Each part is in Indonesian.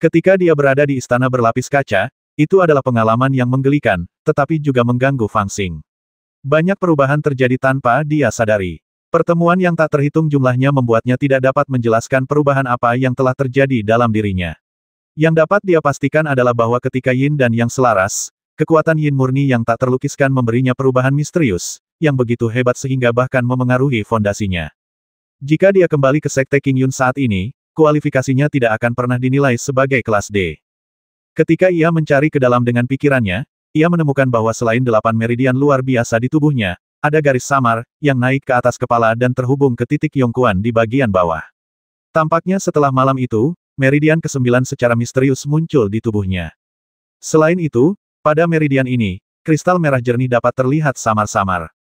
Ketika dia berada di istana berlapis kaca, itu adalah pengalaman yang menggelikan, tetapi juga mengganggu Fang Xing. Banyak perubahan terjadi tanpa dia sadari. Pertemuan yang tak terhitung jumlahnya membuatnya tidak dapat menjelaskan perubahan apa yang telah terjadi dalam dirinya. Yang dapat dia pastikan adalah bahwa ketika Yin dan Yang selaras, kekuatan Yin murni yang tak terlukiskan memberinya perubahan misterius, yang begitu hebat sehingga bahkan memengaruhi fondasinya. Jika dia kembali ke Sekte King Yun saat ini, kualifikasinya tidak akan pernah dinilai sebagai kelas D. Ketika ia mencari ke dalam dengan pikirannya, ia menemukan bahwa selain 8 meridian luar biasa di tubuhnya, ada garis samar, yang naik ke atas kepala dan terhubung ke titik Yongkuan di bagian bawah. Tampaknya setelah malam itu, meridian ke-9 secara misterius muncul di tubuhnya. Selain itu, pada meridian ini, kristal merah jernih dapat terlihat samar-samar.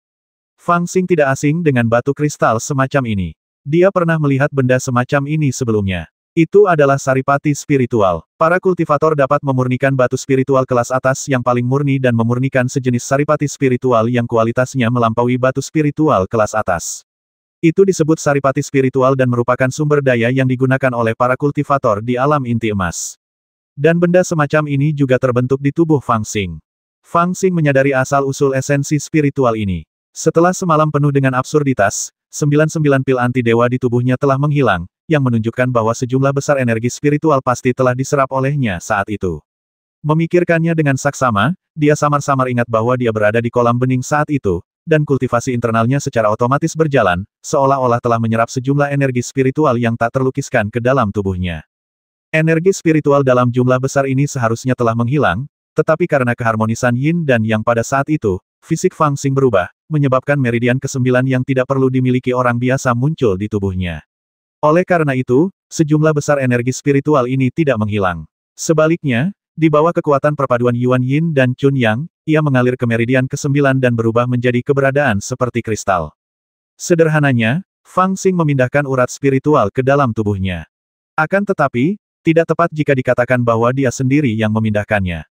Fang Xing tidak asing dengan batu kristal semacam ini. Dia pernah melihat benda semacam ini sebelumnya. Itu adalah saripati spiritual. Para kultivator dapat memurnikan batu spiritual kelas atas yang paling murni dan memurnikan sejenis saripati spiritual yang kualitasnya melampaui batu spiritual kelas atas. Itu disebut saripati spiritual dan merupakan sumber daya yang digunakan oleh para kultivator di alam inti emas. Dan benda semacam ini juga terbentuk di tubuh Fang Xing. Fang Xing menyadari asal-usul esensi spiritual ini. Setelah semalam penuh dengan absurditas, 99 pil anti-dewa di tubuhnya telah menghilang, yang menunjukkan bahwa sejumlah besar energi spiritual pasti telah diserap olehnya saat itu. Memikirkannya dengan saksama, dia samar-samar ingat bahwa dia berada di kolam bening saat itu, dan kultivasi internalnya secara otomatis berjalan, seolah-olah telah menyerap sejumlah energi spiritual yang tak terlukiskan ke dalam tubuhnya. Energi spiritual dalam jumlah besar ini seharusnya telah menghilang, tetapi karena keharmonisan Yin dan Yang pada saat itu, fisik Fang Xing berubah, menyebabkan meridian ke-9 yang tidak perlu dimiliki orang biasa muncul di tubuhnya. Oleh karena itu, sejumlah besar energi spiritual ini tidak menghilang. Sebaliknya, di bawah kekuatan perpaduan Yuan Yin dan Chun Yang, ia mengalir ke meridian ke-9 dan berubah menjadi keberadaan seperti kristal. Sederhananya, Fang Xing memindahkan urat spiritual ke dalam tubuhnya. Akan tetapi, tidak tepat jika dikatakan bahwa dia sendiri yang memindahkannya.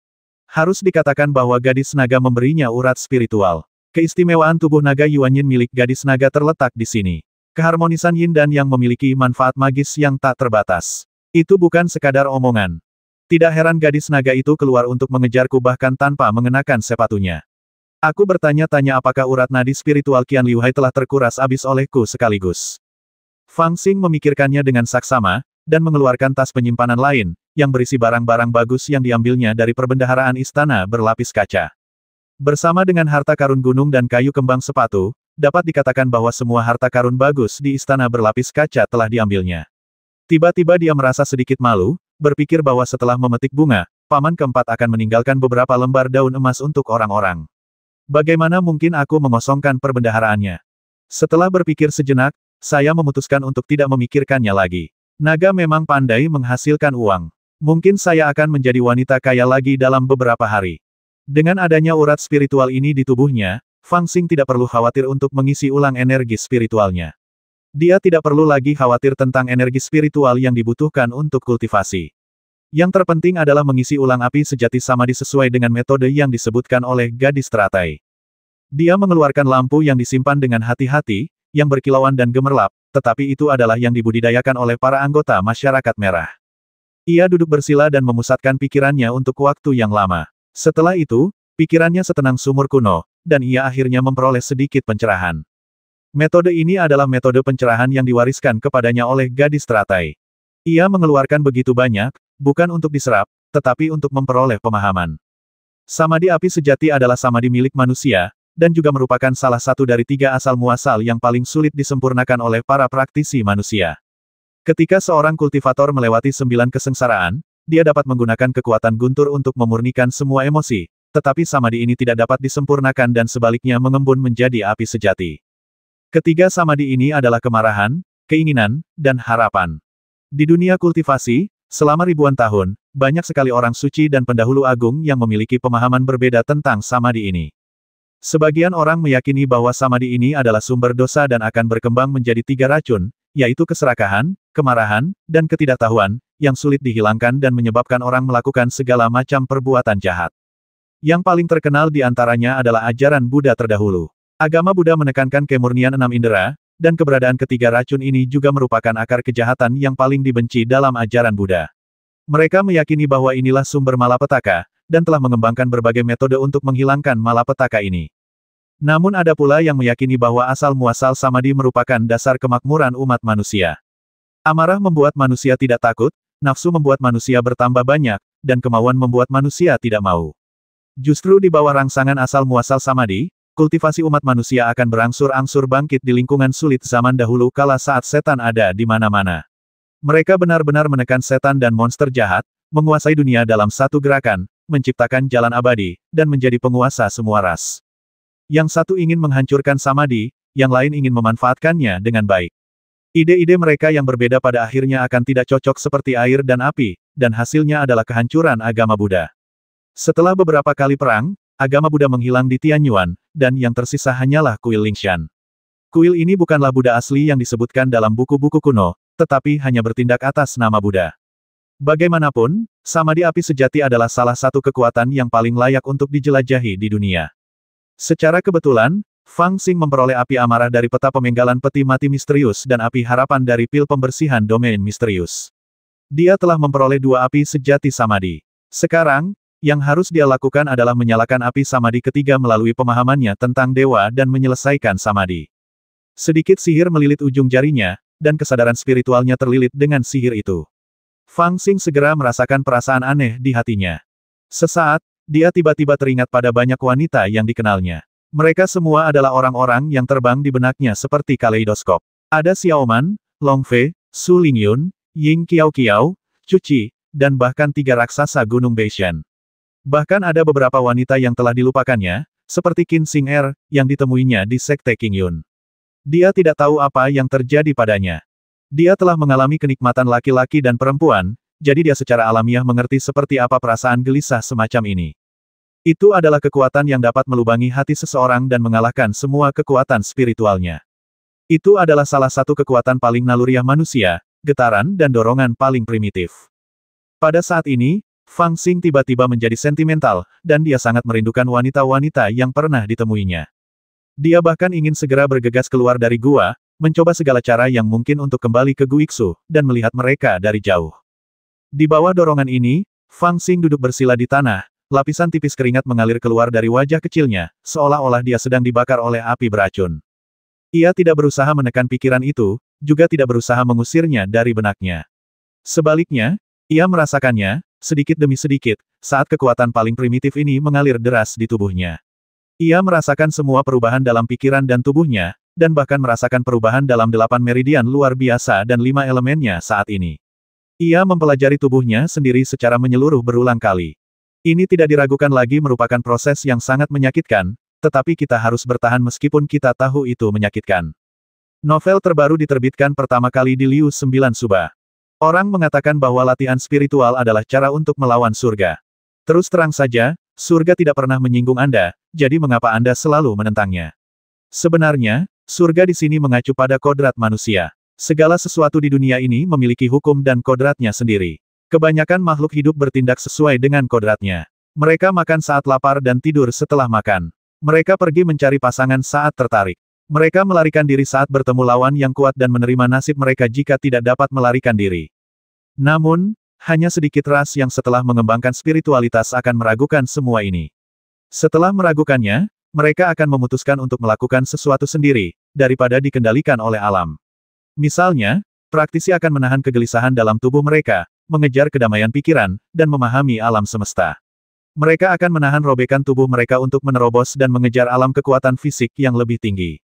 Harus dikatakan bahwa gadis naga memberinya urat spiritual. Keistimewaan tubuh naga Yuan Yin milik gadis naga terletak di sini. Keharmonisan Yin dan Yang memiliki manfaat magis yang tak terbatas. Itu bukan sekadar omongan. Tidak heran gadis naga itu keluar untuk mengejarku bahkan tanpa mengenakan sepatunya. Aku bertanya-tanya apakah urat nadi spiritual Qian Liuhai telah terkuras habis olehku sekaligus. Fang Xing memikirkannya dengan saksama, dan mengeluarkan tas penyimpanan lain, yang berisi barang-barang bagus yang diambilnya dari perbendaharaan istana berlapis kaca. Bersama dengan harta karun gunung dan kayu kembang sepatu, dapat dikatakan bahwa semua harta karun bagus di istana berlapis kaca telah diambilnya. Tiba-tiba dia merasa sedikit malu, berpikir bahwa setelah memetik bunga, paman keempat akan meninggalkan beberapa lembar daun emas untuk orang-orang. Bagaimana mungkin aku mengosongkan perbendaharaannya? Setelah berpikir sejenak, saya memutuskan untuk tidak memikirkannya lagi. Naga memang pandai menghasilkan uang. Mungkin saya akan menjadi wanita kaya lagi dalam beberapa hari. Dengan adanya urat spiritual ini di tubuhnya, Fang Xing tidak perlu khawatir untuk mengisi ulang energi spiritualnya. Dia tidak perlu lagi khawatir tentang energi spiritual yang dibutuhkan untuk kultivasi. Yang terpenting adalah mengisi ulang api sejati samadhi sesuai dengan metode yang disebutkan oleh gadis teratai. Dia mengeluarkan lampu yang disimpan dengan hati-hati, yang berkilauan dan gemerlap, tetapi itu adalah yang dibudidayakan oleh para anggota masyarakat merah. Ia duduk bersila dan memusatkan pikirannya untuk waktu yang lama. Setelah itu, pikirannya setenang sumur kuno, dan ia akhirnya memperoleh sedikit pencerahan. Metode ini adalah metode pencerahan yang diwariskan kepadanya oleh gadis teratai. Ia mengeluarkan begitu banyak, bukan untuk diserap, tetapi untuk memperoleh pemahaman. Samadhi api sejati adalah samadhi milik manusia, dan juga merupakan salah satu dari 3 asal-muasal yang paling sulit disempurnakan oleh para praktisi manusia. Ketika seorang kultivator melewati 9 kesengsaraan, dia dapat menggunakan kekuatan guntur untuk memurnikan semua emosi, tetapi samadhi ini tidak dapat disempurnakan dan sebaliknya mengembun menjadi api sejati. Ketiga samadhi ini adalah kemarahan, keinginan, dan harapan. Di dunia kultivasi, selama ribuan tahun, banyak sekali orang suci dan pendahulu agung yang memiliki pemahaman berbeda tentang samadhi ini. Sebagian orang meyakini bahwa samadhi ini adalah sumber dosa dan akan berkembang menjadi 3 racun, yaitu keserakahan, kemarahan, dan ketidaktahuan, yang sulit dihilangkan dan menyebabkan orang melakukan segala macam perbuatan jahat. Yang paling terkenal di antaranya adalah ajaran Buddha terdahulu. Agama Buddha menekankan kemurnian 6 indera, dan keberadaan ketiga racun ini juga merupakan akar kejahatan yang paling dibenci dalam ajaran Buddha. Mereka meyakini bahwa inilah sumber malapetaka, dan telah mengembangkan berbagai metode untuk menghilangkan malapetaka ini. Namun ada pula yang meyakini bahwa asal-muasal samadhi merupakan dasar kemakmuran umat manusia. Amarah membuat manusia tidak takut, nafsu membuat manusia bertambah banyak, dan kemauan membuat manusia tidak mau. Justru di bawah rangsangan asal-muasal samadhi, kultivasi umat manusia akan berangsur-angsur bangkit di lingkungan sulit zaman dahulu kala saat setan ada di mana-mana. Mereka benar-benar menekan setan dan monster jahat, menguasai dunia dalam satu gerakan, menciptakan jalan abadi, dan menjadi penguasa semua ras. Yang satu ingin menghancurkan samadhi, yang lain ingin memanfaatkannya dengan baik. Ide-ide mereka yang berbeda pada akhirnya akan tidak cocok seperti air dan api, dan hasilnya adalah kehancuran agama Buddha. Setelah beberapa kali perang, agama Buddha menghilang di Tianyuan, dan yang tersisa hanyalah kuil Lingshan. Kuil ini bukanlah Buddha asli yang disebutkan dalam buku-buku kuno, tetapi hanya bertindak atas nama Buddha. Bagaimanapun, samadhi api sejati adalah salah satu kekuatan yang paling layak untuk dijelajahi di dunia. Secara kebetulan, Fang Xing memperoleh api amarah dari peta pemenggalan peti mati misterius dan api harapan dari pil pembersihan domain misterius. Dia telah memperoleh dua api sejati samadhi. Sekarang, yang harus dia lakukan adalah menyalakan api samadhi ketiga melalui pemahamannya tentang dewa dan menyelesaikan samadhi. Sedikit sihir melilit ujung jarinya, dan kesadaran spiritualnya terlilit dengan sihir itu. Fang Xing segera merasakan perasaan aneh di hatinya. Sesaat, dia tiba-tiba teringat pada banyak wanita yang dikenalnya. Mereka semua adalah orang-orang yang terbang di benaknya seperti kaleidoskop. Ada Xiaoman, Long Fei, Su Lingyun, Ying Qiao, Chu Qi, dan bahkan 3 raksasa Gunung Beishan. Bahkan ada beberapa wanita yang telah dilupakannya, seperti Qin Xing Er, yang ditemuinya di Sekte Qingyun. Dia tidak tahu apa yang terjadi padanya. Dia telah mengalami kenikmatan laki-laki dan perempuan, jadi dia secara alamiah mengerti seperti apa perasaan gelisah semacam ini. Itu adalah kekuatan yang dapat melubangi hati seseorang dan mengalahkan semua kekuatan spiritualnya. Itu adalah salah satu kekuatan paling naluriah manusia, getaran dan dorongan paling primitif. Pada saat ini, Fang Xing tiba-tiba menjadi sentimental, dan dia sangat merindukan wanita-wanita yang pernah ditemuinya. Dia bahkan ingin segera bergegas keluar dari gua, mencoba segala cara yang mungkin untuk kembali ke Guiksu, dan melihat mereka dari jauh. Di bawah dorongan ini, Fang Xing duduk bersila di tanah, lapisan tipis keringat mengalir keluar dari wajah kecilnya, seolah-olah dia sedang dibakar oleh api beracun. Ia tidak berusaha menekan pikiran itu, juga tidak berusaha mengusirnya dari benaknya. Sebaliknya, ia merasakannya, sedikit demi sedikit, saat kekuatan paling primitif ini mengalir deras di tubuhnya. Ia merasakan semua perubahan dalam pikiran dan tubuhnya, dan bahkan merasakan perubahan dalam 8 meridian luar biasa dan 5 elemennya saat ini. Ia mempelajari tubuhnya sendiri secara menyeluruh berulang kali. Ini tidak diragukan lagi merupakan proses yang sangat menyakitkan, tetapi kita harus bertahan meskipun kita tahu itu menyakitkan. Novel terbaru diterbitkan pertama kali di Liu 9 Suba. Orang mengatakan bahwa latihan spiritual adalah cara untuk melawan surga. Terus terang saja, surga tidak pernah menyinggung Anda, jadi mengapa Anda selalu menentangnya? Sebenarnya, surga di sini mengacu pada kodrat manusia. Segala sesuatu di dunia ini memiliki hukum dan kodratnya sendiri. Kebanyakan makhluk hidup bertindak sesuai dengan kodratnya. Mereka makan saat lapar dan tidur setelah makan. Mereka pergi mencari pasangan saat tertarik. Mereka melarikan diri saat bertemu lawan yang kuat dan menerima nasib mereka jika tidak dapat melarikan diri. Namun, hanya sedikit ras yang setelah mengembangkan spiritualitas akan meragukan semua ini. Setelah meragukannya, mereka akan memutuskan untuk melakukan sesuatu sendiri, daripada dikendalikan oleh alam. Misalnya, praktisi akan menahan kegelisahan dalam tubuh mereka, mengejar kedamaian pikiran, dan memahami alam semesta. Mereka akan menahan robekan tubuh mereka untuk menerobos dan mengejar alam kekuatan fisik yang lebih tinggi.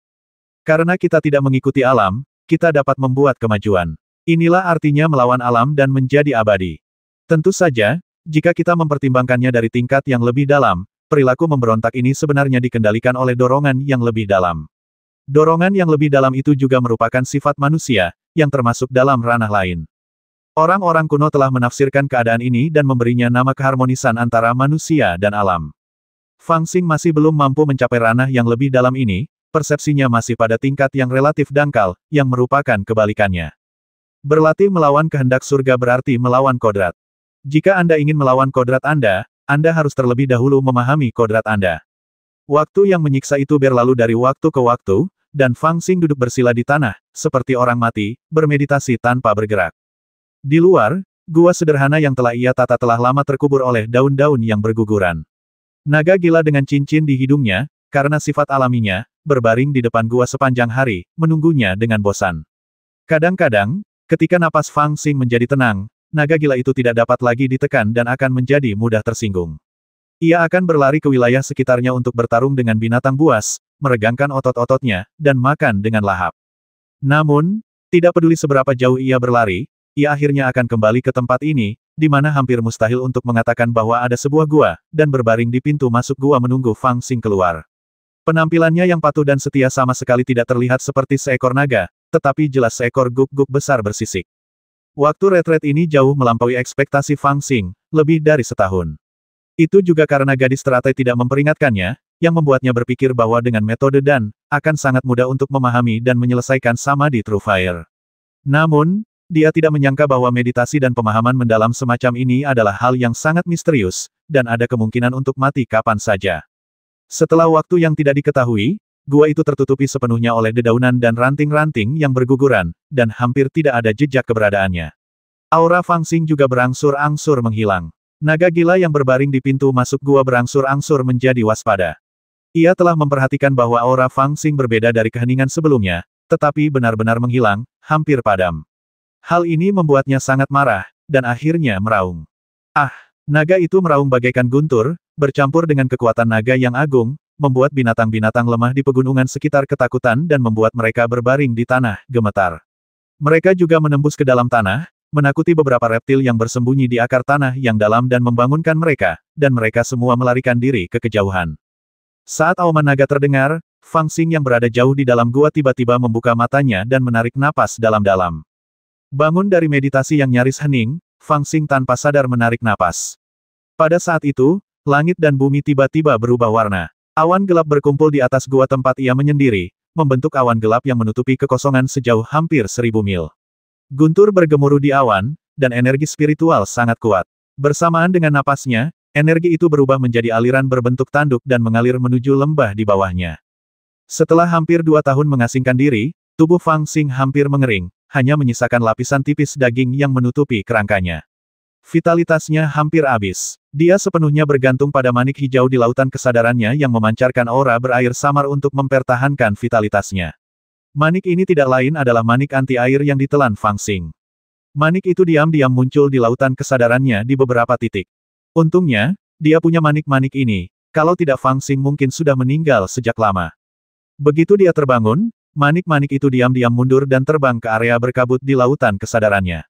Karena kita tidak mengikuti alam, kita dapat membuat kemajuan. Inilah artinya melawan alam dan menjadi abadi. Tentu saja, jika kita mempertimbangkannya dari tingkat yang lebih dalam, perilaku memberontak ini sebenarnya dikendalikan oleh dorongan yang lebih dalam. Dorongan yang lebih dalam itu juga merupakan sifat manusia, yang termasuk dalam ranah lain. Orang-orang kuno telah menafsirkan keadaan ini dan memberinya nama keharmonisan antara manusia dan alam. Fang Xing masih belum mampu mencapai ranah yang lebih dalam ini, persepsinya masih pada tingkat yang relatif dangkal, yang merupakan kebalikannya. Berlatih melawan kehendak surga berarti melawan kodrat. Jika Anda ingin melawan kodrat Anda harus terlebih dahulu memahami kodrat Anda. Waktu yang menyiksa itu berlalu dari waktu ke waktu, dan Fang Xing duduk bersila di tanah, seperti orang mati, bermeditasi tanpa bergerak. Di luar, Gua sederhana yang telah ia tata telah lama terkubur oleh daun-daun yang berguguran. Naga gila dengan cincin di hidungnya, karena sifat alaminya, berbaring di depan gua sepanjang hari, menunggunya dengan bosan. Kadang-kadang, ketika napas Fang Xing menjadi tenang, naga gila itu tidak dapat lagi ditekan dan akan menjadi mudah tersinggung. Ia akan berlari ke wilayah sekitarnya untuk bertarung dengan binatang buas, meregangkan otot-ototnya, dan makan dengan lahap. Namun, tidak peduli seberapa jauh ia berlari, ia akhirnya akan kembali ke tempat ini, di mana hampir mustahil untuk mengatakan bahwa ada sebuah gua, dan berbaring di pintu masuk gua menunggu Fang Xing keluar. Penampilannya yang patuh dan setia sama sekali tidak terlihat seperti seekor naga, tetapi jelas seekor guk-guk besar bersisik. Waktu retret ini jauh melampaui ekspektasi Fang Xing, lebih dari setahun. Itu juga karena gadis teratai tidak memperingatkannya, yang membuatnya berpikir bahwa dengan metode dan, akan sangat mudah untuk memahami dan menyelesaikan Samadhi True Fire. Namun, dia tidak menyangka bahwa meditasi dan pemahaman mendalam semacam ini adalah hal yang sangat misterius, dan ada kemungkinan untuk mati kapan saja. Setelah waktu yang tidak diketahui, gua itu tertutupi sepenuhnya oleh dedaunan dan ranting-ranting yang berguguran, dan hampir tidak ada jejak keberadaannya. Aura Fang Xing juga berangsur-angsur menghilang. Naga gila yang berbaring di pintu masuk gua berangsur-angsur menjadi waspada. Ia telah memperhatikan bahwa aura Fang Xing berbeda dari keheningan sebelumnya, tetapi benar-benar menghilang, hampir padam. Hal ini membuatnya sangat marah, dan akhirnya meraung. Ah! Naga itu meraung bagaikan guntur, bercampur dengan kekuatan naga yang agung, membuat binatang-binatang lemah di pegunungan sekitar ketakutan dan membuat mereka berbaring di tanah, gemetar. Mereka juga menembus ke dalam tanah, menakuti beberapa reptil yang bersembunyi di akar tanah yang dalam dan membangunkan mereka, dan mereka semua melarikan diri ke kejauhan. Saat auman naga terdengar, Fang Xing yang berada jauh di dalam gua tiba-tiba membuka matanya dan menarik napas dalam-dalam. Bangun dari meditasi yang nyaris hening, Fang Xing tanpa sadar menarik napas. Pada saat itu, langit dan bumi tiba-tiba berubah warna. Awan gelap berkumpul di atas gua tempat ia menyendiri, membentuk awan gelap yang menutupi kekosongan sejauh hampir 1000 mil. Guntur bergemuruh di awan, dan energi spiritual sangat kuat. Bersamaan dengan napasnya, energi itu berubah menjadi aliran berbentuk tanduk dan mengalir menuju lembah di bawahnya. Setelah hampir 2 tahun mengasingkan diri, tubuh Fang Xing hampir mengering, hanya menyisakan lapisan tipis daging yang menutupi kerangkanya. Vitalitasnya hampir habis. Dia sepenuhnya bergantung pada manik hijau di lautan kesadarannya yang memancarkan aura berair samar untuk mempertahankan vitalitasnya. Manik ini tidak lain adalah manik anti-air yang ditelan Fang Xing. Manik itu diam-diam muncul di lautan kesadarannya di beberapa titik. Untungnya, dia punya manik-manik ini, kalau tidak Fang Xing mungkin sudah meninggal sejak lama. Begitu dia terbangun, manik-manik itu diam-diam mundur dan terbang ke area berkabut di lautan kesadarannya.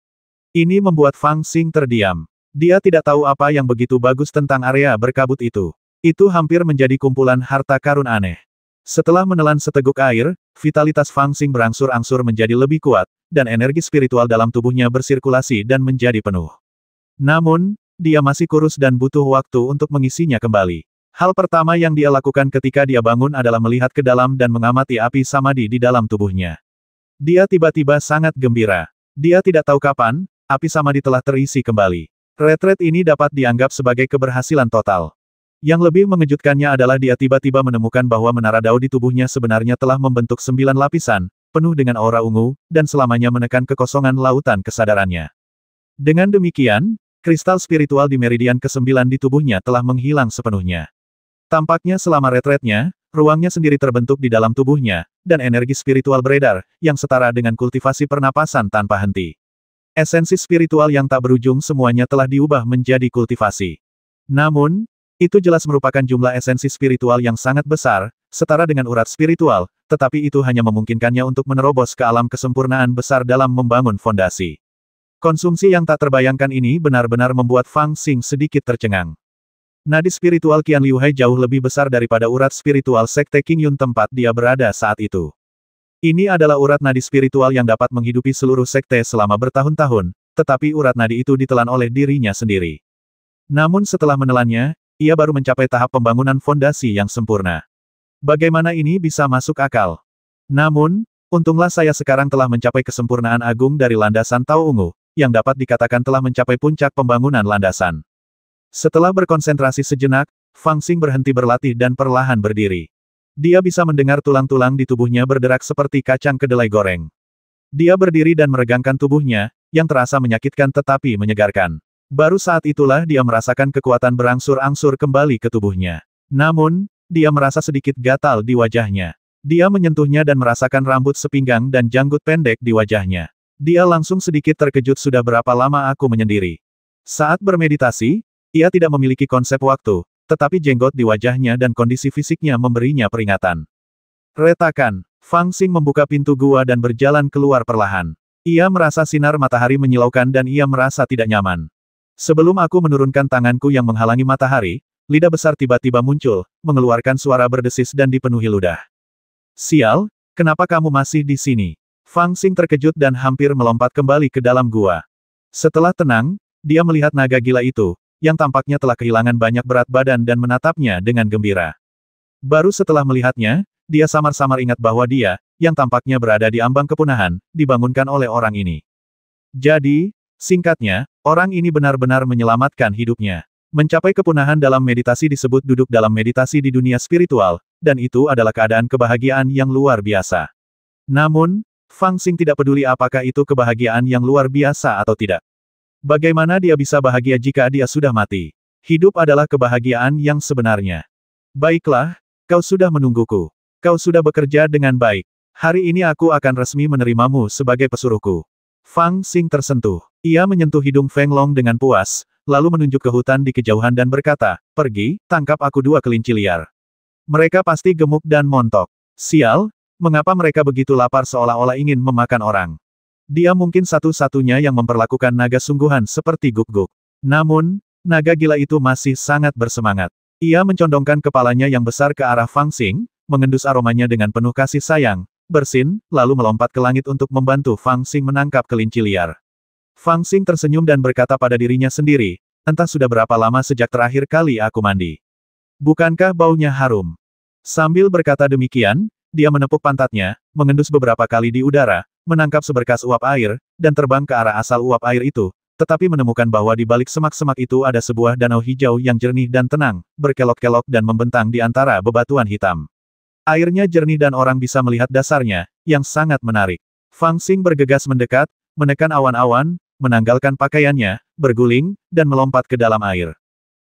Ini membuat Fang Xing terdiam. Dia tidak tahu apa yang begitu bagus tentang area berkabut itu. Itu hampir menjadi kumpulan harta karun aneh. Setelah menelan seteguk air, vitalitas Fang Xing berangsur-angsur menjadi lebih kuat, dan energi spiritual dalam tubuhnya bersirkulasi dan menjadi penuh. Namun, dia masih kurus dan butuh waktu untuk mengisinya kembali. Hal pertama yang dia lakukan ketika dia bangun adalah melihat ke dalam dan mengamati api samadhi di dalam tubuhnya. Dia tiba-tiba sangat gembira. Dia tidak tahu kapan, api samadhi telah terisi kembali. Retret ini dapat dianggap sebagai keberhasilan total. Yang lebih mengejutkannya adalah dia tiba-tiba menemukan bahwa menara Dao di tubuhnya sebenarnya telah membentuk 9 lapisan, penuh dengan aura ungu, dan selamanya menekan kekosongan lautan kesadarannya. Dengan demikian, kristal spiritual di meridian ke-9 di tubuhnya telah menghilang sepenuhnya. Tampaknya selama retretnya, ruangnya sendiri terbentuk di dalam tubuhnya, dan energi spiritual beredar, yang setara dengan kultivasi pernapasan tanpa henti. Esensi spiritual yang tak berujung semuanya telah diubah menjadi kultivasi. Namun, itu jelas merupakan jumlah esensi spiritual yang sangat besar, setara dengan urat spiritual, tetapi itu hanya memungkinkannya untuk menerobos ke alam kesempurnaan besar dalam membangun fondasi. Konsumsi yang tak terbayangkan ini benar-benar membuat Fang Xing sedikit tercengang. Nadi spiritual Qian Liu Hai jauh lebih besar daripada urat spiritual Sekte Qingyun tempat dia berada saat itu. Ini adalah urat nadi spiritual yang dapat menghidupi seluruh sekte selama bertahun-tahun, tetapi urat nadi itu ditelan oleh dirinya sendiri. Namun setelah menelannya, ia baru mencapai tahap pembangunan fondasi yang sempurna. Bagaimana ini bisa masuk akal? Namun, untunglah saya sekarang telah mencapai kesempurnaan agung dari landasan Tao Ungu, yang dapat dikatakan telah mencapai puncak pembangunan landasan. Setelah berkonsentrasi sejenak, Fang Xing berhenti berlatih dan perlahan berdiri. Dia bisa mendengar tulang-tulang di tubuhnya berderak seperti kacang kedelai goreng. Dia berdiri dan meregangkan tubuhnya, yang terasa menyakitkan tetapi menyegarkan. Baru saat itulah dia merasakan kekuatan berangsur-angsur kembali ke tubuhnya. Namun, dia merasa sedikit gatal di wajahnya. Dia menyentuhnya dan merasakan rambut sepinggang dan janggut pendek di wajahnya. Dia langsung sedikit terkejut, sudah berapa lama aku menyendiri. Saat bermeditasi, ia tidak memiliki konsep waktu, tetapi jenggot di wajahnya dan kondisi fisiknya memberinya peringatan. Retakan, Fang Xing membuka pintu gua dan berjalan keluar perlahan. Ia merasa sinar matahari menyilaukan dan ia merasa tidak nyaman. Sebelum aku menurunkan tanganku yang menghalangi matahari, lidah besar tiba-tiba muncul, mengeluarkan suara berdesis dan dipenuhi ludah. Sial, kenapa kamu masih di sini? Fang Xing terkejut dan hampir melompat kembali ke dalam gua. Setelah tenang, dia melihat naga gila itu, yang tampaknya telah kehilangan banyak berat badan dan menatapnya dengan gembira. Baru setelah melihatnya, dia samar-samar ingat bahwa dia, yang tampaknya berada di ambang kepunahan, dibangunkan oleh orang ini. Jadi, singkatnya, orang ini benar-benar menyelamatkan hidupnya. Mencapai kepunahan dalam meditasi disebut duduk dalam meditasi di dunia spiritual, dan itu adalah keadaan kebahagiaan yang luar biasa. Namun, Fang Xing tidak peduli apakah itu kebahagiaan yang luar biasa atau tidak. Bagaimana dia bisa bahagia jika dia sudah mati? Hidup adalah kebahagiaan yang sebenarnya. Baiklah, kau sudah menungguku. Kau sudah bekerja dengan baik. Hari ini aku akan resmi menerimamu sebagai pesuruhku. Fang Xing tersentuh. Ia menyentuh hidung Feng Long dengan puas, lalu menunjuk ke hutan di kejauhan dan berkata, "Pergi, tangkap aku 2 kelinci liar. Mereka pasti gemuk dan montok. Sial, mengapa mereka begitu lapar seolah-olah ingin memakan orang?" Dia mungkin satu-satunya yang memperlakukan naga sungguhan seperti Guk-Guk. Namun, naga gila itu masih sangat bersemangat. Ia mencondongkan kepalanya yang besar ke arah Fang Xing, mengendus aromanya dengan penuh kasih sayang, bersin, lalu melompat ke langit untuk membantu Fang Xing menangkap kelinci liar. Fang Xing tersenyum dan berkata pada dirinya sendiri, entah sudah berapa lama sejak terakhir kali aku mandi. Bukankah baunya harum? Sambil berkata demikian, dia menepuk pantatnya, mengendus beberapa kali di udara, menangkap seberkas uap air, dan terbang ke arah asal uap air itu, tetapi menemukan bahwa di balik semak-semak itu ada sebuah danau hijau yang jernih dan tenang, berkelok-kelok dan membentang di antara bebatuan hitam. Airnya jernih dan orang bisa melihat dasarnya, yang sangat menarik. Fang Xing bergegas mendekat, menekan awan-awan, menanggalkan pakaiannya, berguling, dan melompat ke dalam air.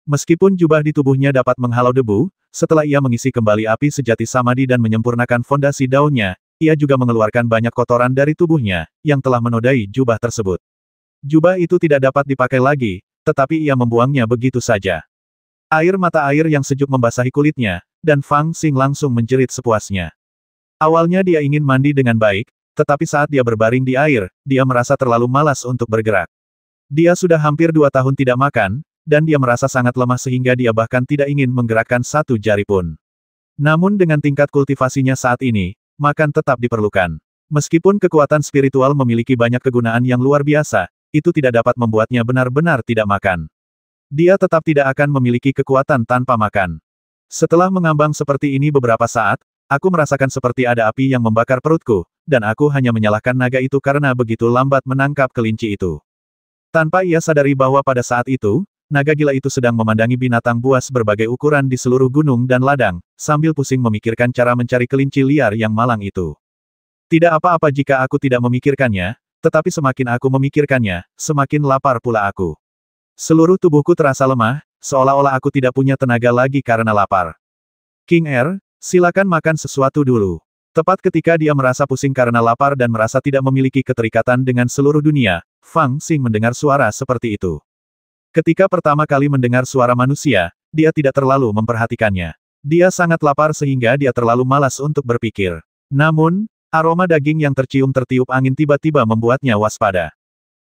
Meskipun jubah di tubuhnya dapat menghalau debu, setelah ia mengisi kembali api sejati samadhi dan menyempurnakan fondasi daunnya, ia juga mengeluarkan banyak kotoran dari tubuhnya, yang telah menodai jubah tersebut. Jubah itu tidak dapat dipakai lagi, tetapi ia membuangnya begitu saja. Air mata air yang sejuk membasahi kulitnya, dan Fang Xing langsung menjerit sepuasnya. Awalnya dia ingin mandi dengan baik, tetapi saat dia berbaring di air, dia merasa terlalu malas untuk bergerak. Dia sudah hampir 2 tahun tidak makan, dan dia merasa sangat lemah sehingga dia bahkan tidak ingin menggerakkan satu jari pun. Namun dengan tingkat kultivasinya saat ini, makan tetap diperlukan. Meskipun kekuatan spiritual memiliki banyak kegunaan yang luar biasa, itu tidak dapat membuatnya benar-benar tidak makan. Dia tetap tidak akan memiliki kekuatan tanpa makan. Setelah mengambang seperti ini beberapa saat, aku merasakan seperti ada api yang membakar perutku, dan aku hanya menyalahkan naga itu karena begitu lambat menangkap kelinci itu. Tanpa ia sadari bahwa pada saat itu, naga gila itu sedang memandangi binatang buas berbagai ukuran di seluruh gunung dan ladang, sambil pusing memikirkan cara mencari kelinci liar yang malang itu. Tidak apa-apa jika aku tidak memikirkannya, tetapi semakin aku memikirkannya, semakin lapar pula aku. Seluruh tubuhku terasa lemah, seolah-olah aku tidak punya tenaga lagi karena lapar. King Er, silakan makan sesuatu dulu. Tepat ketika dia merasa pusing karena lapar dan merasa tidak memiliki keterikatan dengan seluruh dunia, Fang Xing mendengar suara seperti itu. Ketika pertama kali mendengar suara manusia, dia tidak terlalu memperhatikannya. Dia sangat lapar sehingga dia terlalu malas untuk berpikir. Namun, aroma daging yang tercium tertiup angin tiba-tiba membuatnya waspada.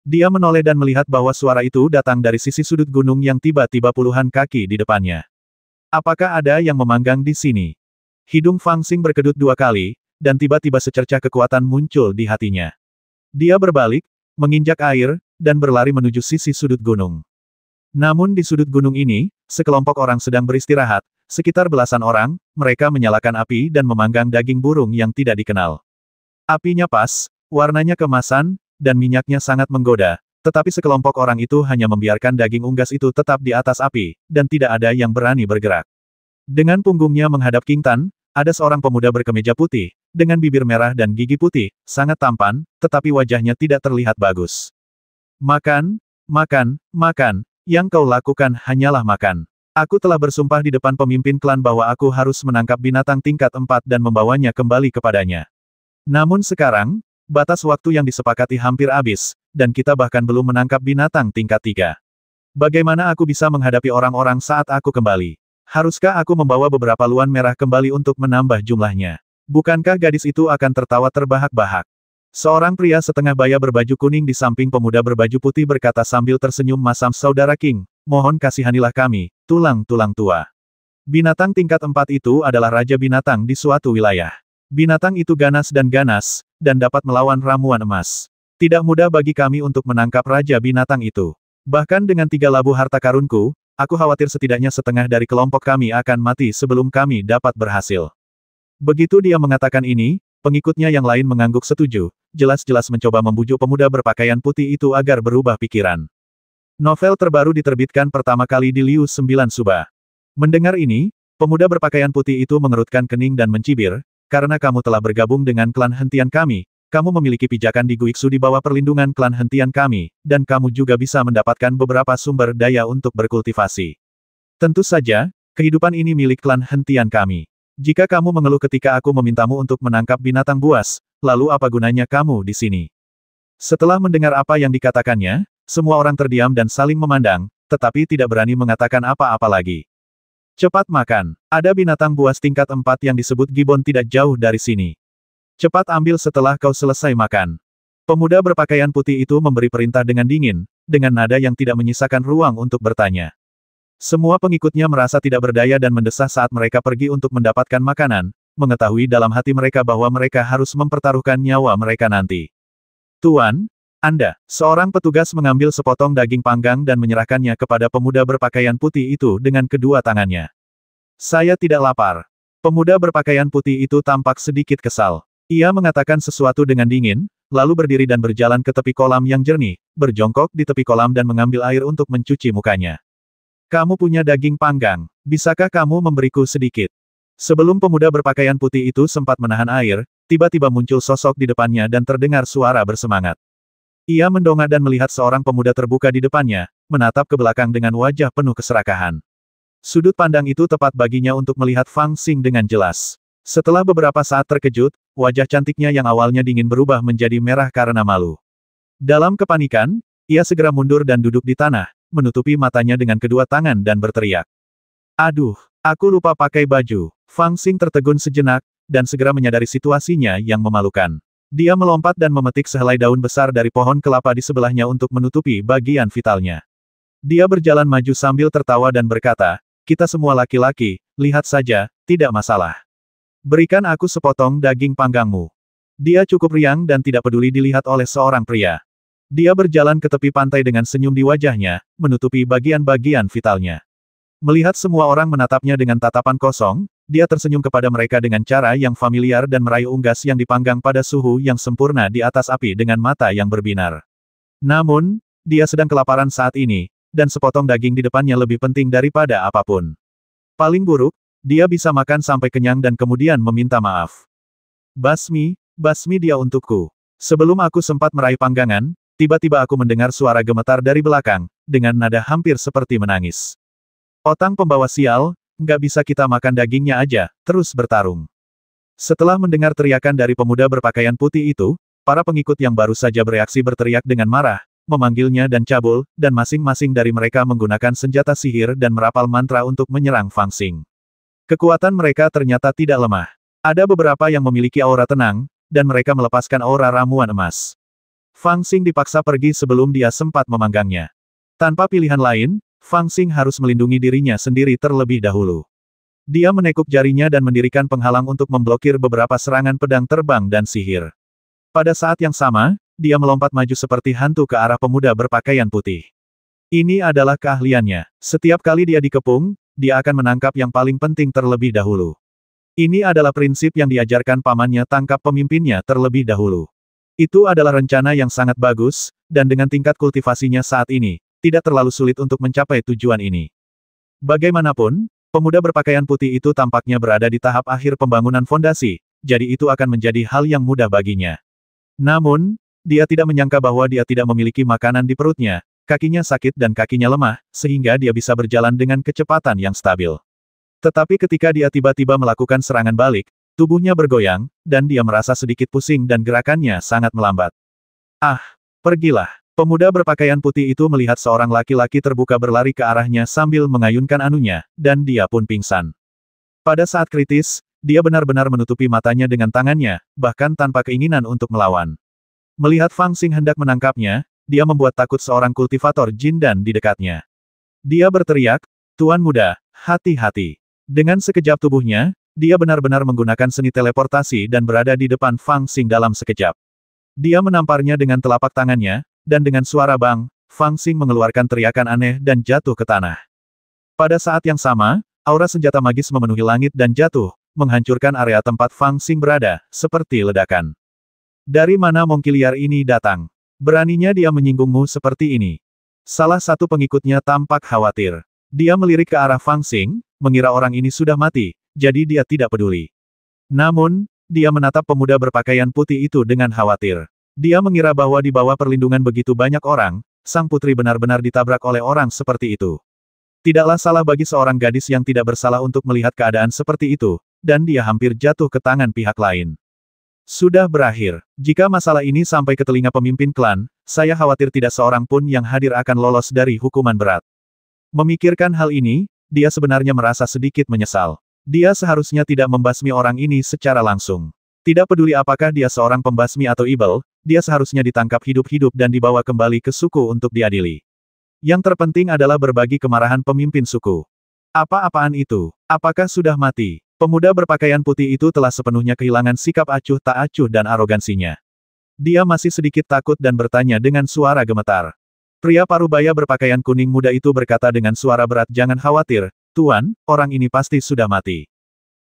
Dia menoleh dan melihat bahwa suara itu datang dari sisi sudut gunung yang tiba-tiba puluhan kaki di depannya. Apakah ada yang memanggang di sini? Hidung Fang Xing berkedut 2 kali, dan tiba-tiba secercah kekuatan muncul di hatinya. Dia berbalik, menginjak air, dan berlari menuju sisi sudut gunung. Namun di sudut gunung ini, sekelompok orang sedang beristirahat, sekitar belasan orang, mereka menyalakan api dan memanggang daging burung yang tidak dikenal. Apinya pas, warnanya kemasan, dan minyaknya sangat menggoda, tetapi sekelompok orang itu hanya membiarkan daging unggas itu tetap di atas api, dan tidak ada yang berani bergerak. Dengan punggungnya menghadap King Tan, ada seorang pemuda berkemeja putih, dengan bibir merah dan gigi putih, sangat tampan, tetapi wajahnya tidak terlihat bagus. Makan, makan, makan, yang kau lakukan hanyalah makan. Aku telah bersumpah di depan pemimpin klan bahwa aku harus menangkap binatang tingkat 4 dan membawanya kembali kepadanya. Namun sekarang, batas waktu yang disepakati hampir habis, dan kita bahkan belum menangkap binatang tingkat 3. Bagaimana aku bisa menghadapi orang-orang saat aku kembali? Haruskah aku membawa beberapa luan merah kembali untuk menambah jumlahnya? Bukankah gadis itu akan tertawa terbahak-bahak? Seorang pria setengah baya berbaju kuning di samping pemuda berbaju putih berkata sambil tersenyum masam, Saudara King, mohon kasihanilah kami, tulang-tulang tua. Binatang tingkat 4 itu adalah raja binatang di suatu wilayah. Binatang itu ganas, dan dapat melawan ramuan emas. Tidak mudah bagi kami untuk menangkap raja binatang itu. Bahkan dengan 3 labu harta karunku, aku khawatir setidaknya setengah dari kelompok kami akan mati sebelum kami dapat berhasil. Begitu dia mengatakan ini, pengikutnya yang lain mengangguk setuju, jelas-jelas mencoba membujuk pemuda berpakaian putih itu agar berubah pikiran. Novel terbaru diterbitkan pertama kali di Liu 9 Suba. Mendengar ini, pemuda berpakaian putih itu mengerutkan kening dan mencibir, karena kamu telah bergabung dengan klan hentian kami, kamu memiliki pijakan di Guiksu di bawah perlindungan klan hentian kami, dan kamu juga bisa mendapatkan beberapa sumber daya untuk berkultivasi. Tentu saja, kehidupan ini milik klan hentian kami. Jika kamu mengeluh ketika aku memintamu untuk menangkap binatang buas, lalu apa gunanya kamu di sini? Setelah mendengar apa yang dikatakannya, semua orang terdiam dan saling memandang, tetapi tidak berani mengatakan apa-apa lagi. Cepat makan. Ada binatang buas tingkat 4 yang disebut Gibbon tidak jauh dari sini. Cepat ambil setelah kau selesai makan. Pemuda berpakaian putih itu memberi perintah dengan dingin, dengan nada yang tidak menyisakan ruang untuk bertanya. Semua pengikutnya merasa tidak berdaya dan mendesah saat mereka pergi untuk mendapatkan makanan, mengetahui dalam hati mereka bahwa mereka harus mempertaruhkan nyawa mereka nanti. Tuan, Anda, seorang petugas mengambil sepotong daging panggang dan menyerahkannya kepada pemuda berpakaian putih itu dengan kedua tangannya. Saya tidak lapar. Pemuda berpakaian putih itu tampak sedikit kesal. Ia mengatakan sesuatu dengan dingin, lalu berdiri dan berjalan ke tepi kolam yang jernih, berjongkok di tepi kolam dan mengambil air untuk mencuci mukanya. Kamu punya daging panggang, bisakah kamu memberiku sedikit? Sebelum pemuda berpakaian putih itu sempat menahan air, tiba-tiba muncul sosok di depannya dan terdengar suara bersemangat. Ia mendongak dan melihat seorang pemuda terbuka di depannya, menatap ke belakang dengan wajah penuh keserakahan. Sudut pandang itu tepat baginya untuk melihat Fang Xing dengan jelas. Setelah beberapa saat terkejut, wajah cantiknya yang awalnya dingin berubah menjadi merah karena malu. Dalam kepanikan, ia segera mundur dan duduk di tanah, menutupi matanya dengan kedua tangan dan berteriak. Aduh, aku lupa pakai baju. Fang Xing tertegun sejenak, dan segera menyadari situasinya yang memalukan. Dia melompat dan memetik sehelai daun besar dari pohon kelapa di sebelahnya untuk menutupi bagian vitalnya. Dia berjalan maju sambil tertawa dan berkata, kita semua laki-laki, lihat saja, tidak masalah. Berikan aku sepotong daging panggangmu. Dia cukup riang dan tidak peduli dilihat oleh seorang pria. Dia berjalan ke tepi pantai dengan senyum di wajahnya, menutupi bagian-bagian vitalnya. Melihat semua orang menatapnya dengan tatapan kosong, dia tersenyum kepada mereka dengan cara yang familiar dan meraih unggas yang dipanggang pada suhu yang sempurna di atas api dengan mata yang berbinar. Namun, dia sedang kelaparan saat ini, dan sepotong daging di depannya lebih penting daripada apapun. Paling buruk, dia bisa makan sampai kenyang dan kemudian meminta maaf. Basmi, basmi dia untukku. Sebelum aku sempat meraih panggangan, tiba-tiba aku mendengar suara gemetar dari belakang, dengan nada hampir seperti menangis. Otang pembawa sial, nggak bisa kita makan dagingnya aja, terus bertarung. Setelah mendengar teriakan dari pemuda berpakaian putih itu, para pengikut yang baru saja bereaksi berteriak dengan marah, memanggilnya dan cabul, dan masing-masing dari mereka menggunakan senjata sihir dan merapal mantra untuk menyerang Fang Xing. Kekuatan mereka ternyata tidak lemah. Ada beberapa yang memiliki aura tenang, dan mereka melepaskan aura ramuan emas. Fang Xing dipaksa pergi sebelum dia sempat memanggangnya. Tanpa pilihan lain, Fang Xing harus melindungi dirinya sendiri terlebih dahulu. Dia menekuk jarinya dan mendirikan penghalang untuk memblokir beberapa serangan pedang terbang dan sihir. Pada saat yang sama, dia melompat maju seperti hantu ke arah pemuda berpakaian putih. Ini adalah keahliannya. Setiap kali dia dikepung, dia akan menangkap yang paling penting terlebih dahulu. Ini adalah prinsip yang diajarkan pamannya tangkap pemimpinnya terlebih dahulu. Itu adalah rencana yang sangat bagus, dan dengan tingkat kultivasinya saat ini, tidak terlalu sulit untuk mencapai tujuan ini. Bagaimanapun, pemuda berpakaian putih itu tampaknya berada di tahap akhir pembangunan fondasi, jadi itu akan menjadi hal yang mudah baginya. Namun, dia tidak menyangka bahwa dia tidak memiliki makanan di perutnya, kakinya sakit dan kakinya lemah, sehingga dia bisa berjalan dengan kecepatan yang stabil. Tetapi ketika dia tiba-tiba melakukan serangan balik, tubuhnya bergoyang, dan dia merasa sedikit pusing dan gerakannya sangat melambat. Ah, pergilah. Pemuda berpakaian putih itu melihat seorang laki-laki terbuka berlari ke arahnya sambil mengayunkan anunya, dan dia pun pingsan. Pada saat kritis, dia benar-benar menutupi matanya dengan tangannya, bahkan tanpa keinginan untuk melawan. Melihat Fang Xing hendak menangkapnya, dia membuat takut seorang kultivator Jindan di dekatnya. Dia berteriak, "Tuan muda, hati-hati." Dengan sekejap tubuhnya, dia benar-benar menggunakan seni teleportasi dan berada di depan Fang Xing dalam sekejap. Dia menamparnya dengan telapak tangannya, dan dengan suara bang, Fang Xing mengeluarkan teriakan aneh dan jatuh ke tanah. Pada saat yang sama, aura senjata magis memenuhi langit dan jatuh, menghancurkan area tempat Fang Xing berada, seperti ledakan. Dari mana mongki liar ini datang? Beraninya dia menyinggungmu seperti ini. Salah satu pengikutnya tampak khawatir. Dia melirik ke arah Fang Xing, mengira orang ini sudah mati, jadi dia tidak peduli. Namun, dia menatap pemuda berpakaian putih itu dengan khawatir. Dia mengira bahwa di bawah perlindungan begitu banyak orang, sang putri benar-benar ditabrak oleh orang seperti itu. Tidaklah salah bagi seorang gadis yang tidak bersalah untuk melihat keadaan seperti itu, dan dia hampir jatuh ke tangan pihak lain. Sudah berakhir. Jika masalah ini sampai ke telinga pemimpin klan, saya khawatir tidak seorang pun yang hadir akan lolos dari hukuman berat. Memikirkan hal ini, dia sebenarnya merasa sedikit menyesal. Dia seharusnya tidak membasmi orang ini secara langsung. Tidak peduli apakah dia seorang pembasmi atau ibel, dia seharusnya ditangkap hidup-hidup dan dibawa kembali ke suku untuk diadili. Yang terpenting adalah berbagi kemarahan pemimpin suku. Apa-apaan itu? Apakah sudah mati? Pemuda berpakaian putih itu telah sepenuhnya kehilangan sikap acuh tak acuh dan arogansinya. Dia masih sedikit takut dan bertanya dengan suara gemetar. Pria parubaya berpakaian kuning muda itu berkata dengan suara berat, "Jangan khawatir, Tuan, orang ini pasti sudah mati."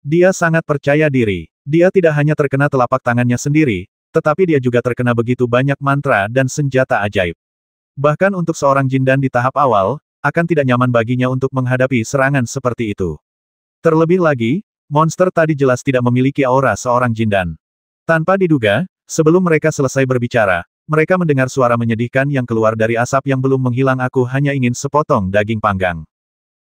Dia sangat percaya diri. Dia tidak hanya terkena telapak tangannya sendiri, tetapi dia juga terkena begitu banyak mantra dan senjata ajaib. Bahkan untuk seorang Jindan di tahap awal, akan tidak nyaman baginya untuk menghadapi serangan seperti itu. Terlebih lagi, monster tadi jelas tidak memiliki aura seorang Jindan. Tanpa diduga, sebelum mereka selesai berbicara, mereka mendengar suara menyedihkan yang keluar dari asap yang belum menghilang. "Aku hanya ingin sepotong daging panggang.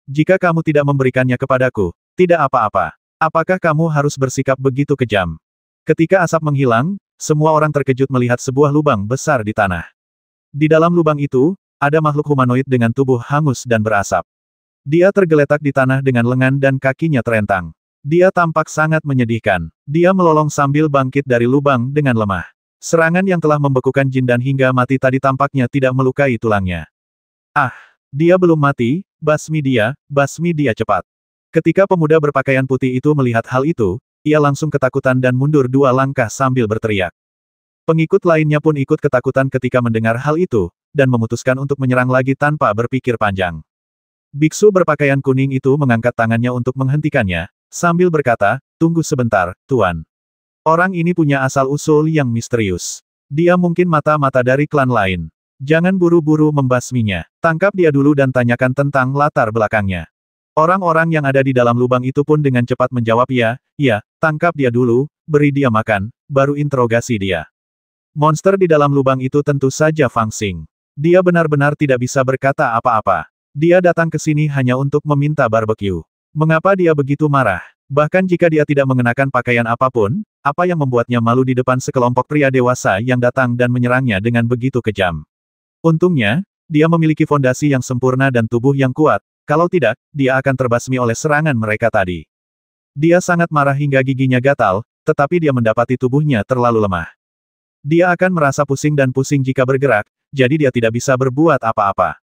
Jika kamu tidak memberikannya kepadaku, tidak apa-apa. Apakah kamu harus bersikap begitu kejam?" Ketika asap menghilang, semua orang terkejut melihat sebuah lubang besar di tanah. Di dalam lubang itu, ada makhluk humanoid dengan tubuh hangus dan berasap. Dia tergeletak di tanah dengan lengan dan kakinya terentang. Dia tampak sangat menyedihkan. Dia melolong sambil bangkit dari lubang dengan lemah. Serangan yang telah membekukan Jindan hingga mati tadi tampaknya tidak melukai tulangnya. "Ah, dia belum mati, basmi dia cepat." Ketika pemuda berpakaian putih itu melihat hal itu, ia langsung ketakutan dan mundur 2 langkah sambil berteriak. Pengikut lainnya pun ikut ketakutan ketika mendengar hal itu, dan memutuskan untuk menyerang lagi tanpa berpikir panjang. Biksu berpakaian kuning itu mengangkat tangannya untuk menghentikannya, sambil berkata, "Tunggu sebentar, Tuan. Orang ini punya asal-usul yang misterius. Dia mungkin mata-mata dari klan lain. Jangan buru-buru membasminya. Tangkap dia dulu dan tanyakan tentang latar belakangnya." Orang-orang yang ada di dalam lubang itu pun dengan cepat menjawab, "Ya, tangkap dia dulu, beri dia makan, baru interogasi dia." Monster di dalam lubang itu tentu saja Fang Xing. Dia benar-benar tidak bisa berkata apa-apa. Dia datang ke sini hanya untuk meminta barbeque. Mengapa dia begitu marah? Bahkan jika dia tidak mengenakan pakaian apapun, apa yang membuatnya malu di depan sekelompok pria dewasa yang datang dan menyerangnya dengan begitu kejam? Untungnya, dia memiliki fondasi yang sempurna dan tubuh yang kuat. Kalau tidak, dia akan terbasmi oleh serangan mereka tadi. Dia sangat marah hingga giginya gatal, tetapi dia mendapati tubuhnya terlalu lemah. Dia akan merasa pusing dan pusing jika bergerak, jadi dia tidak bisa berbuat apa-apa.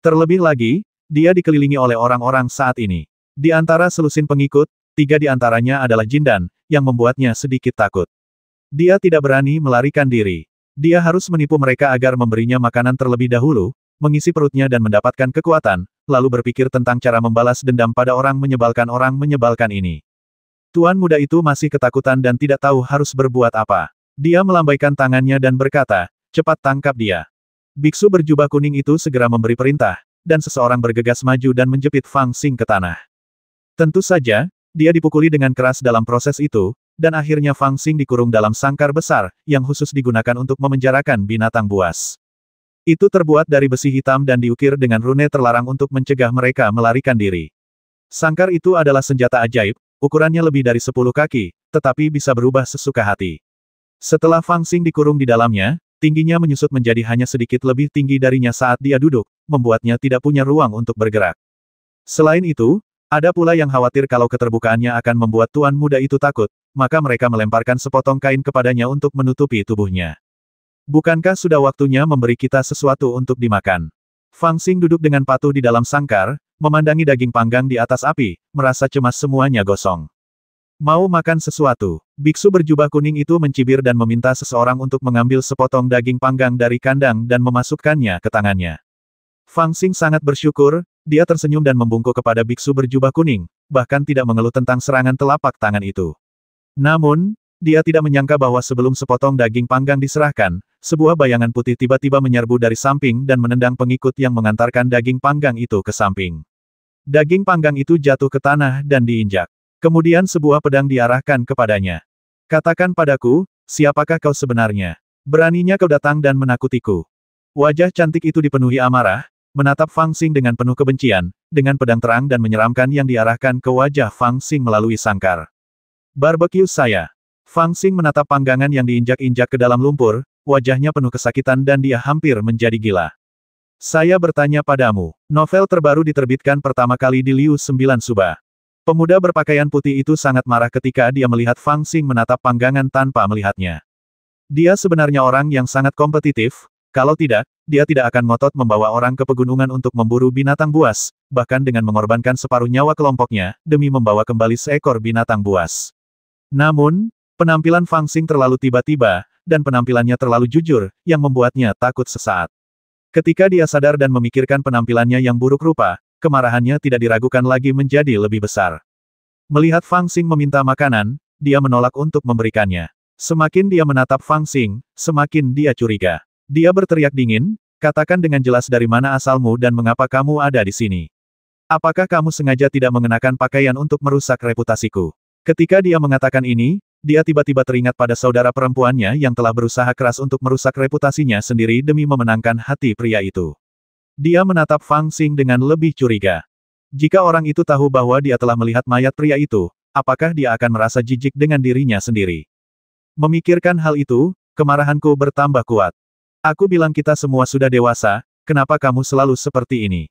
Terlebih lagi, dia dikelilingi oleh orang-orang saat ini. Di antara selusin pengikut, 3 di antaranya adalah Jindan, yang membuatnya sedikit takut. Dia tidak berani melarikan diri. Dia harus menipu mereka agar memberinya makanan terlebih dahulu, mengisi perutnya dan mendapatkan kekuatan, lalu berpikir tentang cara membalas dendam pada orang menyebalkan ini. Tuan muda itu masih ketakutan dan tidak tahu harus berbuat apa. Dia melambaikan tangannya dan berkata, "Cepat tangkap dia." Biksu berjubah kuning itu segera memberi perintah, dan seseorang bergegas maju dan menjepit Fang Xing ke tanah. Tentu saja, dia dipukuli dengan keras dalam proses itu, dan akhirnya Fang Xing dikurung dalam sangkar besar, yang khusus digunakan untuk memenjarakan binatang buas. Itu terbuat dari besi hitam dan diukir dengan rune terlarang untuk mencegah mereka melarikan diri. Sangkar itu adalah senjata ajaib, ukurannya lebih dari 10 kaki, tetapi bisa berubah sesuka hati. Setelah Fang Xing dikurung di dalamnya, tingginya menyusut menjadi hanya sedikit lebih tinggi darinya saat dia duduk, membuatnya tidak punya ruang untuk bergerak. Selain itu, ada pula yang khawatir kalau keterbukaannya akan membuat tuan muda itu takut, maka mereka melemparkan sepotong kain kepadanya untuk menutupi tubuhnya. Bukankah sudah waktunya memberi kita sesuatu untuk dimakan? Fang Xing duduk dengan patuh di dalam sangkar, memandangi daging panggang di atas api, merasa cemas semuanya gosong. Mau makan sesuatu? Biksu berjubah kuning itu mencibir dan meminta seseorang untuk mengambil sepotong daging panggang dari kandang dan memasukkannya ke tangannya. Fang Xing sangat bersyukur, dia tersenyum dan membungkuk kepada biksu berjubah kuning, bahkan tidak mengeluh tentang serangan telapak tangan itu. Namun, dia tidak menyangka bahwa sebelum sepotong daging panggang diserahkan, sebuah bayangan putih tiba-tiba menyerbu dari samping dan menendang pengikut yang mengantarkan daging panggang itu ke samping. Daging panggang itu jatuh ke tanah dan diinjak. Kemudian sebuah pedang diarahkan kepadanya. Katakan padaku, siapakah kau sebenarnya? Beraninya kau datang dan menakutiku. Wajah cantik itu dipenuhi amarah, menatap Fang Xing dengan penuh kebencian, dengan pedang terang dan menyeramkan yang diarahkan ke wajah Fang Xing melalui sangkar. Barbeque saya. Fang Xing menatap panggangan yang diinjak-injak ke dalam lumpur, wajahnya penuh kesakitan dan dia hampir menjadi gila. Saya bertanya padamu, novel terbaru diterbitkan pertama kali di Liu 9 Suba. Pemuda berpakaian putih itu sangat marah ketika dia melihat Fang Xing menatap panggangan tanpa melihatnya. Dia sebenarnya orang yang sangat kompetitif, kalau tidak, dia tidak akan ngotot membawa orang ke pegunungan untuk memburu binatang buas, bahkan dengan mengorbankan separuh nyawa kelompoknya, demi membawa kembali seekor binatang buas. Namun, penampilan Fang Xing terlalu tiba-tiba, dan penampilannya terlalu jujur, yang membuatnya takut sesaat. Ketika dia sadar dan memikirkan penampilannya yang buruk rupa, kemarahannya tidak diragukan lagi menjadi lebih besar. Melihat Fang Xing meminta makanan, dia menolak untuk memberikannya. Semakin dia menatap Fang Xing, semakin dia curiga. Dia berteriak dingin, katakan dengan jelas dari mana asalmu dan mengapa kamu ada di sini. Apakah kamu sengaja tidak mengenakan pakaian untuk merusak reputasiku? Ketika dia mengatakan ini, dia tiba-tiba teringat pada saudara perempuannya yang telah berusaha keras untuk merusak reputasinya sendiri demi memenangkan hati pria itu. Dia menatap Fang Xing dengan lebih curiga. Jika orang itu tahu bahwa dia telah melihat mayat pria itu, apakah dia akan merasa jijik dengan dirinya sendiri? Memikirkan hal itu, kemarahanku bertambah kuat. Aku bilang kita semua sudah dewasa, kenapa kamu selalu seperti ini?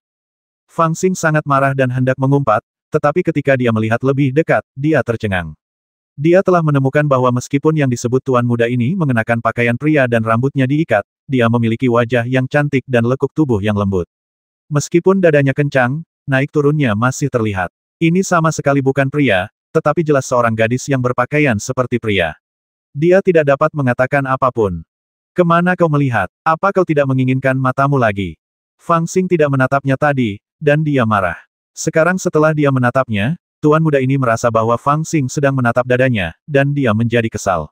Fang Xing sangat marah dan hendak mengumpat, tetapi ketika dia melihat lebih dekat, dia tercengang. Dia telah menemukan bahwa meskipun yang disebut tuan muda ini mengenakan pakaian pria dan rambutnya diikat, dia memiliki wajah yang cantik dan lekuk tubuh yang lembut. Meskipun dadanya kencang, naik turunnya masih terlihat. Ini sama sekali bukan pria, tetapi jelas seorang gadis yang berpakaian seperti pria. Dia tidak dapat mengatakan apapun. Kemana kau melihat? Apa kau tidak menginginkan matamu lagi? Fang Xing tidak menatapnya tadi, dan dia marah. Sekarang setelah dia menatapnya, tuan muda ini merasa bahwa Fang Xing sedang menatap dadanya, dan dia menjadi kesal.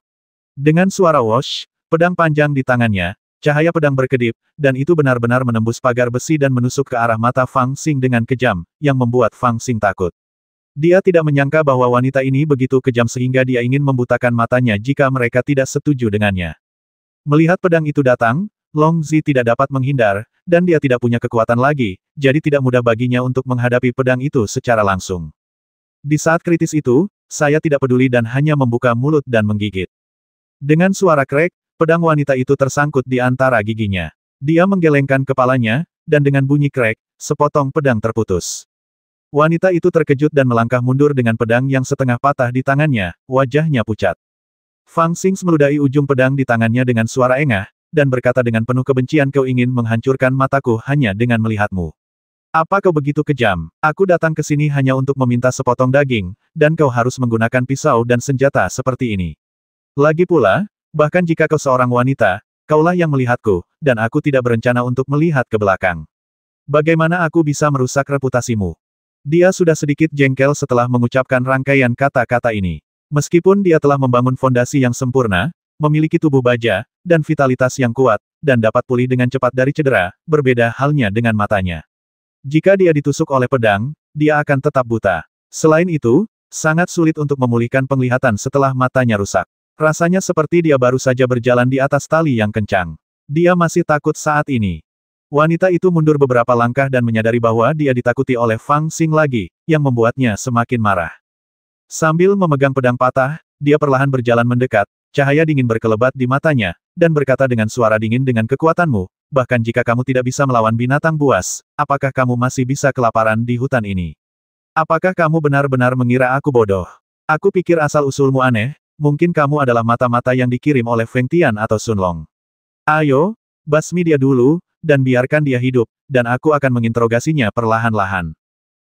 Dengan suara wosh, pedang panjang di tangannya, cahaya pedang berkedip, dan itu benar-benar menembus pagar besi dan menusuk ke arah mata Fang Xing dengan kejam, yang membuat Fang Xing takut. Dia tidak menyangka bahwa wanita ini begitu kejam sehingga dia ingin membutakan matanya jika mereka tidak setuju dengannya. Melihat pedang itu datang, Long Zi tidak dapat menghindar, dan dia tidak punya kekuatan lagi, jadi tidak mudah baginya untuk menghadapi pedang itu secara langsung. Di saat kritis itu, saya tidak peduli dan hanya membuka mulut dan menggigit. Dengan suara krek, pedang wanita itu tersangkut di antara giginya. Dia menggelengkan kepalanya, dan dengan bunyi krek, sepotong pedang terputus. Wanita itu terkejut dan melangkah mundur dengan pedang yang setengah patah di tangannya, wajahnya pucat. Fang Xing meludahi ujung pedang di tangannya dengan suara engah, dan berkata dengan penuh kebencian, kau ingin menghancurkan mataku hanya dengan melihatmu. Apa kau begitu kejam? Aku datang ke sini hanya untuk meminta sepotong daging, dan kau harus menggunakan pisau dan senjata seperti ini. Lagi pula, bahkan jika kau seorang wanita, kaulah yang melihatku, dan aku tidak berencana untuk melihat ke belakang. Bagaimana aku bisa merusak reputasimu? Dia sudah sedikit jengkel setelah mengucapkan rangkaian kata-kata ini. Meskipun dia telah membangun fondasi yang sempurna, memiliki tubuh baja, dan vitalitas yang kuat, dan dapat pulih dengan cepat dari cedera, berbeda halnya dengan matanya. Jika dia ditusuk oleh pedang, dia akan tetap buta. Selain itu, Sangat sulit untuk memulihkan penglihatan setelah matanya rusak. Rasanya seperti dia baru saja berjalan di atas tali yang kencang. Dia masih takut saat ini. Wanita itu mundur beberapa langkah dan menyadari bahwa dia ditakuti oleh Fang Xing lagi, yang membuatnya semakin marah. Sambil memegang pedang patah, dia perlahan berjalan mendekat, cahaya dingin berkelebat di matanya, dan berkata dengan suara dingin, dengan kekuatanmu, bahkan jika kamu tidak bisa melawan binatang buas, apakah kamu masih bisa kelaparan di hutan ini? Apakah kamu benar-benar mengira aku bodoh? Aku pikir asal-usulmu aneh, mungkin kamu adalah mata-mata yang dikirim oleh Feng Tian atau Sun Long. Ayo, basmi dia dulu, dan biarkan dia hidup, dan aku akan menginterogasinya perlahan-lahan.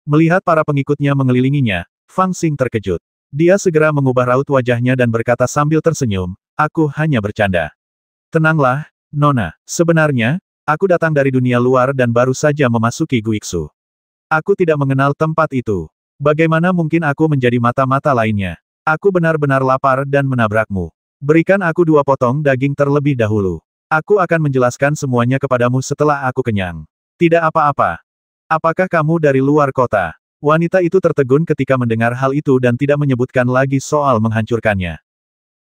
Melihat para pengikutnya mengelilinginya, Fang Xing terkejut. Dia segera mengubah raut wajahnya dan berkata sambil tersenyum, aku hanya bercanda. Tenanglah, Nona. Sebenarnya, aku datang dari dunia luar dan baru saja memasuki Guiksu. Aku tidak mengenal tempat itu. Bagaimana mungkin aku menjadi mata-mata lainnya? Aku benar-benar lapar dan menabrakmu. Berikan aku 2 potong daging terlebih dahulu. Aku akan menjelaskan semuanya kepadamu setelah aku kenyang. Tidak apa-apa. Apakah kamu dari luar kota? Wanita itu tertegun ketika mendengar hal itu dan tidak menyebutkan lagi soal menghancurkannya.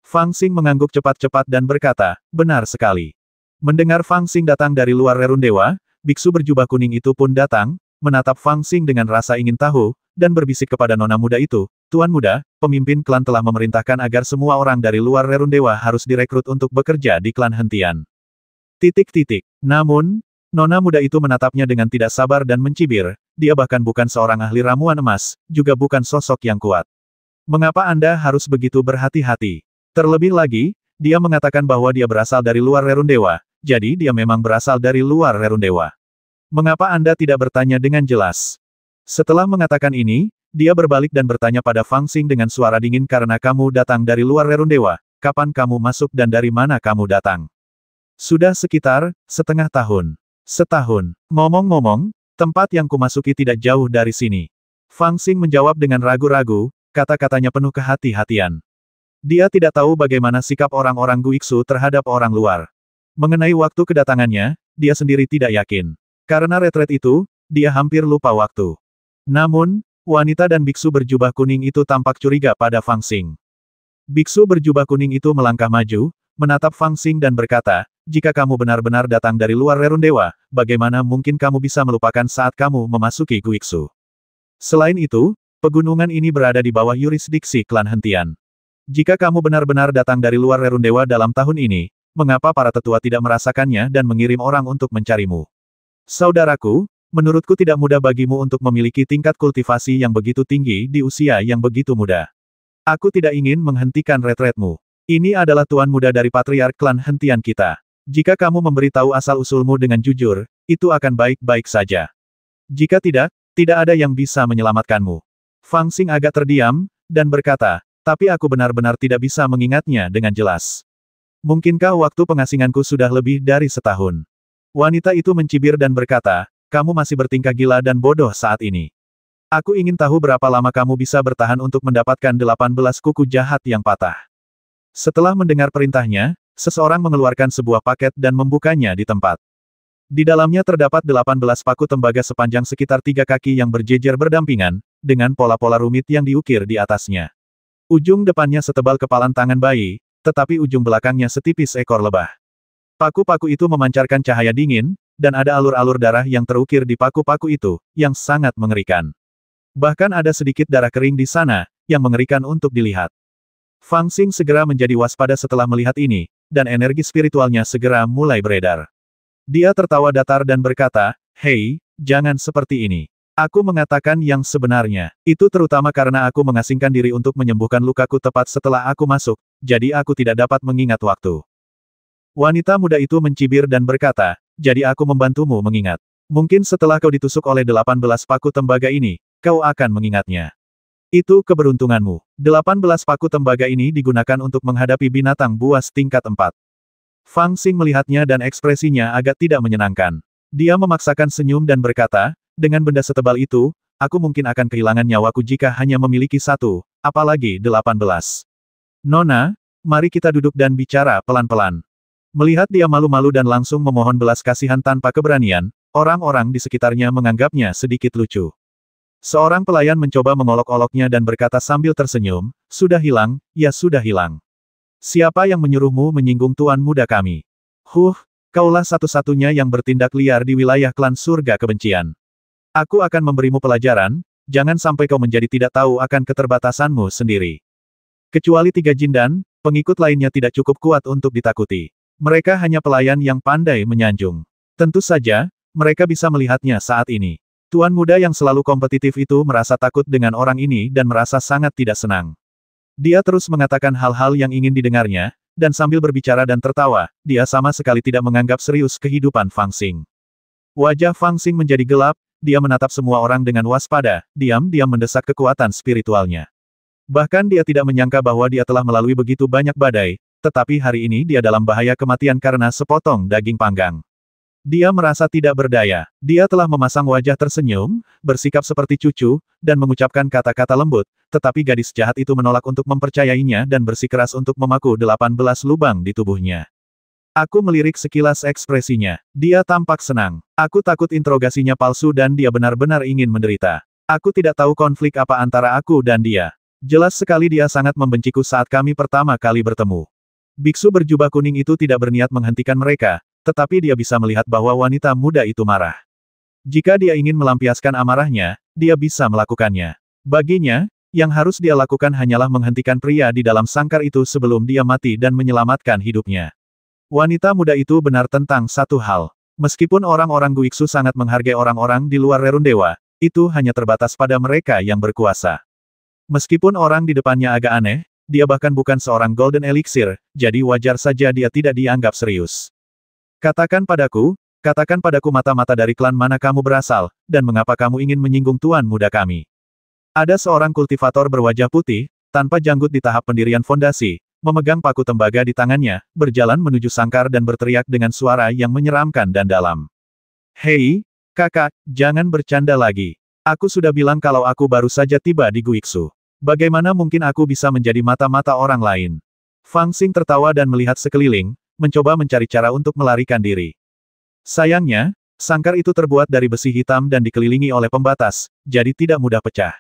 Fang Xing mengangguk cepat-cepat dan berkata, benar sekali. Mendengar Fang Xing datang dari luar Rerun Dewa, biksu berjubah kuning itu pun datang, menatap Fang Xing dengan rasa ingin tahu, dan berbisik kepada nona muda itu, Tuan Muda, pemimpin klan telah memerintahkan agar semua orang dari luar Rerun Dewa harus direkrut untuk bekerja di klan Hentian. Namun, nona muda itu menatapnya dengan tidak sabar dan mencibir, dia bahkan bukan seorang ahli ramuan emas, juga bukan sosok yang kuat. Mengapa Anda harus begitu berhati-hati? Terlebih lagi, dia mengatakan bahwa dia berasal dari luar Rerun Dewa, jadi dia memang berasal dari luar Rerun Dewa. Mengapa Anda tidak bertanya dengan jelas? Setelah mengatakan ini, dia berbalik dan bertanya pada Fang Xing dengan suara dingin, karena kamu datang dari luar Rerun Dewa, kapan kamu masuk dan dari mana kamu datang? Sudah sekitar setengah tahun. Setahun. Ngomong-ngomong, tempat yang kumasuki tidak jauh dari sini. Fang Xing menjawab dengan ragu-ragu, kata-katanya penuh kehati-hatian. Dia tidak tahu bagaimana sikap orang-orang Guiksu terhadap orang luar. Mengenai waktu kedatangannya, dia sendiri tidak yakin. Karena retret itu, dia hampir lupa waktu. Namun, wanita dan biksu berjubah kuning itu tampak curiga pada Fang Xing. Biksu berjubah kuning itu melangkah maju, menatap Fang Xing dan berkata, jika kamu benar-benar datang dari luar Rerun Dewa, bagaimana mungkin kamu bisa melupakan saat kamu memasuki Guiksu? Selain itu, pegunungan ini berada di bawah yurisdiksi klan Hentian. Jika kamu benar-benar datang dari luar Rerun Dewa dalam tahun ini, mengapa para tetua tidak merasakannya dan mengirim orang untuk mencarimu? Saudaraku, menurutku tidak mudah bagimu untuk memiliki tingkat kultivasi yang begitu tinggi di usia yang begitu muda. Aku tidak ingin menghentikan retretmu. Ini adalah tuan muda dari patriark klan Hentian kita. Jika kamu memberitahu asal-usulmu dengan jujur, itu akan baik-baik saja. Jika tidak, tidak ada yang bisa menyelamatkanmu. Fang Xing agak terdiam, dan berkata, tapi aku benar-benar tidak bisa mengingatnya dengan jelas. Mungkinkah waktu pengasinganku sudah lebih dari setahun? Wanita itu mencibir dan berkata, kamu masih bertingkah gila dan bodoh saat ini. Aku ingin tahu berapa lama kamu bisa bertahan untuk mendapatkan 18 kuku jahat yang patah. Setelah mendengar perintahnya, seseorang mengeluarkan sebuah paket dan membukanya di tempat. Di dalamnya terdapat 18 paku tembaga sepanjang sekitar 3 kaki yang berjejer berdampingan, dengan pola-pola rumit yang diukir di atasnya. Ujung depannya setebal kepalan tangan bayi, tetapi ujung belakangnya setipis ekor lebah. Paku-paku itu memancarkan cahaya dingin, dan ada alur-alur darah yang terukir di paku-paku itu, yang sangat mengerikan. Bahkan ada sedikit darah kering di sana, yang mengerikan untuk dilihat. Fang Xing segera menjadi waspada setelah melihat ini, dan energi spiritualnya segera mulai beredar. Dia tertawa datar dan berkata, hei, jangan seperti ini. Aku mengatakan yang sebenarnya. Itu terutama karena aku mengasingkan diri untuk menyembuhkan lukaku tepat setelah aku masuk, jadi aku tidak dapat mengingat waktu. Wanita muda itu mencibir dan berkata, jadi aku membantumu mengingat. Mungkin setelah kau ditusuk oleh 18 paku tembaga ini, kau akan mengingatnya. Itu keberuntunganmu. 18 paku tembaga ini digunakan untuk menghadapi binatang buas tingkat 4. Fang Xing melihatnya dan ekspresinya agak tidak menyenangkan. Dia memaksakan senyum dan berkata, dengan benda setebal itu, aku mungkin akan kehilangan nyawaku jika hanya memiliki satu, apalagi 18. Nona, mari kita duduk dan bicara pelan-pelan. Melihat dia malu-malu dan langsung memohon belas kasihan tanpa keberanian, orang-orang di sekitarnya menganggapnya sedikit lucu. Seorang pelayan mencoba mengolok-oloknya dan berkata sambil tersenyum, sudah hilang, ya sudah hilang. Siapa yang menyuruhmu menyinggung tuan muda kami? Kaulah satu-satunya yang bertindak liar di wilayah klan surga kebencian. Aku akan memberimu pelajaran, jangan sampai kau menjadi tidak tahu akan keterbatasanmu sendiri. Kecuali 3 Jindan, pengikut lainnya tidak cukup kuat untuk ditakuti. Mereka hanya pelayan yang pandai menyanjung. Tentu saja, mereka bisa melihatnya saat ini. Tuan muda yang selalu kompetitif itu merasa takut dengan orang ini dan merasa sangat tidak senang. Dia terus mengatakan hal-hal yang ingin didengarnya, dan sambil berbicara dan tertawa, dia sama sekali tidak menganggap serius kehidupan Fang Xing. Wajah Fang Xing menjadi gelap, dia menatap semua orang dengan waspada, diam-diam mendesak kekuatan spiritualnya. Bahkan dia tidak menyangka bahwa dia telah melalui begitu banyak badai, tetapi hari ini dia dalam bahaya kematian karena sepotong daging panggang. Dia merasa tidak berdaya. Dia telah memasang wajah tersenyum, bersikap seperti cucu, dan mengucapkan kata-kata lembut, tetapi gadis jahat itu menolak untuk mempercayainya dan bersikeras untuk memaku 18 lubang di tubuhnya. Aku melirik sekilas ekspresinya. Dia tampak senang. Aku takut interogasinya palsu dan dia benar-benar ingin menderita. Aku tidak tahu konflik apa antara aku dan dia. Jelas sekali dia sangat membenciku saat kami pertama kali bertemu. Biksu berjubah kuning itu tidak berniat menghentikan mereka, tetapi dia bisa melihat bahwa wanita muda itu marah. Jika dia ingin melampiaskan amarahnya, dia bisa melakukannya. Baginya, yang harus dia lakukan hanyalah menghentikan pria di dalam sangkar itu sebelum dia mati dan menyelamatkan hidupnya. Wanita muda itu benar tentang satu hal. Meskipun orang-orang Guiksu sangat menghargai orang-orang di luar Rerun Dewa, itu hanya terbatas pada mereka yang berkuasa. Meskipun orang di depannya agak aneh, dia bahkan bukan seorang Golden Elixir, jadi wajar saja dia tidak dianggap serius. Katakan padaku mata-mata dari klan mana kamu berasal, dan mengapa kamu ingin menyinggung tuan muda kami. Ada seorang kultivator berwajah putih, tanpa janggut di tahap pendirian fondasi, memegang paku tembaga di tangannya, berjalan menuju sangkar dan berteriak dengan suara yang menyeramkan dan dalam. Hei, kakak, jangan bercanda lagi. Aku sudah bilang kalau aku baru saja tiba di Guiksu. Bagaimana mungkin aku bisa menjadi mata-mata orang lain? Fang Xing tertawa dan melihat sekeliling, mencoba mencari cara untuk melarikan diri. Sayangnya, sangkar itu terbuat dari besi hitam dan dikelilingi oleh pembatas, jadi tidak mudah pecah.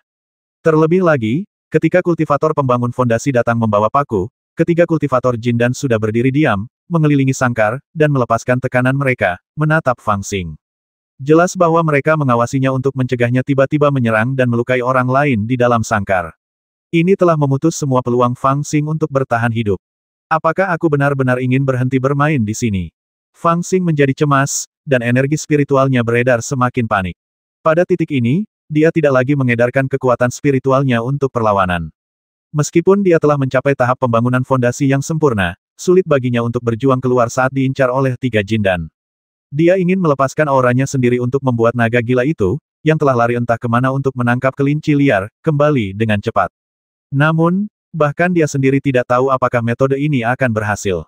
Terlebih lagi, ketika kultivator pembangun fondasi datang membawa paku, ketiga kultivator Jindan sudah berdiri diam, mengelilingi sangkar, dan melepaskan tekanan mereka, menatap Fang Xing. Jelas bahwa mereka mengawasinya untuk mencegahnya tiba-tiba menyerang dan melukai orang lain di dalam sangkar. Ini telah memutus semua peluang Fang Xing untuk bertahan hidup. Apakah aku benar-benar ingin berhenti bermain di sini? Fang Xing menjadi cemas, dan energi spiritualnya beredar semakin panik. Pada titik ini, dia tidak lagi mengedarkan kekuatan spiritualnya untuk perlawanan. Meskipun dia telah mencapai tahap pembangunan fondasi yang sempurna, sulit baginya untuk berjuang keluar saat diincar oleh 3 Jindan. Dia ingin melepaskan auranya sendiri untuk membuat naga gila itu, yang telah lari entah kemana untuk menangkap kelinci liar, kembali dengan cepat. Namun, bahkan dia sendiri tidak tahu apakah metode ini akan berhasil.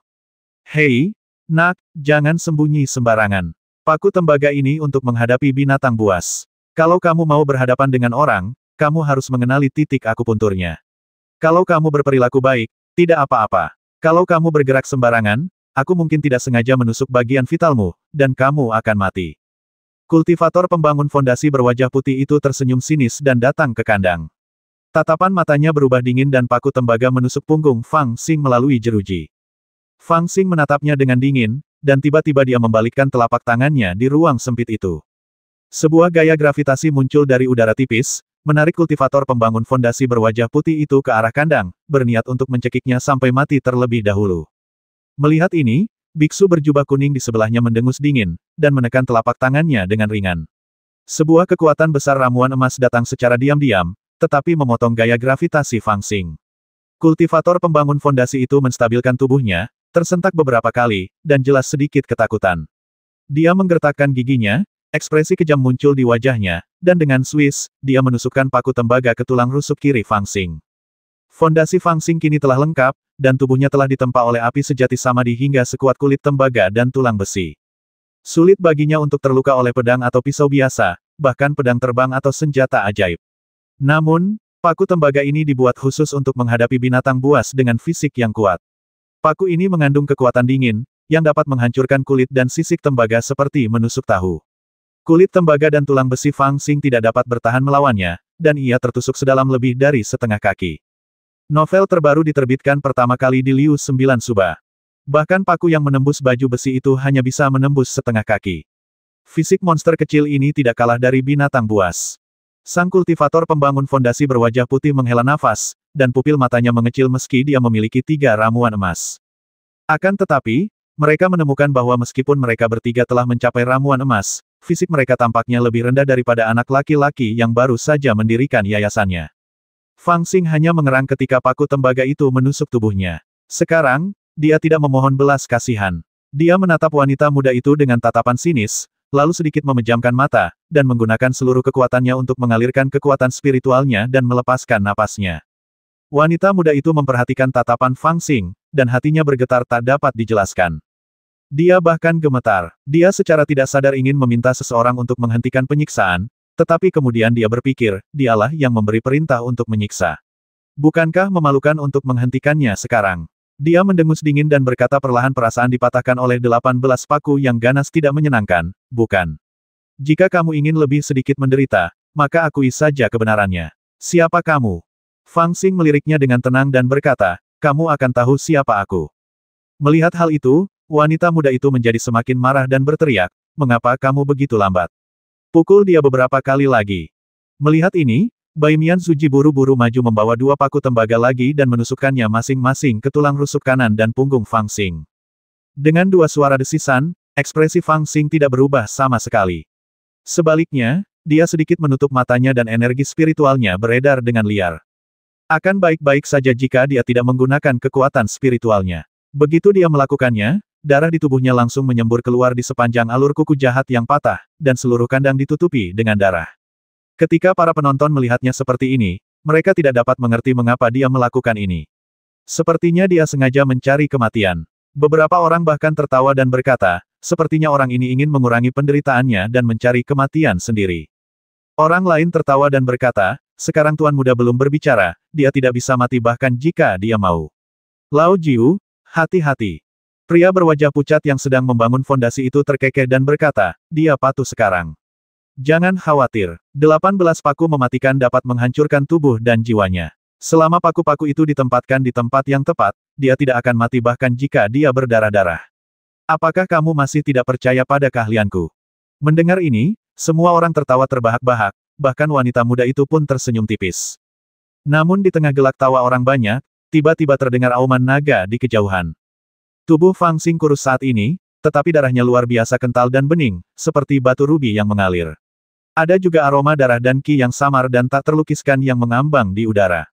Hei, nak, jangan sembunyi sembarangan. Paku tembaga ini untuk menghadapi binatang buas. Kalau kamu mau berhadapan dengan orang, kamu harus mengenali titik akupunturnya. Kalau kamu berperilaku baik, tidak apa-apa. Kalau kamu bergerak sembarangan, aku mungkin tidak sengaja menusuk bagian vitalmu, dan kamu akan mati. Kultivator pembangun fondasi berwajah putih itu tersenyum sinis dan datang ke kandang. Tatapan matanya berubah dingin dan paku tembaga menusuk punggung Fang Xing melalui jeruji. Fang Xing menatapnya dengan dingin, dan tiba-tiba dia membalikkan telapak tangannya di ruang sempit itu. Sebuah gaya gravitasi muncul dari udara tipis, menarik kultivator pembangun fondasi berwajah putih itu ke arah kandang, berniat untuk mencekiknya sampai mati terlebih dahulu. Melihat ini, biksu berjubah kuning di sebelahnya mendengus dingin, dan menekan telapak tangannya dengan ringan. Sebuah kekuatan besar ramuan emas datang secara diam-diam, tetapi memotong gaya gravitasi Fang Xing. Kultivator pembangun fondasi itu menstabilkan tubuhnya, tersentak beberapa kali, dan jelas sedikit ketakutan. Dia menggertakkan giginya, ekspresi kejam muncul di wajahnya, dan dengan swish, dia menusukkan paku tembaga ke tulang rusuk kiri Fang Xing. Fondasi Fang Xing kini telah lengkap, dan tubuhnya telah ditempa oleh api sejati samadhi hingga sekuat kulit tembaga dan tulang besi. Sulit baginya untuk terluka oleh pedang atau pisau biasa, bahkan pedang terbang atau senjata ajaib. Namun, paku tembaga ini dibuat khusus untuk menghadapi binatang buas dengan fisik yang kuat. Paku ini mengandung kekuatan dingin, yang dapat menghancurkan kulit dan sisik tembaga seperti menusuk tahu. Kulit tembaga dan tulang besi Fang Xing tidak dapat bertahan melawannya, dan ia tertusuk sedalam lebih dari setengah kaki. Novel terbaru diterbitkan pertama kali di Liu 9 Suba. Bahkan paku yang menembus baju besi itu hanya bisa menembus setengah kaki. Fisik monster kecil ini tidak kalah dari binatang buas. Sang kultivator pembangun fondasi berwajah putih menghela nafas, dan pupil matanya mengecil meski dia memiliki 3 ramuan emas. Akan tetapi, mereka menemukan bahwa meskipun mereka bertiga telah mencapai ramuan emas, fisik mereka tampaknya lebih rendah daripada anak laki-laki yang baru saja mendirikan yayasannya. Fang Xing hanya mengerang ketika paku tembaga itu menusuk tubuhnya. Sekarang, dia tidak memohon belas kasihan. Dia menatap wanita muda itu dengan tatapan sinis, lalu sedikit memejamkan mata, dan menggunakan seluruh kekuatannya untuk mengalirkan kekuatan spiritualnya dan melepaskan napasnya. Wanita muda itu memperhatikan tatapan Fang Xing, dan hatinya bergetar tak dapat dijelaskan. Dia bahkan gemetar. Dia secara tidak sadar ingin meminta seseorang untuk menghentikan penyiksaan, tetapi kemudian dia berpikir, dialah yang memberi perintah untuk menyiksa. Bukankah memalukan untuk menghentikannya sekarang? Dia mendengus dingin dan berkata perlahan, perasaan dipatahkan oleh 18 paku yang ganas tidak menyenangkan, bukan? Jika kamu ingin lebih sedikit menderita, maka akui saja kebenarannya. Siapa kamu? Fang Xing meliriknya dengan tenang dan berkata, kamu akan tahu siapa aku. Melihat hal itu, wanita muda itu menjadi semakin marah dan berteriak, mengapa kamu begitu lambat? Pukul dia beberapa kali lagi. Melihat ini, Bai Mian Suji buru-buru maju membawa 2 paku tembaga lagi dan menusukkannya masing-masing ke tulang rusuk kanan dan punggung Fang Xing. Dengan 2 suara desisan, ekspresi Fang Xing tidak berubah sama sekali. Sebaliknya, dia sedikit menutup matanya dan energi spiritualnya beredar dengan liar. Akan baik-baik saja jika dia tidak menggunakan kekuatan spiritualnya. Begitu dia melakukannya, darah di tubuhnya langsung menyembur keluar di sepanjang alur kuku jahat yang patah, dan seluruh kandang ditutupi dengan darah. Ketika para penonton melihatnya seperti ini, mereka tidak dapat mengerti mengapa dia melakukan ini. Sepertinya dia sengaja mencari kematian. Beberapa orang bahkan tertawa dan berkata, sepertinya orang ini ingin mengurangi penderitaannya dan mencari kematian sendiri. Orang lain tertawa dan berkata, sekarang Tuan Muda belum berbicara, dia tidak bisa mati bahkan jika dia mau. Lao Jiu, hati-hati. Pria berwajah pucat yang sedang membangun fondasi itu terkekeh dan berkata, dia patuh sekarang. Jangan khawatir, 18 paku mematikan dapat menghancurkan tubuh dan jiwanya. Selama paku-paku itu ditempatkan di tempat yang tepat, dia tidak akan mati bahkan jika dia berdarah-darah. Apakah kamu masih tidak percaya pada keahlianku? Mendengar ini, semua orang tertawa terbahak-bahak, bahkan wanita muda itu pun tersenyum tipis. Namun di tengah gelak tawa orang banyak, tiba-tiba terdengar auman naga di kejauhan. Tubuh Fang Xing kurus saat ini, tetapi darahnya luar biasa kental dan bening, seperti batu rubi yang mengalir. Ada juga aroma darah dan ki yang samar dan tak terlukiskan yang mengambang di udara.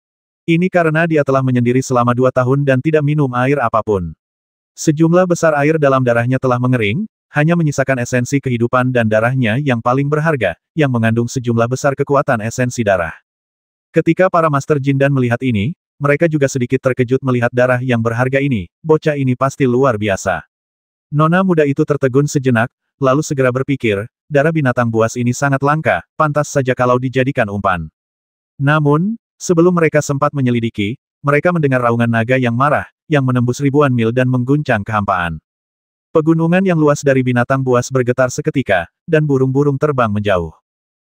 Ini karena dia telah menyendiri selama 2 tahun dan tidak minum air apapun. Sejumlah besar air dalam darahnya telah mengering, hanya menyisakan esensi kehidupan dan darahnya yang paling berharga, yang mengandung sejumlah besar kekuatan esensi darah. Ketika para Master Jindan melihat ini, mereka juga sedikit terkejut melihat darah yang berharga ini, bocah ini pasti luar biasa. Nona muda itu tertegun sejenak, lalu segera berpikir, darah binatang buas ini sangat langka, pantas saja kalau dijadikan umpan. Namun, sebelum mereka sempat menyelidiki, mereka mendengar raungan naga yang marah, yang menembus ribuan mil dan mengguncang kehampaan. Pegunungan yang luas dari binatang buas bergetar seketika, dan burung-burung terbang menjauh.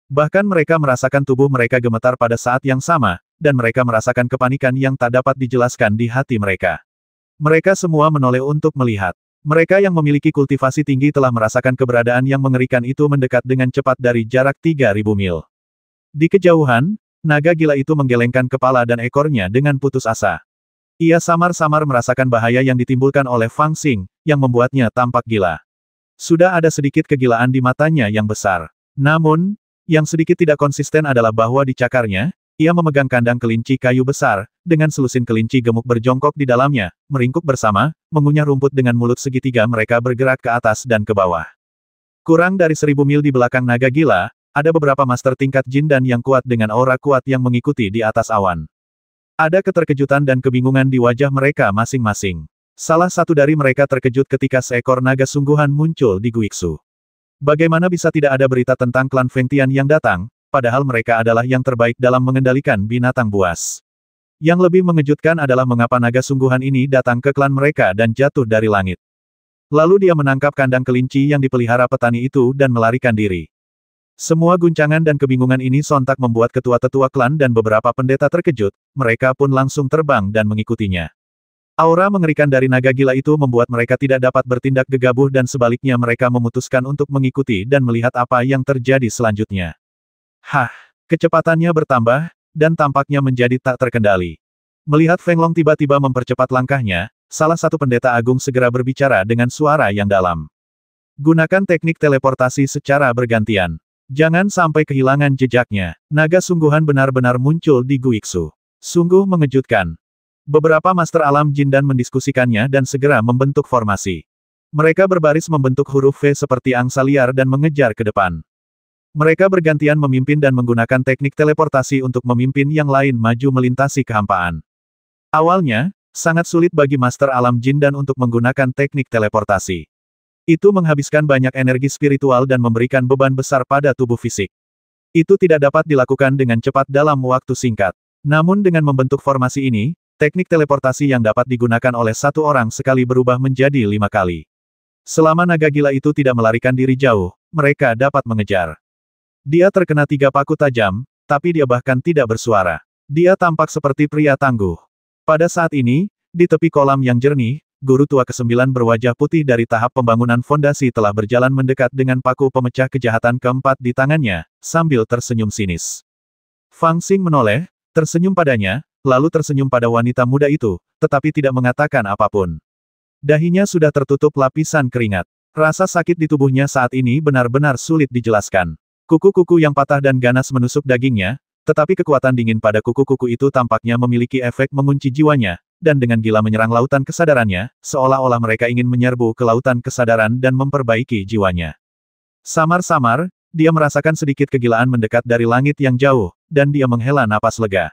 Bahkan mereka merasakan tubuh mereka gemetar pada saat yang sama, dan mereka merasakan kepanikan yang tak dapat dijelaskan di hati mereka. Mereka semua menoleh untuk melihat. Mereka yang memiliki kultivasi tinggi telah merasakan keberadaan yang mengerikan itu mendekat dengan cepat dari jarak 3.000 mil. Di kejauhan, naga gila itu menggelengkan kepala dan ekornya dengan putus asa. Ia samar-samar merasakan bahaya yang ditimbulkan oleh Fang Xing, yang membuatnya tampak gila. Sudah ada sedikit kegilaan di matanya yang besar. Namun, yang sedikit tidak konsisten adalah bahwa di cakarnya, ia memegang kandang kelinci kayu besar, dengan selusin kelinci gemuk berjongkok di dalamnya, meringkuk bersama, mengunyah rumput dengan mulut segitiga mereka bergerak ke atas dan ke bawah. Kurang dari 1000 mil di belakang naga gila, ada beberapa master tingkat Jindan yang kuat dengan aura kuat yang mengikuti di atas awan. Ada keterkejutan dan kebingungan di wajah mereka masing-masing. Salah satu dari mereka terkejut ketika seekor naga sungguhan muncul di Guiksu. Bagaimana bisa tidak ada berita tentang klan Feng Tian yang datang, padahal mereka adalah yang terbaik dalam mengendalikan binatang buas. Yang lebih mengejutkan adalah mengapa naga sungguhan ini datang ke klan mereka dan jatuh dari langit. Lalu dia menangkap kandang kelinci yang dipelihara petani itu dan melarikan diri. Semua guncangan dan kebingungan ini sontak membuat ketua-tetua klan dan beberapa pendeta terkejut, mereka pun langsung terbang dan mengikutinya. Aura mengerikan dari naga gila itu membuat mereka tidak dapat bertindak gegabah dan sebaliknya mereka memutuskan untuk mengikuti dan melihat apa yang terjadi selanjutnya. Hah! Kecepatannya bertambah, dan tampaknya menjadi tak terkendali. Melihat Feng Long tiba-tiba mempercepat langkahnya, salah satu pendeta agung segera berbicara dengan suara yang dalam. Gunakan teknik teleportasi secara bergantian. Jangan sampai kehilangan jejaknya. Naga sungguhan benar-benar muncul di Guiksu. Sungguh mengejutkan. Beberapa master alam jin dan mendiskusikannya dan segera membentuk formasi. Mereka berbaris membentuk huruf V seperti angsa liar dan mengejar ke depan. Mereka bergantian memimpin dan menggunakan teknik teleportasi untuk memimpin yang lain maju melintasi kehampaan. Awalnya, sangat sulit bagi master alam jin dan untuk menggunakan teknik teleportasi. Itu menghabiskan banyak energi spiritual dan memberikan beban besar pada tubuh fisik. Itu tidak dapat dilakukan dengan cepat dalam waktu singkat. Namun dengan membentuk formasi ini, teknik teleportasi yang dapat digunakan oleh satu orang sekali berubah menjadi 5 kali. Selama naga gila itu tidak melarikan diri jauh, mereka dapat mengejar. Dia terkena 3 paku tajam, tapi dia bahkan tidak bersuara. Dia tampak seperti pria tangguh. Pada saat ini, di tepi kolam yang jernih, guru tua ke-9 berwajah putih dari tahap pembangunan fondasi telah berjalan mendekat dengan paku pemecah kejahatan ke-4 di tangannya, sambil tersenyum sinis. Fang Xing menoleh, tersenyum padanya, lalu tersenyum pada wanita muda itu, tetapi tidak mengatakan apapun. Dahinya sudah tertutup lapisan keringat. Rasa sakit di tubuhnya saat ini benar-benar sulit dijelaskan. Kuku-kuku yang patah dan ganas menusuk dagingnya, tetapi kekuatan dingin pada kuku-kuku itu tampaknya memiliki efek mengunci jiwanya, dan dengan gila menyerang lautan kesadarannya, seolah-olah mereka ingin menyerbu ke lautan kesadaran dan memperbaiki jiwanya. Samar-samar, dia merasakan sedikit kegilaan mendekat dari langit yang jauh, dan dia menghela napas lega.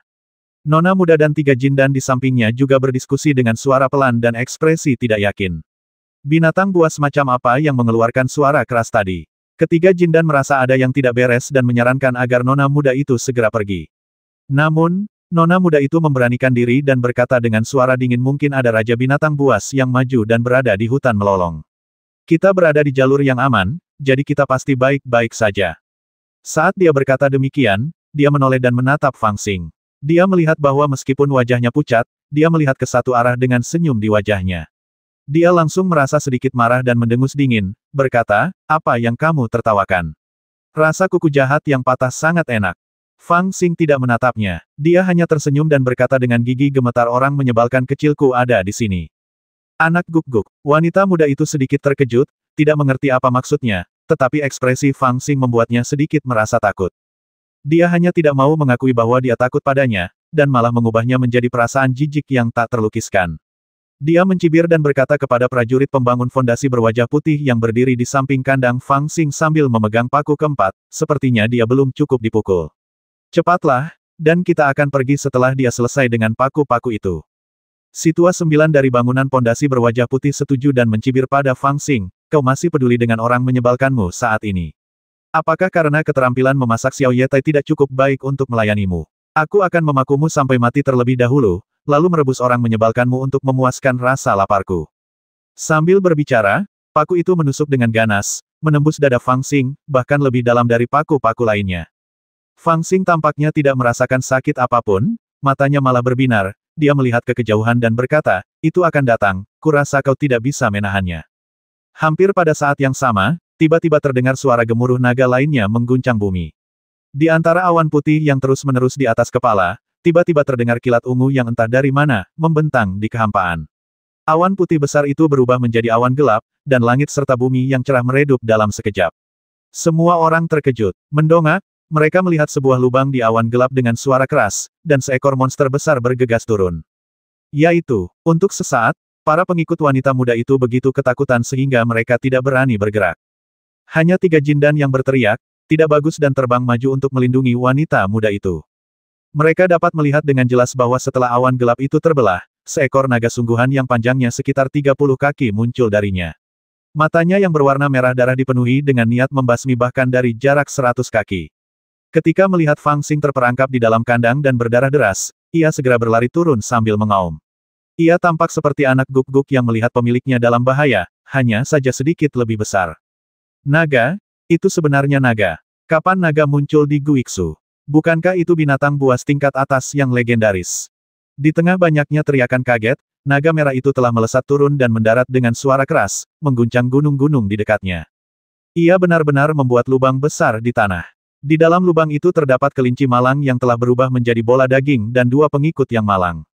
Nona muda dan 3 jindan di sampingnya juga berdiskusi dengan suara pelan dan ekspresi tidak yakin. Binatang buas macam apa yang mengeluarkan suara keras tadi? Ketiga jindan merasa ada yang tidak beres dan menyarankan agar nona muda itu segera pergi. Namun, nona muda itu memberanikan diri dan berkata dengan suara dingin mungkin ada raja binatang buas yang maju dan berada di hutan melolong. Kita berada di jalur yang aman, jadi kita pasti baik-baik saja. Saat dia berkata demikian, dia menoleh dan menatap Fang Xing. Dia melihat bahwa meskipun wajahnya pucat, dia melihat ke satu arah dengan senyum di wajahnya. Dia langsung merasa sedikit marah dan mendengus dingin, berkata, apa yang kamu tertawakan? Rasa kuku jahat yang patah sangat enak. Fang Xing tidak menatapnya. Dia hanya tersenyum dan berkata dengan gigi gemetar orang menyebalkan kecilku ada di sini. Anak guk-guk. Wanita muda itu sedikit terkejut, tidak mengerti apa maksudnya, tetapi ekspresi Fang Xing membuatnya sedikit merasa takut. Dia hanya tidak mau mengakui bahwa dia takut padanya, dan malah mengubahnya menjadi perasaan jijik yang tak terlukiskan. Dia mencibir dan berkata kepada prajurit pembangun fondasi berwajah putih yang berdiri di samping kandang Fang Xing sambil memegang paku keempat, sepertinya dia belum cukup dipukul. Cepatlah, dan kita akan pergi setelah dia selesai dengan paku-paku itu. Situa 9 dari bangunan pondasi berwajah putih setuju dan mencibir pada Fang Xing, kau masih peduli dengan orang menyebalkanmu saat ini. Apakah karena keterampilan memasak Xiao Yetai tidak cukup baik untuk melayanimu? Aku akan memakumu sampai mati terlebih dahulu, lalu merebus orang menyebalkanmu untuk memuaskan rasa laparku. Sambil berbicara, paku itu menusuk dengan ganas, menembus dada Fang Xing, bahkan lebih dalam dari paku-paku lainnya. Fang Xing tampaknya tidak merasakan sakit apapun, matanya malah berbinar, dia melihat ke kejauhan dan berkata, itu akan datang, kurasa kau tidak bisa menahannya. Hampir pada saat yang sama, tiba-tiba terdengar suara gemuruh naga lainnya mengguncang bumi. Di antara awan putih yang terus-menerus di atas kepala, tiba-tiba terdengar kilat ungu yang entah dari mana, membentang di kehampaan. Awan putih besar itu berubah menjadi awan gelap, dan langit serta bumi yang cerah meredup dalam sekejap. Semua orang terkejut, mendongak, mereka melihat sebuah lubang di awan gelap dengan suara keras, dan seekor monster besar bergegas turun. Yaitu, untuk sesaat, para pengikut wanita muda itu begitu ketakutan sehingga mereka tidak berani bergerak. Hanya 3 jindan yang berteriak, tidak bagus dan terbang maju untuk melindungi wanita muda itu. Mereka dapat melihat dengan jelas bahwa setelah awan gelap itu terbelah, seekor naga sungguhan yang panjangnya sekitar 30 kaki muncul darinya. Matanya yang berwarna merah darah dipenuhi dengan niat membasmi bahkan dari jarak 100 kaki. Ketika melihat Fang Xing terperangkap di dalam kandang dan berdarah deras, ia segera berlari turun sambil mengaum. Ia tampak seperti anak guk-guk yang melihat pemiliknya dalam bahaya, hanya saja sedikit lebih besar. Naga, itu sebenarnya naga. Kapan naga muncul di Guiksu? Bukankah itu binatang buas tingkat atas yang legendaris? Di tengah banyaknya teriakan kaget, naga merah itu telah melesat turun dan mendarat dengan suara keras, mengguncang gunung-gunung di dekatnya. Ia benar-benar membuat lubang besar di tanah. Di dalam lubang itu terdapat kelinci malang yang telah berubah menjadi bola daging dan dua pengikut yang malang.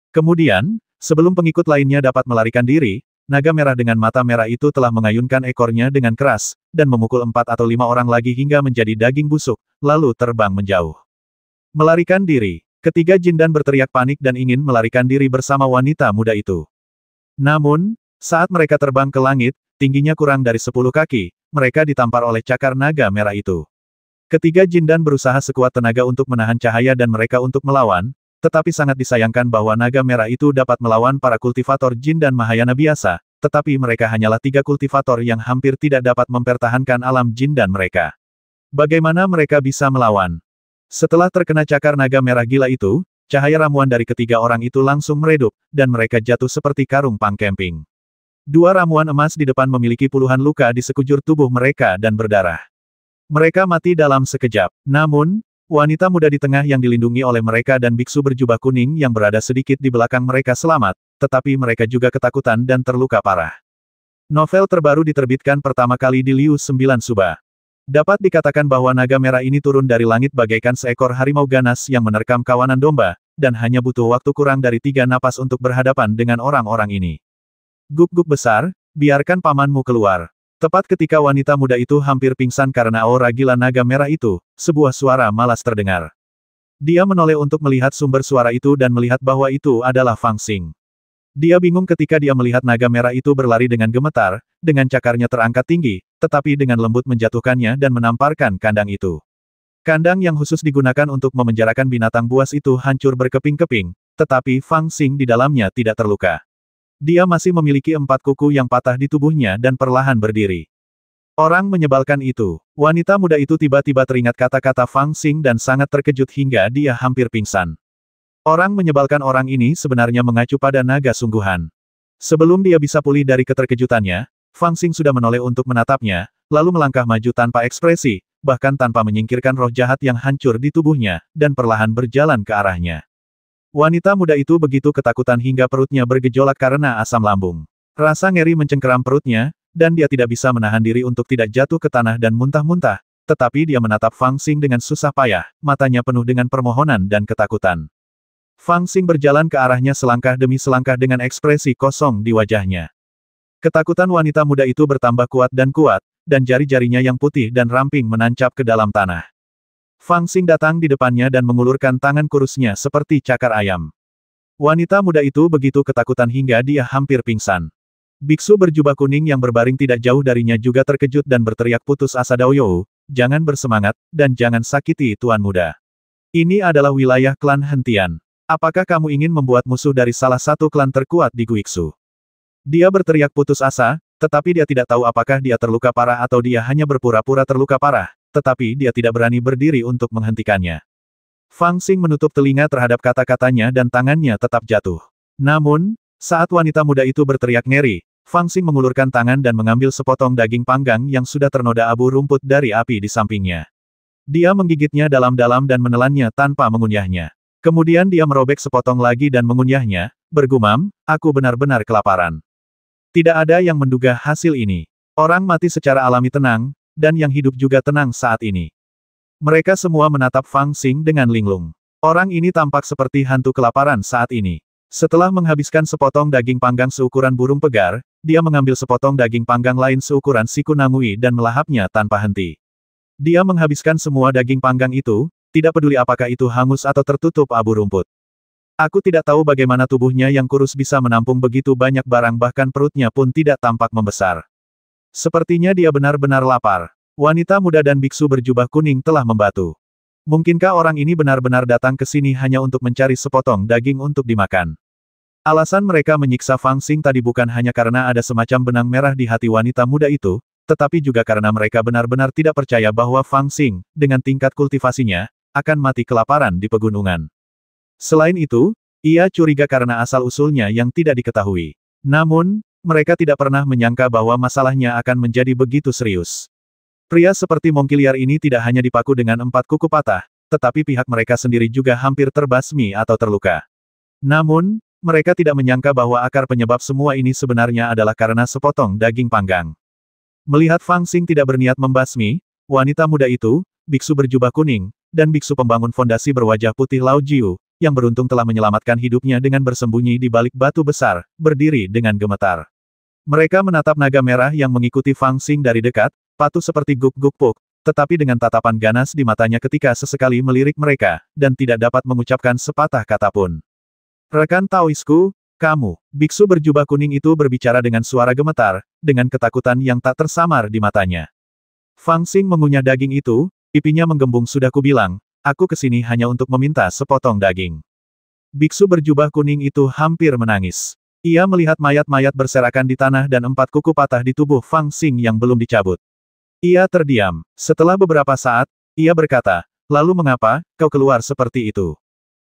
Kemudian, sebelum pengikut lainnya dapat melarikan diri, naga merah dengan mata merah itu telah mengayunkan ekornya dengan keras, dan memukul 4 atau 5 orang lagi hingga menjadi daging busuk, lalu terbang menjauh. Melarikan diri. Ketiga Jindan berteriak panik dan ingin melarikan diri bersama wanita muda itu. Namun, saat mereka terbang ke langit, tingginya kurang dari 10 kaki, mereka ditampar oleh cakar naga merah itu. Ketiga Jindan berusaha sekuat tenaga untuk menahan cahaya dan mereka untuk melawan, tetapi sangat disayangkan bahwa naga merah itu dapat melawan para kultivator Jin dan Mahayana biasa, tetapi mereka hanyalah 3 kultivator yang hampir tidak dapat mempertahankan alam Jin dan mereka. Bagaimana mereka bisa melawan? Setelah terkena cakar naga merah gila itu, cahaya ramuan dari ketiga orang itu langsung meredup, dan mereka jatuh seperti karung pangkemping. 2 ramuan emas di depan memiliki puluhan luka di sekujur tubuh mereka dan berdarah. Mereka mati dalam sekejap. Namun, wanita muda di tengah yang dilindungi oleh mereka dan biksu berjubah kuning yang berada sedikit di belakang mereka selamat, tetapi mereka juga ketakutan dan terluka parah. Novel terbaru diterbitkan pertama kali di Liu 9 Suba. Dapat dikatakan bahwa naga merah ini turun dari langit bagaikan seekor harimau ganas yang menerkam kawanan domba, dan hanya butuh waktu kurang dari 3 napas untuk berhadapan dengan orang-orang ini. Guk-guk besar, biarkan pamanmu keluar. Tepat ketika wanita muda itu hampir pingsan karena aura gila naga merah itu, sebuah suara malas terdengar. Dia menoleh untuk melihat sumber suara itu dan melihat bahwa itu adalah Fang Xing. Dia bingung ketika dia melihat naga merah itu berlari dengan gemetar, dengan cakarnya terangkat tinggi, tetapi dengan lembut menjatuhkannya dan menamparkan kandang itu. Kandang yang khusus digunakan untuk memenjarakan binatang buas itu hancur berkeping-keping, tetapi Fang Xing di dalamnya tidak terluka. Dia masih memiliki 4 kuku yang patah di tubuhnya dan perlahan berdiri. Orang menyebalkan itu. Wanita muda itu tiba-tiba teringat kata-kata Fang Xing dan sangat terkejut hingga dia hampir pingsan. Orang menyebalkan orang ini sebenarnya mengacu pada naga sungguhan. Sebelum dia bisa pulih dari keterkejutannya, Fang Xing sudah menoleh untuk menatapnya, lalu melangkah maju tanpa ekspresi, bahkan tanpa menyingkirkan roh jahat yang hancur di tubuhnya, dan perlahan berjalan ke arahnya. Wanita muda itu begitu ketakutan hingga perutnya bergejolak karena asam lambung. Rasa ngeri mencengkeram perutnya, dan dia tidak bisa menahan diri untuk tidak jatuh ke tanah dan muntah-muntah, tetapi dia menatap Fang Xing dengan susah payah, matanya penuh dengan permohonan dan ketakutan. Fang Xing berjalan ke arahnya selangkah demi selangkah dengan ekspresi kosong di wajahnya. Ketakutan wanita muda itu bertambah kuat, dan jari-jarinya yang putih dan ramping menancap ke dalam tanah. Fang Xing datang di depannya dan mengulurkan tangan kurusnya seperti cakar ayam. Wanita muda itu begitu ketakutan hingga dia hampir pingsan. Biksu berjubah kuning yang berbaring tidak jauh darinya juga terkejut dan berteriak putus asa, Daoyou, jangan bersemangat, dan jangan sakiti tuan muda. Ini adalah wilayah klan Hentian. Apakah kamu ingin membuat musuh dari salah satu klan terkuat di Guiksu? Dia berteriak putus asa, tetapi dia tidak tahu apakah dia terluka parah atau dia hanya berpura-pura terluka parah. Tetapi dia tidak berani berdiri untuk menghentikannya. Fang Xing menutup telinga terhadap kata-katanya dan tangannya tetap jatuh. Namun, saat wanita muda itu berteriak ngeri, Fang Xing mengulurkan tangan dan mengambil sepotong daging panggang yang sudah ternoda abu rumput dari api di sampingnya. Dia menggigitnya dalam-dalam dan menelannya tanpa mengunyahnya. Kemudian dia merobek sepotong lagi dan mengunyahnya, bergumam, aku benar-benar kelaparan. Tidak ada yang menduga hasil ini. Orang mati secara alami tenang, dan yang hidup juga tenang saat ini. Mereka semua menatap Fang Xing dengan linglung. Orang ini tampak seperti hantu kelaparan saat ini. Setelah menghabiskan sepotong daging panggang seukuran burung pegar, dia mengambil sepotong daging panggang lain seukuran siku Nangui dan melahapnya tanpa henti. Dia menghabiskan semua daging panggang itu, tidak peduli apakah itu hangus atau tertutup abu rumput. Aku tidak tahu bagaimana tubuhnya yang kurus bisa menampung begitu banyak barang, bahkan perutnya pun tidak tampak membesar. Sepertinya dia benar-benar lapar. Wanita muda dan biksu berjubah kuning telah membatu. Mungkinkah orang ini benar-benar datang ke sini hanya untuk mencari sepotong daging untuk dimakan? Alasan mereka menyiksa Fang Xing tadi bukan hanya karena ada semacam benang merah di hati wanita muda itu, tetapi juga karena mereka benar-benar tidak percaya bahwa Fang Xing, dengan tingkat kultivasinya, akan mati kelaparan di pegunungan. Selain itu, ia curiga karena asal-usulnya yang tidak diketahui. Namun, mereka tidak pernah menyangka bahwa masalahnya akan menjadi begitu serius. Pria seperti Mongkiliar ini tidak hanya dipaku dengan 4 kuku patah, tetapi pihak mereka sendiri juga hampir terbasmi atau terluka. Namun, mereka tidak menyangka bahwa akar penyebab semua ini sebenarnya adalah karena sepotong daging panggang. Melihat Fang Xing tidak berniat membasmi, wanita muda itu, biksu berjubah kuning, dan biksu pembangun fondasi berwajah putih Lao Jiu, yang beruntung telah menyelamatkan hidupnya dengan bersembunyi di balik batu besar, berdiri dengan gemetar. Mereka menatap naga merah yang mengikuti Fang Xing dari dekat, patuh seperti guk-guk puk, tetapi dengan tatapan ganas di matanya ketika sesekali melirik mereka, dan tidak dapat mengucapkan sepatah kata pun. Rekan Taoisku, kamu, biksu berjubah kuning itu berbicara dengan suara gemetar, dengan ketakutan yang tak tersamar di matanya. Fang Xing mengunyah daging itu, pipinya menggembung sudah kubilang, aku kesini hanya untuk meminta sepotong daging. Biksu berjubah kuning itu hampir menangis. Ia melihat mayat-mayat berserakan di tanah dan 4 kuku patah di tubuh Fang Xing yang belum dicabut. Ia terdiam. Setelah beberapa saat, ia berkata, lalu mengapa, kau keluar seperti itu?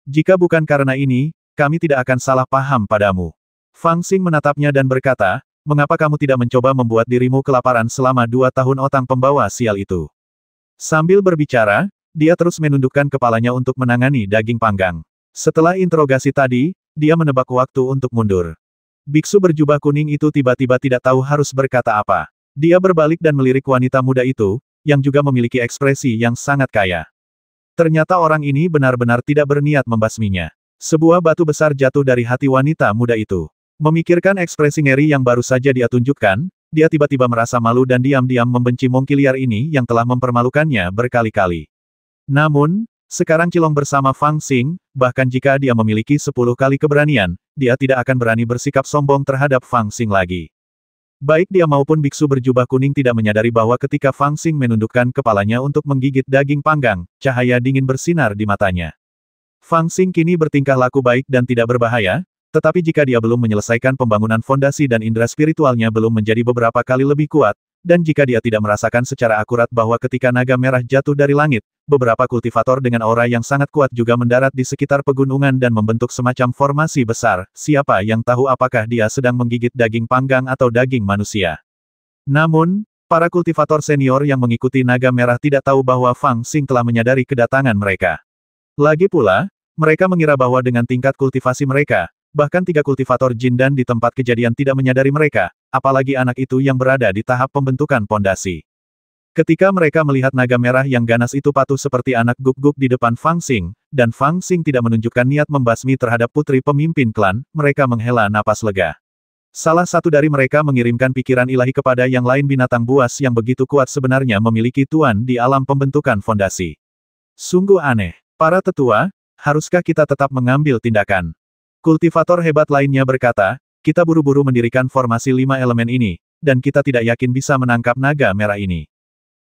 Jika bukan karena ini, kami tidak akan salah paham padamu. Fang Xing menatapnya dan berkata, mengapa kamu tidak mencoba membuat dirimu kelaparan selama 2 tahun otang pembawa sial itu? Sambil berbicara, dia terus menundukkan kepalanya untuk menangani daging panggang. Setelah interogasi tadi, dia menebak waktu untuk mundur. Biksu berjubah kuning itu tiba-tiba tidak tahu harus berkata apa. Dia berbalik dan melirik wanita muda itu, yang juga memiliki ekspresi yang sangat kaya. Ternyata orang ini benar-benar tidak berniat membasminya. Sebuah batu besar jatuh dari hati wanita muda itu. Memikirkan ekspresi ngeri yang baru saja dia tunjukkan, dia tiba-tiba merasa malu dan diam-diam membenci Mongkiliar ini yang telah mempermalukannya berkali-kali. Namun, sekarang Cilong bersama Fang Xing, bahkan jika dia memiliki 10 kali keberanian, dia tidak akan berani bersikap sombong terhadap Fang Xing lagi. Baik dia maupun biksu berjubah kuning tidak menyadari bahwa ketika Fang Xing menundukkan kepalanya untuk menggigit daging panggang, cahaya dingin bersinar di matanya. Fang Xing kini bertingkah laku baik dan tidak berbahaya, tetapi jika dia belum menyelesaikan pembangunan fondasi dan indera spiritualnya belum menjadi beberapa kali lebih kuat, dan jika dia tidak merasakan secara akurat bahwa ketika naga merah jatuh dari langit, beberapa kultivator dengan aura yang sangat kuat juga mendarat di sekitar pegunungan dan membentuk semacam formasi besar, siapa yang tahu apakah dia sedang menggigit daging panggang atau daging manusia. Namun, para kultivator senior yang mengikuti naga merah tidak tahu bahwa Fang Xing telah menyadari kedatangan mereka. Lagi pula, mereka mengira bahwa dengan tingkat kultivasi mereka, bahkan 3 kultivator Jin dan di tempat kejadian tidak menyadari mereka, apalagi anak itu yang berada di tahap pembentukan pondasi. Ketika mereka melihat naga merah yang ganas itu patuh seperti anak guk-guk di depan Fang Xing, dan Fang Xing tidak menunjukkan niat membasmi terhadap putri pemimpin klan, mereka menghela napas lega. Salah satu dari mereka mengirimkan pikiran ilahi kepada yang lain binatang buas yang begitu kuat sebenarnya memiliki tuan di alam pembentukan fondasi. Sungguh aneh. Para tetua, haruskah kita tetap mengambil tindakan? Kultivator hebat lainnya berkata, kita buru-buru mendirikan formasi 5 elemen ini, dan kita tidak yakin bisa menangkap naga merah ini.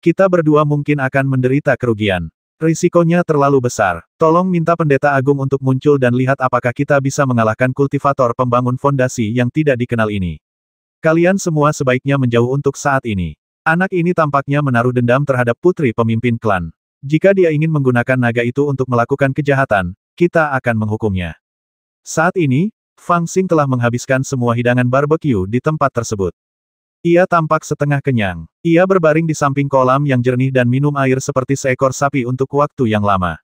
Kita berdua mungkin akan menderita kerugian. Risikonya terlalu besar. Tolong minta pendeta agung untuk muncul dan lihat apakah kita bisa mengalahkan kultivator pembangun fondasi yang tidak dikenal ini. Kalian semua sebaiknya menjauh untuk saat ini. Anak ini tampaknya menaruh dendam terhadap putri pemimpin klan. Jika dia ingin menggunakan naga itu untuk melakukan kejahatan, kita akan menghukumnya. Saat ini, Fang Xing telah menghabiskan semua hidangan barbeque di tempat tersebut. Ia tampak setengah kenyang. Ia berbaring di samping kolam yang jernih dan minum air seperti seekor sapi untuk waktu yang lama.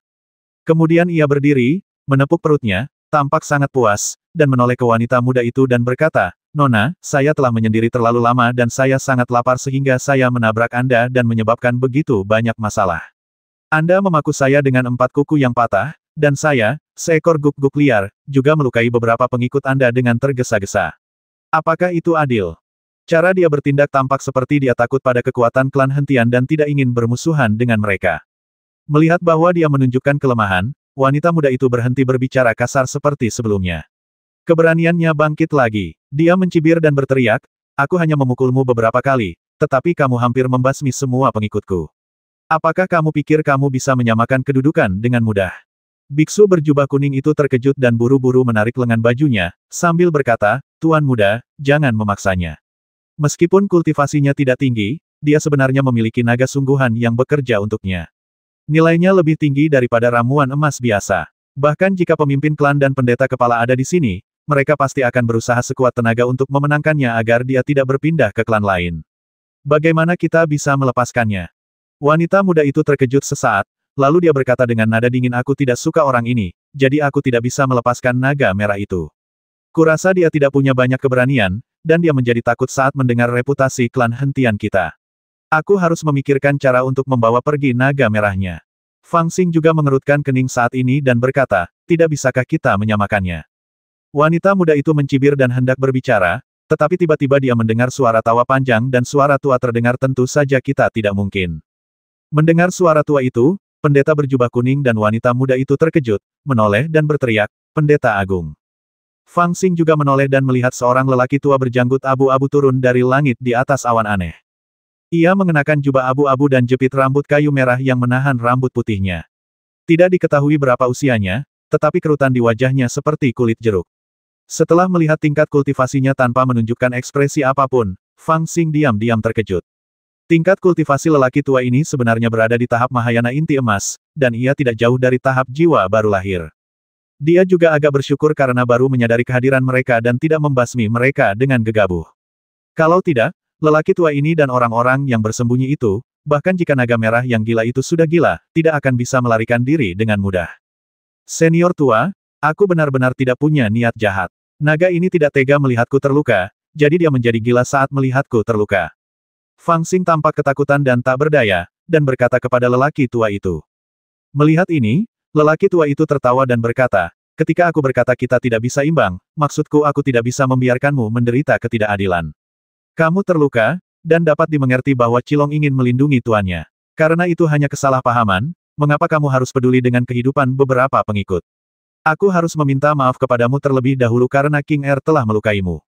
Kemudian ia berdiri, menepuk perutnya, tampak sangat puas, dan menoleh ke wanita muda itu dan berkata, Nona, saya telah menyendiri terlalu lama dan saya sangat lapar sehingga saya menabrak Anda dan menyebabkan begitu banyak masalah. Anda memaku saya dengan 4 kuku yang patah, dan saya, seekor guk-guk liar, juga melukai beberapa pengikut Anda dengan tergesa-gesa. Apakah itu adil? Cara dia bertindak tampak seperti dia takut pada kekuatan klan hentian dan tidak ingin bermusuhan dengan mereka. Melihat bahwa dia menunjukkan kelemahan, wanita muda itu berhenti berbicara kasar seperti sebelumnya. Keberaniannya bangkit lagi. Dia mencibir dan berteriak, aku hanya memukulmu beberapa kali, tetapi kamu hampir membasmi semua pengikutku. Apakah kamu pikir kamu bisa menyamakan kedudukan dengan mudah? Biksu berjubah kuning itu terkejut dan buru-buru menarik lengan bajunya, sambil berkata, Tuan muda, jangan memaksanya. Meskipun kultivasinya tidak tinggi, dia sebenarnya memiliki naga sungguhan yang bekerja untuknya. Nilainya lebih tinggi daripada ramuan emas biasa. Bahkan jika pemimpin klan dan pendeta kepala ada di sini, mereka pasti akan berusaha sekuat tenaga untuk memenangkannya agar dia tidak berpindah ke klan lain. Bagaimana kita bisa melepaskannya? Wanita muda itu terkejut sesaat, lalu dia berkata dengan nada dingin, aku tidak suka orang ini, jadi aku tidak bisa melepaskan naga merah itu. Kurasa dia tidak punya banyak keberanian, dan dia menjadi takut saat mendengar reputasi klan hentian kita. Aku harus memikirkan cara untuk membawa pergi naga merahnya. Fang Xing juga mengerutkan kening saat ini dan berkata, tidak bisakah kita menyamakannya? Wanita muda itu mencibir dan hendak berbicara, tetapi tiba-tiba dia mendengar suara tawa panjang dan suara tua terdengar, tentu saja kita tidak mungkin. Mendengar suara tua itu, pendeta berjubah kuning dan wanita muda itu terkejut, menoleh dan berteriak, Pendeta Agung. Fang Xing juga menoleh dan melihat seorang lelaki tua berjanggut abu-abu turun dari langit di atas awan aneh. Ia mengenakan jubah abu-abu dan jepit rambut kayu merah yang menahan rambut putihnya. Tidak diketahui berapa usianya, tetapi kerutan di wajahnya seperti kulit jeruk. Setelah melihat tingkat kultivasinya tanpa menunjukkan ekspresi apapun, Fang Xing diam-diam terkejut. Tingkat kultivasi lelaki tua ini sebenarnya berada di tahap Mahayana Inti Emas, dan ia tidak jauh dari tahap jiwa baru lahir. Dia juga agak bersyukur karena baru menyadari kehadiran mereka dan tidak membasmi mereka dengan gegabah. Kalau tidak, lelaki tua ini dan orang-orang yang bersembunyi itu, bahkan jika naga merah yang gila itu sudah gila, tidak akan bisa melarikan diri dengan mudah. Senior tua, aku benar-benar tidak punya niat jahat. Naga ini tidak tega melihatku terluka, jadi dia menjadi gila saat melihatku terluka. Fang Xing tampak ketakutan dan tak berdaya, dan berkata kepada lelaki tua itu. Melihat ini, lelaki tua itu tertawa dan berkata, ketika aku berkata kita tidak bisa imbang, maksudku aku tidak bisa membiarkanmu menderita ketidakadilan. Kamu terluka, dan dapat dimengerti bahwa Cilong ingin melindungi tuannya. Karena itu hanya kesalahpahaman, mengapa kamu harus peduli dengan kehidupan beberapa pengikut? Aku harus meminta maaf kepadamu terlebih dahulu karena King Er telah melukaimu.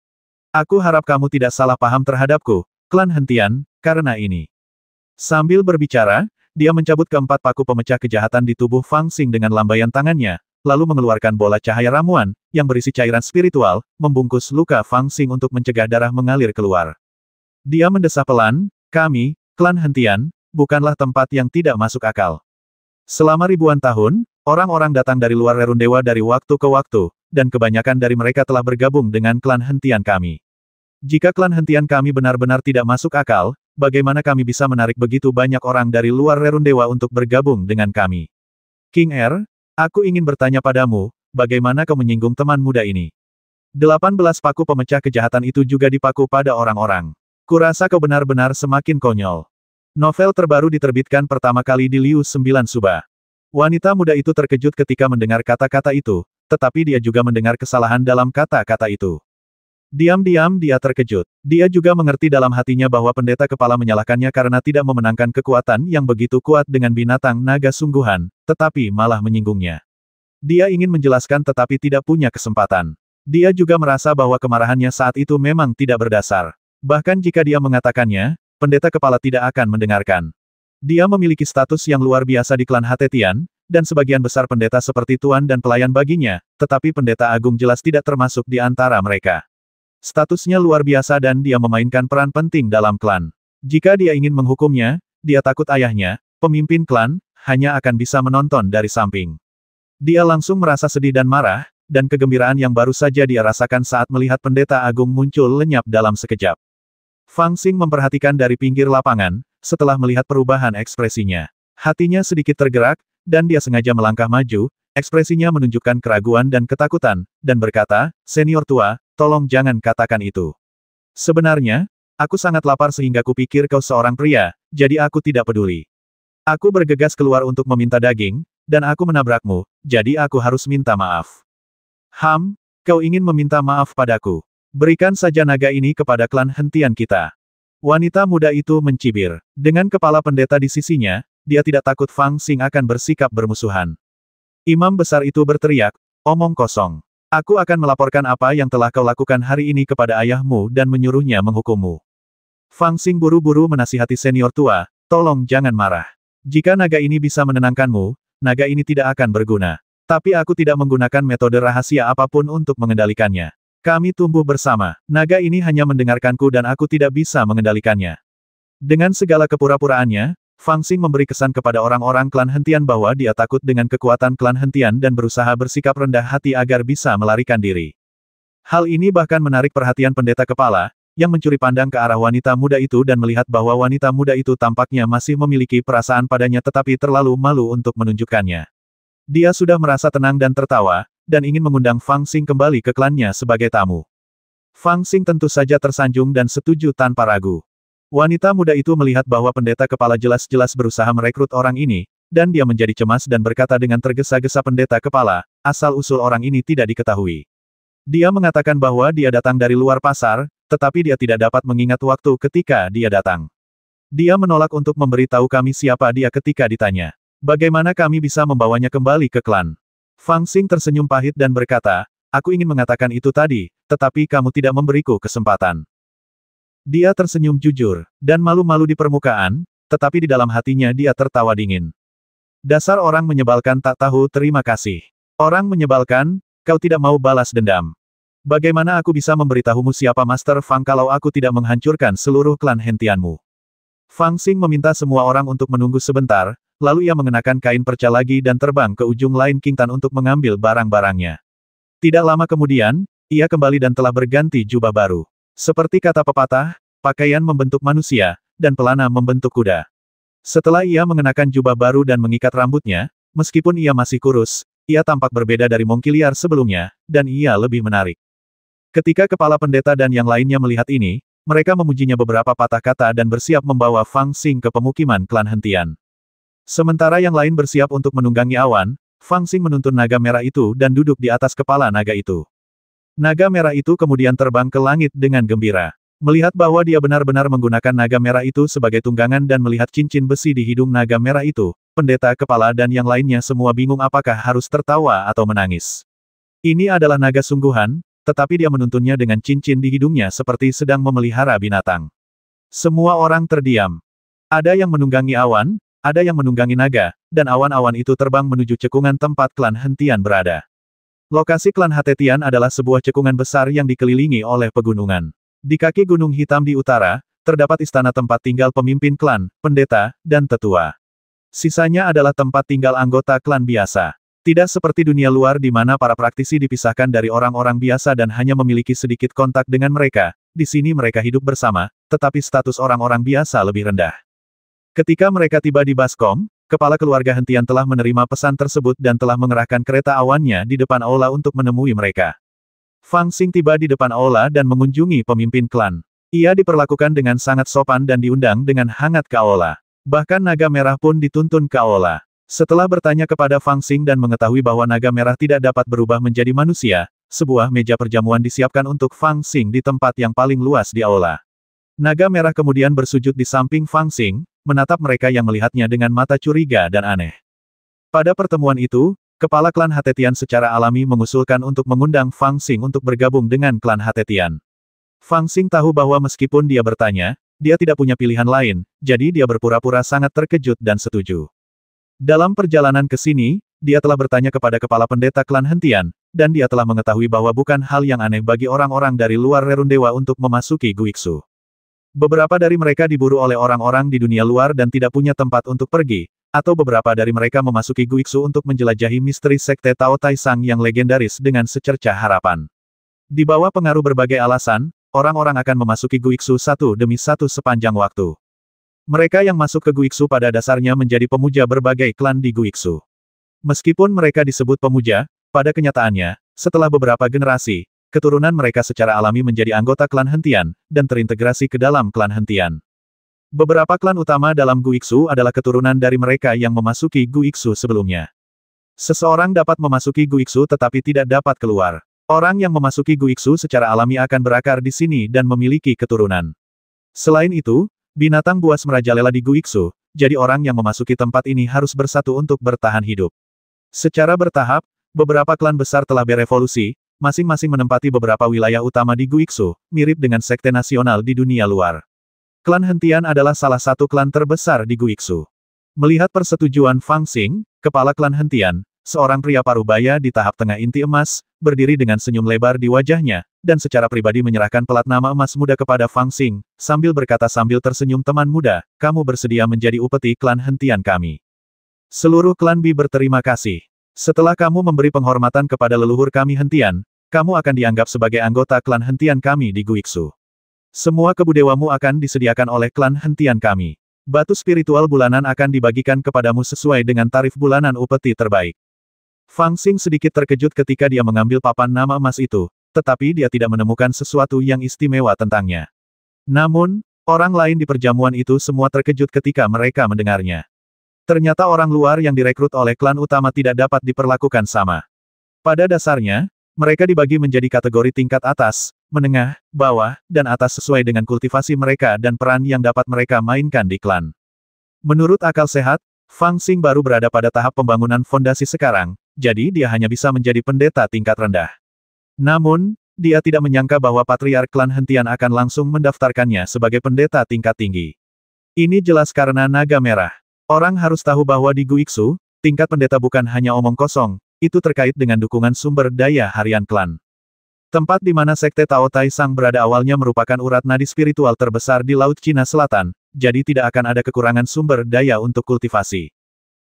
Aku harap kamu tidak salah paham terhadapku, klan hentian, karena ini. Sambil berbicara, dia mencabut keempat paku pemecah kejahatan di tubuh Fang Xing dengan lambaian tangannya, lalu mengeluarkan bola cahaya ramuan, yang berisi cairan spiritual, membungkus luka Fang Xing untuk mencegah darah mengalir keluar. Dia mendesah pelan, kami, klan hentian, bukanlah tempat yang tidak masuk akal. Selama ribuan tahun, orang-orang datang dari luar Rerundewa dari waktu ke waktu, dan kebanyakan dari mereka telah bergabung dengan klan hentian kami. Jika klan hentian kami benar-benar tidak masuk akal, bagaimana kami bisa menarik begitu banyak orang dari luar Rerundewa untuk bergabung dengan kami? King Er, aku ingin bertanya padamu, bagaimana kau menyinggung teman muda ini? 18 paku pemecah kejahatan itu juga dipaku pada orang-orang. Kurasa kau benar-benar semakin konyol. Novel terbaru diterbitkan pertama kali di Liu 9 Suba. Wanita muda itu terkejut ketika mendengar kata-kata itu, tetapi dia juga mendengar kesalahan dalam kata-kata itu. Diam-diam dia terkejut. Dia juga mengerti dalam hatinya bahwa pendeta kepala menyalahkannya karena tidak memenangkan kekuatan yang begitu kuat dengan binatang naga sungguhan, tetapi malah menyinggungnya. Dia ingin menjelaskan tetapi tidak punya kesempatan. Dia juga merasa bahwa kemarahannya saat itu memang tidak berdasar. Bahkan jika dia mengatakannya, pendeta kepala tidak akan mendengarkan. Dia memiliki status yang luar biasa di klan Hatetian, dan sebagian besar pendeta seperti tuan dan pelayan baginya, tetapi pendeta agung jelas tidak termasuk di antara mereka. Statusnya luar biasa dan dia memainkan peran penting dalam klan. Jika dia ingin menghukumnya, dia takut ayahnya, pemimpin klan, hanya akan bisa menonton dari samping. Dia langsung merasa sedih dan marah, dan kegembiraan yang baru saja dia rasakan saat melihat pendeta agung muncul lenyap dalam sekejap. Fang Xing memperhatikan dari pinggir lapangan, setelah melihat perubahan ekspresinya. Hatinya sedikit tergerak, dan dia sengaja melangkah maju, ekspresinya menunjukkan keraguan dan ketakutan, dan berkata, senior tua, tolong jangan katakan itu. Sebenarnya, aku sangat lapar sehingga kupikir kau seorang pria, jadi aku tidak peduli. Aku bergegas keluar untuk meminta daging, dan aku menabrakmu, jadi aku harus minta maaf. Kau ingin meminta maaf padaku. Berikan saja naga ini kepada klan hentian kita. Wanita muda itu mencibir. Dengan kepala pendeta di sisinya, dia tidak takut Fang Xing akan bersikap bermusuhan. Imam besar itu berteriak, omong kosong. Aku akan melaporkan apa yang telah kau lakukan hari ini kepada ayahmu dan menyuruhnya menghukummu. Fang Xing buru-buru menasihati senior tua, tolong jangan marah. Jika naga ini bisa menenangkanmu, naga ini tidak akan berguna. Tapi aku tidak menggunakan metode rahasia apapun untuk mengendalikannya. Kami tumbuh bersama. Naga ini hanya mendengarkanku dan aku tidak bisa mengendalikannya. Dengan segala kepura-puraannya, Fang Xing memberi kesan kepada orang-orang klan hentian bahwa dia takut dengan kekuatan klan hentian dan berusaha bersikap rendah hati agar bisa melarikan diri. Hal ini bahkan menarik perhatian pendeta kepala, yang mencuri pandang ke arah wanita muda itu dan melihat bahwa wanita muda itu tampaknya masih memiliki perasaan padanya tetapi terlalu malu untuk menunjukkannya. Dia sudah merasa tenang dan tertawa, dan ingin mengundang Fang Xing kembali ke klannya sebagai tamu. Fang Xing tentu saja tersanjung dan setuju tanpa ragu. Wanita muda itu melihat bahwa pendeta kepala jelas-jelas berusaha merekrut orang ini, dan dia menjadi cemas dan berkata dengan tergesa-gesa, pendeta kepala, asal-usul orang ini tidak diketahui. Dia mengatakan bahwa dia datang dari luar pasar, tetapi dia tidak dapat mengingat waktu ketika dia datang. Dia menolak untuk memberitahu kami siapa dia ketika ditanya. Bagaimana kami bisa membawanya kembali ke klan? Fang Xing tersenyum pahit dan berkata, aku ingin mengatakan itu tadi, tetapi kamu tidak memberiku kesempatan. Dia tersenyum jujur, dan malu-malu di permukaan, tetapi di dalam hatinya dia tertawa dingin. Dasar orang menyebalkan tak tahu terima kasih. Orang menyebalkan, kau tidak mau balas dendam. Bagaimana aku bisa memberitahumu siapa Master Fang kalau aku tidak menghancurkan seluruh klan hentianmu? Fang Xing meminta semua orang untuk menunggu sebentar, lalu ia mengenakan kain perca lagi dan terbang ke ujung lain Qingtan untuk mengambil barang-barangnya. Tidak lama kemudian, ia kembali dan telah berganti jubah baru. Seperti kata pepatah, pakaian membentuk manusia, dan pelana membentuk kuda. Setelah ia mengenakan jubah baru dan mengikat rambutnya, meskipun ia masih kurus, ia tampak berbeda dari Mongkiliar sebelumnya, dan ia lebih menarik. Ketika kepala pendeta dan yang lainnya melihat ini, mereka memujinya beberapa patah kata dan bersiap membawa Fang Xing ke pemukiman klan hentian. Sementara yang lain bersiap untuk menunggangi awan, Fang Xing menuntun naga merah itu dan duduk di atas kepala naga itu. Naga merah itu kemudian terbang ke langit dengan gembira. Melihat bahwa dia benar-benar menggunakan naga merah itu sebagai tunggangan dan melihat cincin besi di hidung naga merah itu, pendeta kepala dan yang lainnya semua bingung apakah harus tertawa atau menangis. Ini adalah naga sungguhan, tetapi dia menuntunnya dengan cincin di hidungnya seperti sedang memelihara binatang. Semua orang terdiam. Ada yang menunggangi awan, ada yang menunggangi naga, dan awan-awan itu terbang menuju cekungan tempat klan hentian berada. Lokasi klan Hatetian adalah sebuah cekungan besar yang dikelilingi oleh pegunungan. Di kaki Gunung Hitam di utara, terdapat istana tempat tinggal pemimpin klan, pendeta, dan tetua. Sisanya adalah tempat tinggal anggota klan biasa. Tidak seperti dunia luar di mana para praktisi dipisahkan dari orang-orang biasa dan hanya memiliki sedikit kontak dengan mereka, di sini mereka hidup bersama, tetapi status orang-orang biasa lebih rendah. Ketika mereka tiba di Baskom, kepala keluarga hentian telah menerima pesan tersebut dan telah mengerahkan kereta awannya di depan aula untuk menemui mereka. Fang Xing tiba di depan aula dan mengunjungi pemimpin klan. Ia diperlakukan dengan sangat sopan dan diundang dengan hangat ke aula. Bahkan naga merah pun dituntun ke aula. Setelah bertanya kepada Fang Xing dan mengetahui bahwa naga merah tidak dapat berubah menjadi manusia, sebuah meja perjamuan disiapkan untuk Fang Xing di tempat yang paling luas di aula. Naga merah kemudian bersujud di samping Fang Xing, menatap mereka yang melihatnya dengan mata curiga dan aneh. Pada pertemuan itu, kepala klan Hatetian secara alami mengusulkan untuk mengundang Fang Xing untuk bergabung dengan klan Hatetian. Fang Xing tahu bahwa meskipun dia bertanya, dia tidak punya pilihan lain, jadi dia berpura-pura sangat terkejut dan setuju. Dalam perjalanan ke sini, dia telah bertanya kepada kepala pendeta klan hentian, dan dia telah mengetahui bahwa bukan hal yang aneh bagi orang-orang dari luar Rerundewa untuk memasuki Guiksu. Beberapa dari mereka diburu oleh orang-orang di dunia luar dan tidak punya tempat untuk pergi, atau beberapa dari mereka memasuki Guiksu untuk menjelajahi misteri sekte Tao Tai Sang yang legendaris dengan secercah harapan. Di bawah pengaruh berbagai alasan, orang-orang akan memasuki Guiksu satu demi satu sepanjang waktu. Mereka yang masuk ke Guiksu pada dasarnya menjadi pemuja berbagai klan di Guiksu. Meskipun mereka disebut pemuja, pada kenyataannya, setelah beberapa generasi, keturunan mereka secara alami menjadi anggota klan hentian, dan terintegrasi ke dalam klan hentian. Beberapa klan utama dalam Guiksu adalah keturunan dari mereka yang memasuki Guiksu sebelumnya. Seseorang dapat memasuki Guiksu tetapi tidak dapat keluar. Orang yang memasuki Guiksu secara alami akan berakar di sini dan memiliki keturunan. Selain itu, binatang buas merajalela di Guiksu, jadi orang yang memasuki tempat ini harus bersatu untuk bertahan hidup. Secara bertahap, beberapa klan besar telah berevolusi, masing-masing menempati beberapa wilayah utama di Guiksu, mirip dengan sekte nasional di dunia luar. Klan Hentian adalah salah satu klan terbesar di Guiksu. Melihat persetujuan Fang Xing, kepala klan Hentian, seorang pria parubaya di tahap tengah inti emas, berdiri dengan senyum lebar di wajahnya, dan secara pribadi menyerahkan pelat nama emas muda kepada Fang Xing, sambil berkata sambil tersenyum, teman muda, kamu bersedia menjadi upeti klan Hentian kami. Seluruh klan Bi berterima kasih. Setelah kamu memberi penghormatan kepada leluhur kami Hentian, kamu akan dianggap sebagai anggota klan Hentian kami di Guiksu. Semua kebudewamu akan disediakan oleh klan hentian kami. Batu spiritual bulanan akan dibagikan kepadamu sesuai dengan tarif bulanan upeti terbaik. Fang Xing sedikit terkejut ketika dia mengambil papan nama emas itu, tetapi dia tidak menemukan sesuatu yang istimewa tentangnya. Namun, orang lain di perjamuan itu semua terkejut ketika mereka mendengarnya. Ternyata orang luar yang direkrut oleh klan utama tidak dapat diperlakukan sama. Pada dasarnya, mereka dibagi menjadi kategori tingkat atas, menengah, bawah, dan atas sesuai dengan kultivasi mereka dan peran yang dapat mereka mainkan di klan. Menurut akal sehat, Fang Xing baru berada pada tahap pembangunan fondasi sekarang, jadi dia hanya bisa menjadi pendeta tingkat rendah. Namun, dia tidak menyangka bahwa patriark klan hentian akan langsung mendaftarkannya sebagai pendeta tingkat tinggi. Ini jelas karena naga merah. Orang harus tahu bahwa di Guiksu, tingkat pendeta bukan hanya omong kosong, itu terkait dengan dukungan sumber daya harian klan. Tempat di mana Sekte Tao Tai Sang berada awalnya merupakan urat nadi spiritual terbesar di Laut Cina Selatan, jadi tidak akan ada kekurangan sumber daya untuk kultivasi.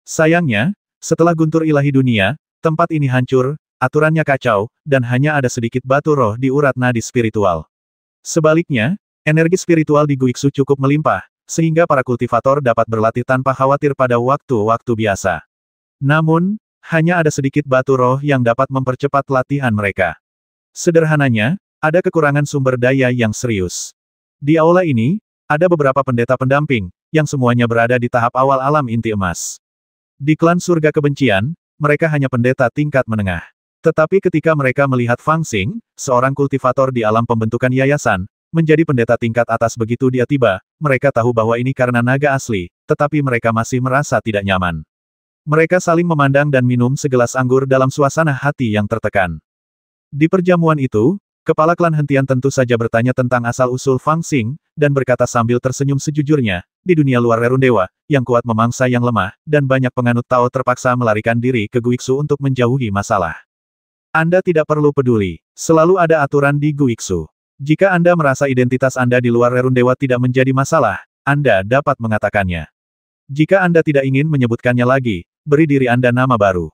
Sayangnya, setelah guntur ilahi dunia, tempat ini hancur, aturannya kacau, dan hanya ada sedikit batu roh di urat nadi spiritual. Sebaliknya, energi spiritual di Guiksu cukup melimpah, sehingga para kultivator dapat berlatih tanpa khawatir pada waktu-waktu biasa. Namun, hanya ada sedikit batu roh yang dapat mempercepat latihan mereka. Sederhananya, ada kekurangan sumber daya yang serius. Di aula ini, ada beberapa pendeta pendamping, yang semuanya berada di tahap awal alam inti emas. Di klan surga kebencian, mereka hanya pendeta tingkat menengah. Tetapi ketika mereka melihat Fang Xing, seorang kultivator di alam pembentukan yayasan, menjadi pendeta tingkat atas begitu dia tiba, mereka tahu bahwa ini karena naga asli, tetapi mereka masih merasa tidak nyaman. Mereka saling memandang dan minum segelas anggur dalam suasana hati yang tertekan. Di perjamuan itu, kepala klan hentian tentu saja bertanya tentang asal-usul Fang Xing, dan berkata sambil tersenyum sejujurnya, di dunia luar Rerundewa, yang kuat memangsa yang lemah, dan banyak penganut Tao terpaksa melarikan diri ke Guiksu untuk menjauhi masalah. Anda tidak perlu peduli, selalu ada aturan di Guiksu. Jika Anda merasa identitas Anda di luar Rerundewa tidak menjadi masalah, Anda dapat mengatakannya. Jika Anda tidak ingin menyebutkannya lagi, beri diri Anda nama baru.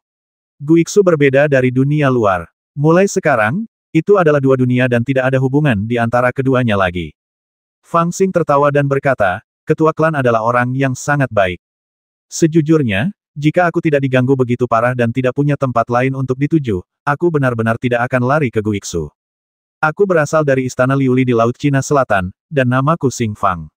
Guiksu berbeda dari dunia luar. Mulai sekarang, itu adalah dua dunia dan tidak ada hubungan di antara keduanya lagi. Fang Xing tertawa dan berkata, ketua klan adalah orang yang sangat baik. Sejujurnya, jika aku tidak diganggu begitu parah dan tidak punya tempat lain untuk dituju, aku benar-benar tidak akan lari ke Guiksu. Aku berasal dari Istana Liuli di Laut Cina Selatan, dan namaku Xing Fang.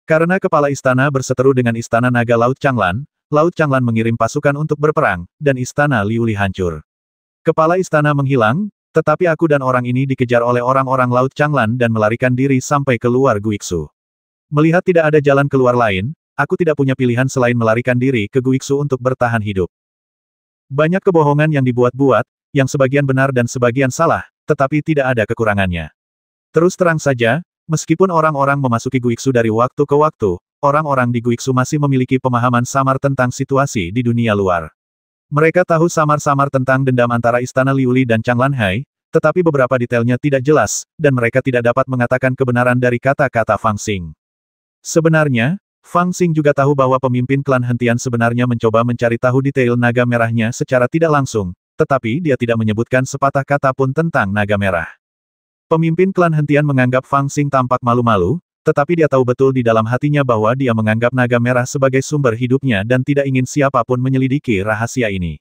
Karena kepala istana berseteru dengan Istana Naga Laut Changlan, Laut Changlan mengirim pasukan untuk berperang, dan Istana Liuli hancur. Kepala istana menghilang, tetapi aku dan orang ini dikejar oleh orang-orang Laut Changlan dan melarikan diri sampai keluar Guiksu. Melihat tidak ada jalan keluar lain, aku tidak punya pilihan selain melarikan diri ke Guiksu untuk bertahan hidup. Banyak kebohongan yang dibuat-buat, yang sebagian benar dan sebagian salah, tetapi tidak ada kekurangannya. Terus terang saja, meskipun orang-orang memasuki Guiksu dari waktu ke waktu, orang-orang di Guiksu masih memiliki pemahaman samar tentang situasi di dunia luar. Mereka tahu samar-samar tentang dendam antara Istana Liuli dan Changlanhai, tetapi beberapa detailnya tidak jelas, dan mereka tidak dapat mengatakan kebenaran dari kata-kata Fang Xing. Sebenarnya, Fang Xing juga tahu bahwa pemimpin klan hentian sebenarnya mencoba mencari tahu detail naga merahnya secara tidak langsung, tetapi dia tidak menyebutkan sepatah kata pun tentang naga merah. Pemimpin klan hentian menganggap Fang Xing tampak malu-malu, tetapi dia tahu betul di dalam hatinya bahwa dia menganggap naga merah sebagai sumber hidupnya dan tidak ingin siapapun menyelidiki rahasia ini.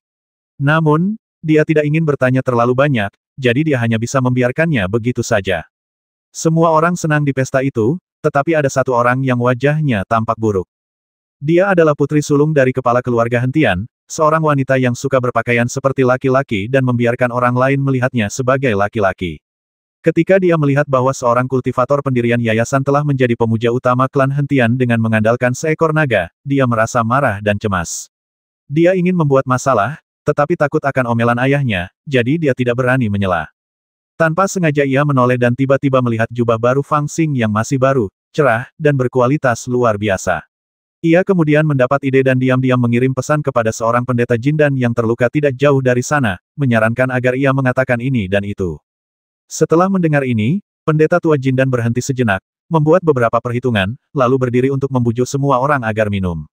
Namun, dia tidak ingin bertanya terlalu banyak, jadi dia hanya bisa membiarkannya begitu saja. Semua orang senang di pesta itu, tetapi ada satu orang yang wajahnya tampak buruk. Dia adalah putri sulung dari kepala keluarga hentian, seorang wanita yang suka berpakaian seperti laki-laki dan membiarkan orang lain melihatnya sebagai laki-laki. Ketika dia melihat bahwa seorang kultivator pendirian yayasan telah menjadi pemuja utama klan hentian dengan mengandalkan seekor naga, dia merasa marah dan cemas. Dia ingin membuat masalah, tetapi takut akan omelan ayahnya, jadi dia tidak berani menyela. Tanpa sengaja ia menoleh dan tiba-tiba melihat jubah baru Fang Xing yang masih baru, cerah, dan berkualitas luar biasa. Ia kemudian mendapat ide dan diam-diam mengirim pesan kepada seorang pendeta Jindan yang terluka tidak jauh dari sana, menyarankan agar ia mengatakan ini dan itu. Setelah mendengar ini, pendeta tua Jindan berhenti sejenak, membuat beberapa perhitungan, lalu berdiri untuk membujuk semua orang agar minum.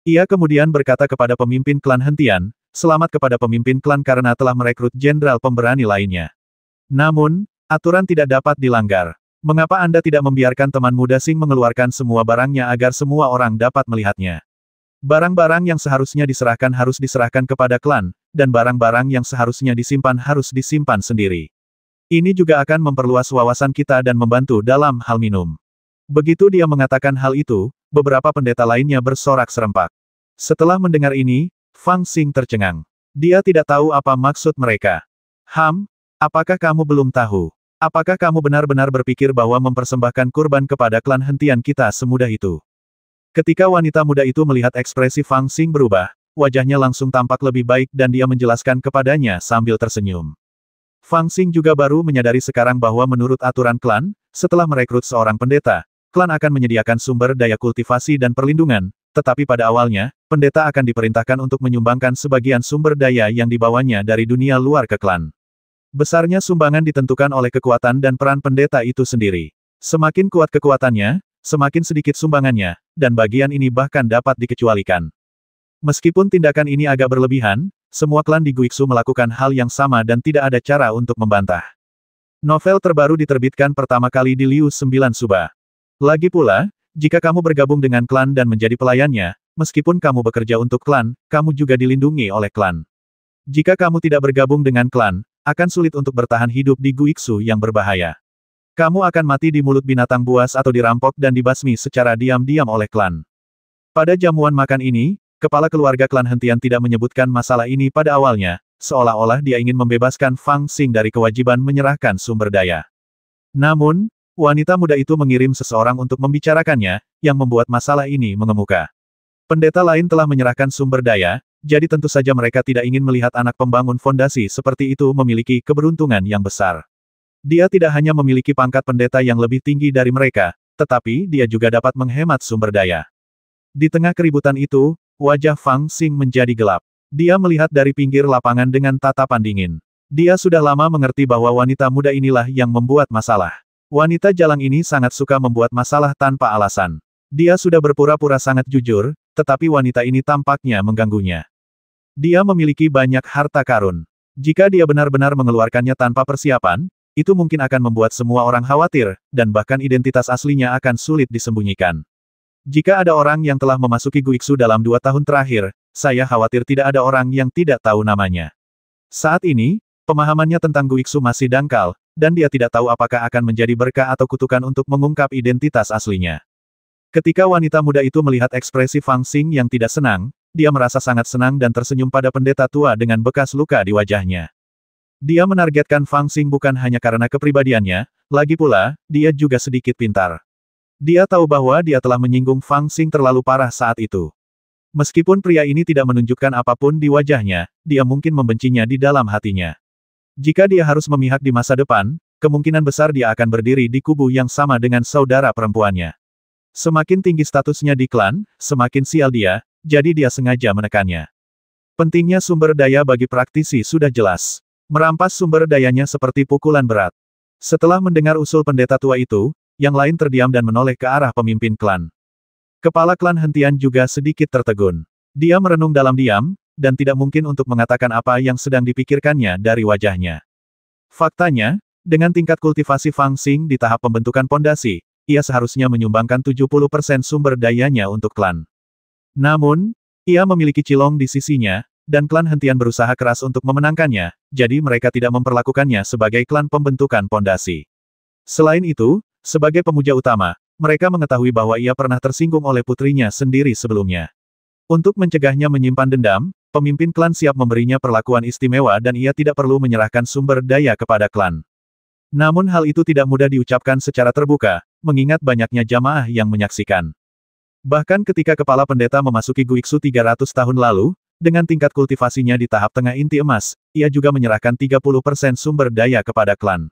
Ia kemudian berkata kepada pemimpin klan hentian, selamat kepada pemimpin klan karena telah merekrut jenderal pemberani lainnya. Namun, aturan tidak dapat dilanggar. Mengapa Anda tidak membiarkan teman muda Sing mengeluarkan semua barangnya agar semua orang dapat melihatnya? Barang-barang yang seharusnya diserahkan harus diserahkan kepada klan, dan barang-barang yang seharusnya disimpan harus disimpan sendiri. Ini juga akan memperluas wawasan kita dan membantu dalam hal minum. Begitu dia mengatakan hal itu, beberapa pendeta lainnya bersorak serempak. Setelah mendengar ini, Fang Xing tercengang. Dia tidak tahu apa maksud mereka. Apakah kamu belum tahu? Apakah kamu benar-benar berpikir bahwa mempersembahkan kurban kepada klan hentian kita semudah itu? Ketika wanita muda itu melihat ekspresi Fang Xing berubah, wajahnya langsung tampak lebih baik dan dia menjelaskan kepadanya sambil tersenyum. Fang Xing juga baru menyadari sekarang bahwa menurut aturan klan, setelah merekrut seorang pendeta, klan akan menyediakan sumber daya kultivasi dan perlindungan, tetapi pada awalnya, pendeta akan diperintahkan untuk menyumbangkan sebagian sumber daya yang dibawanya dari dunia luar ke klan. Besarnya sumbangan ditentukan oleh kekuatan dan peran pendeta itu sendiri. Semakin kuat kekuatannya, semakin sedikit sumbangannya, dan bagian ini bahkan dapat dikecualikan. Meskipun tindakan ini agak berlebihan, semua klan di Guiksu melakukan hal yang sama dan tidak ada cara untuk membantah. Novel terbaru diterbitkan pertama kali di Liu 9 Suba. Lagi pula, jika kamu bergabung dengan klan dan menjadi pelayannya, meskipun kamu bekerja untuk klan, kamu juga dilindungi oleh klan. Jika kamu tidak bergabung dengan klan, akan sulit untuk bertahan hidup di Guiksu yang berbahaya. Kamu akan mati di mulut binatang buas atau dirampok dan dibasmi secara diam-diam oleh klan. Pada jamuan makan ini, kepala keluarga klan hentian tidak menyebutkan masalah ini pada awalnya, seolah-olah dia ingin membebaskan Fang Xing dari kewajiban menyerahkan sumber daya. Namun, wanita muda itu mengirim seseorang untuk membicarakannya, yang membuat masalah ini mengemuka. Pendeta lain telah menyerahkan sumber daya, jadi tentu saja mereka tidak ingin melihat anak pembangun fondasi seperti itu memiliki keberuntungan yang besar. Dia tidak hanya memiliki pangkat pendeta yang lebih tinggi dari mereka, tetapi dia juga dapat menghemat sumber daya. Di tengah keributan itu, wajah Fang Xing menjadi gelap. Dia melihat dari pinggir lapangan dengan tatapan dingin. Dia sudah lama mengerti bahwa wanita muda inilah yang membuat masalah. Wanita jalang ini sangat suka membuat masalah tanpa alasan. Dia sudah berpura-pura sangat jujur, tetapi wanita ini tampaknya mengganggunya. Dia memiliki banyak harta karun. Jika dia benar-benar mengeluarkannya tanpa persiapan, itu mungkin akan membuat semua orang khawatir, dan bahkan identitas aslinya akan sulit disembunyikan. Jika ada orang yang telah memasuki Guiksu dalam 2 tahun terakhir, saya khawatir tidak ada orang yang tidak tahu namanya. Saat ini, pemahamannya tentang Guiksu masih dangkal, dan dia tidak tahu apakah akan menjadi berkah atau kutukan untuk mengungkap identitas aslinya. Ketika wanita muda itu melihat ekspresi Fang Xing yang tidak senang, dia merasa sangat senang dan tersenyum pada pendeta tua dengan bekas luka di wajahnya. Dia menargetkan Fang Xing bukan hanya karena kepribadiannya, lagi pula, dia juga sedikit pintar. Dia tahu bahwa dia telah menyinggung Fang Xing terlalu parah saat itu. Meskipun pria ini tidak menunjukkan apapun di wajahnya, dia mungkin membencinya di dalam hatinya. Jika dia harus memihak di masa depan, kemungkinan besar dia akan berdiri di kubu yang sama dengan saudara perempuannya. Semakin tinggi statusnya di klan, semakin sial dia, jadi dia sengaja menekannya. Pentingnya sumber daya bagi praktisi sudah jelas. Merampas sumber dayanya seperti pukulan berat. Setelah mendengar usul pendeta tua itu, yang lain terdiam dan menoleh ke arah pemimpin klan. Kepala klan hentian juga sedikit tertegun. Dia merenung dalam diam, dan tidak mungkin untuk mengatakan apa yang sedang dipikirkannya dari wajahnya. Faktanya, dengan tingkat kultivasi Fang Xing di tahap pembentukan pondasi, ia seharusnya menyumbangkan 70% sumber dayanya untuk klan. Namun, ia memiliki Cilong di sisinya, dan klan hentian berusaha keras untuk memenangkannya, jadi mereka tidak memperlakukannya sebagai klan pembentukan pondasi. Selain itu, sebagai pemuja utama, mereka mengetahui bahwa ia pernah tersinggung oleh putrinya sendiri sebelumnya. Untuk mencegahnya menyimpan dendam, pemimpin klan siap memberinya perlakuan istimewa dan ia tidak perlu menyerahkan sumber daya kepada klan. Namun hal itu tidak mudah diucapkan secara terbuka, mengingat banyaknya jamaah yang menyaksikan. Bahkan ketika kepala pendeta memasuki Guiksu 300 tahun lalu, dengan tingkat kultivasinya di tahap tengah inti emas, ia juga menyerahkan 30% sumber daya kepada klan.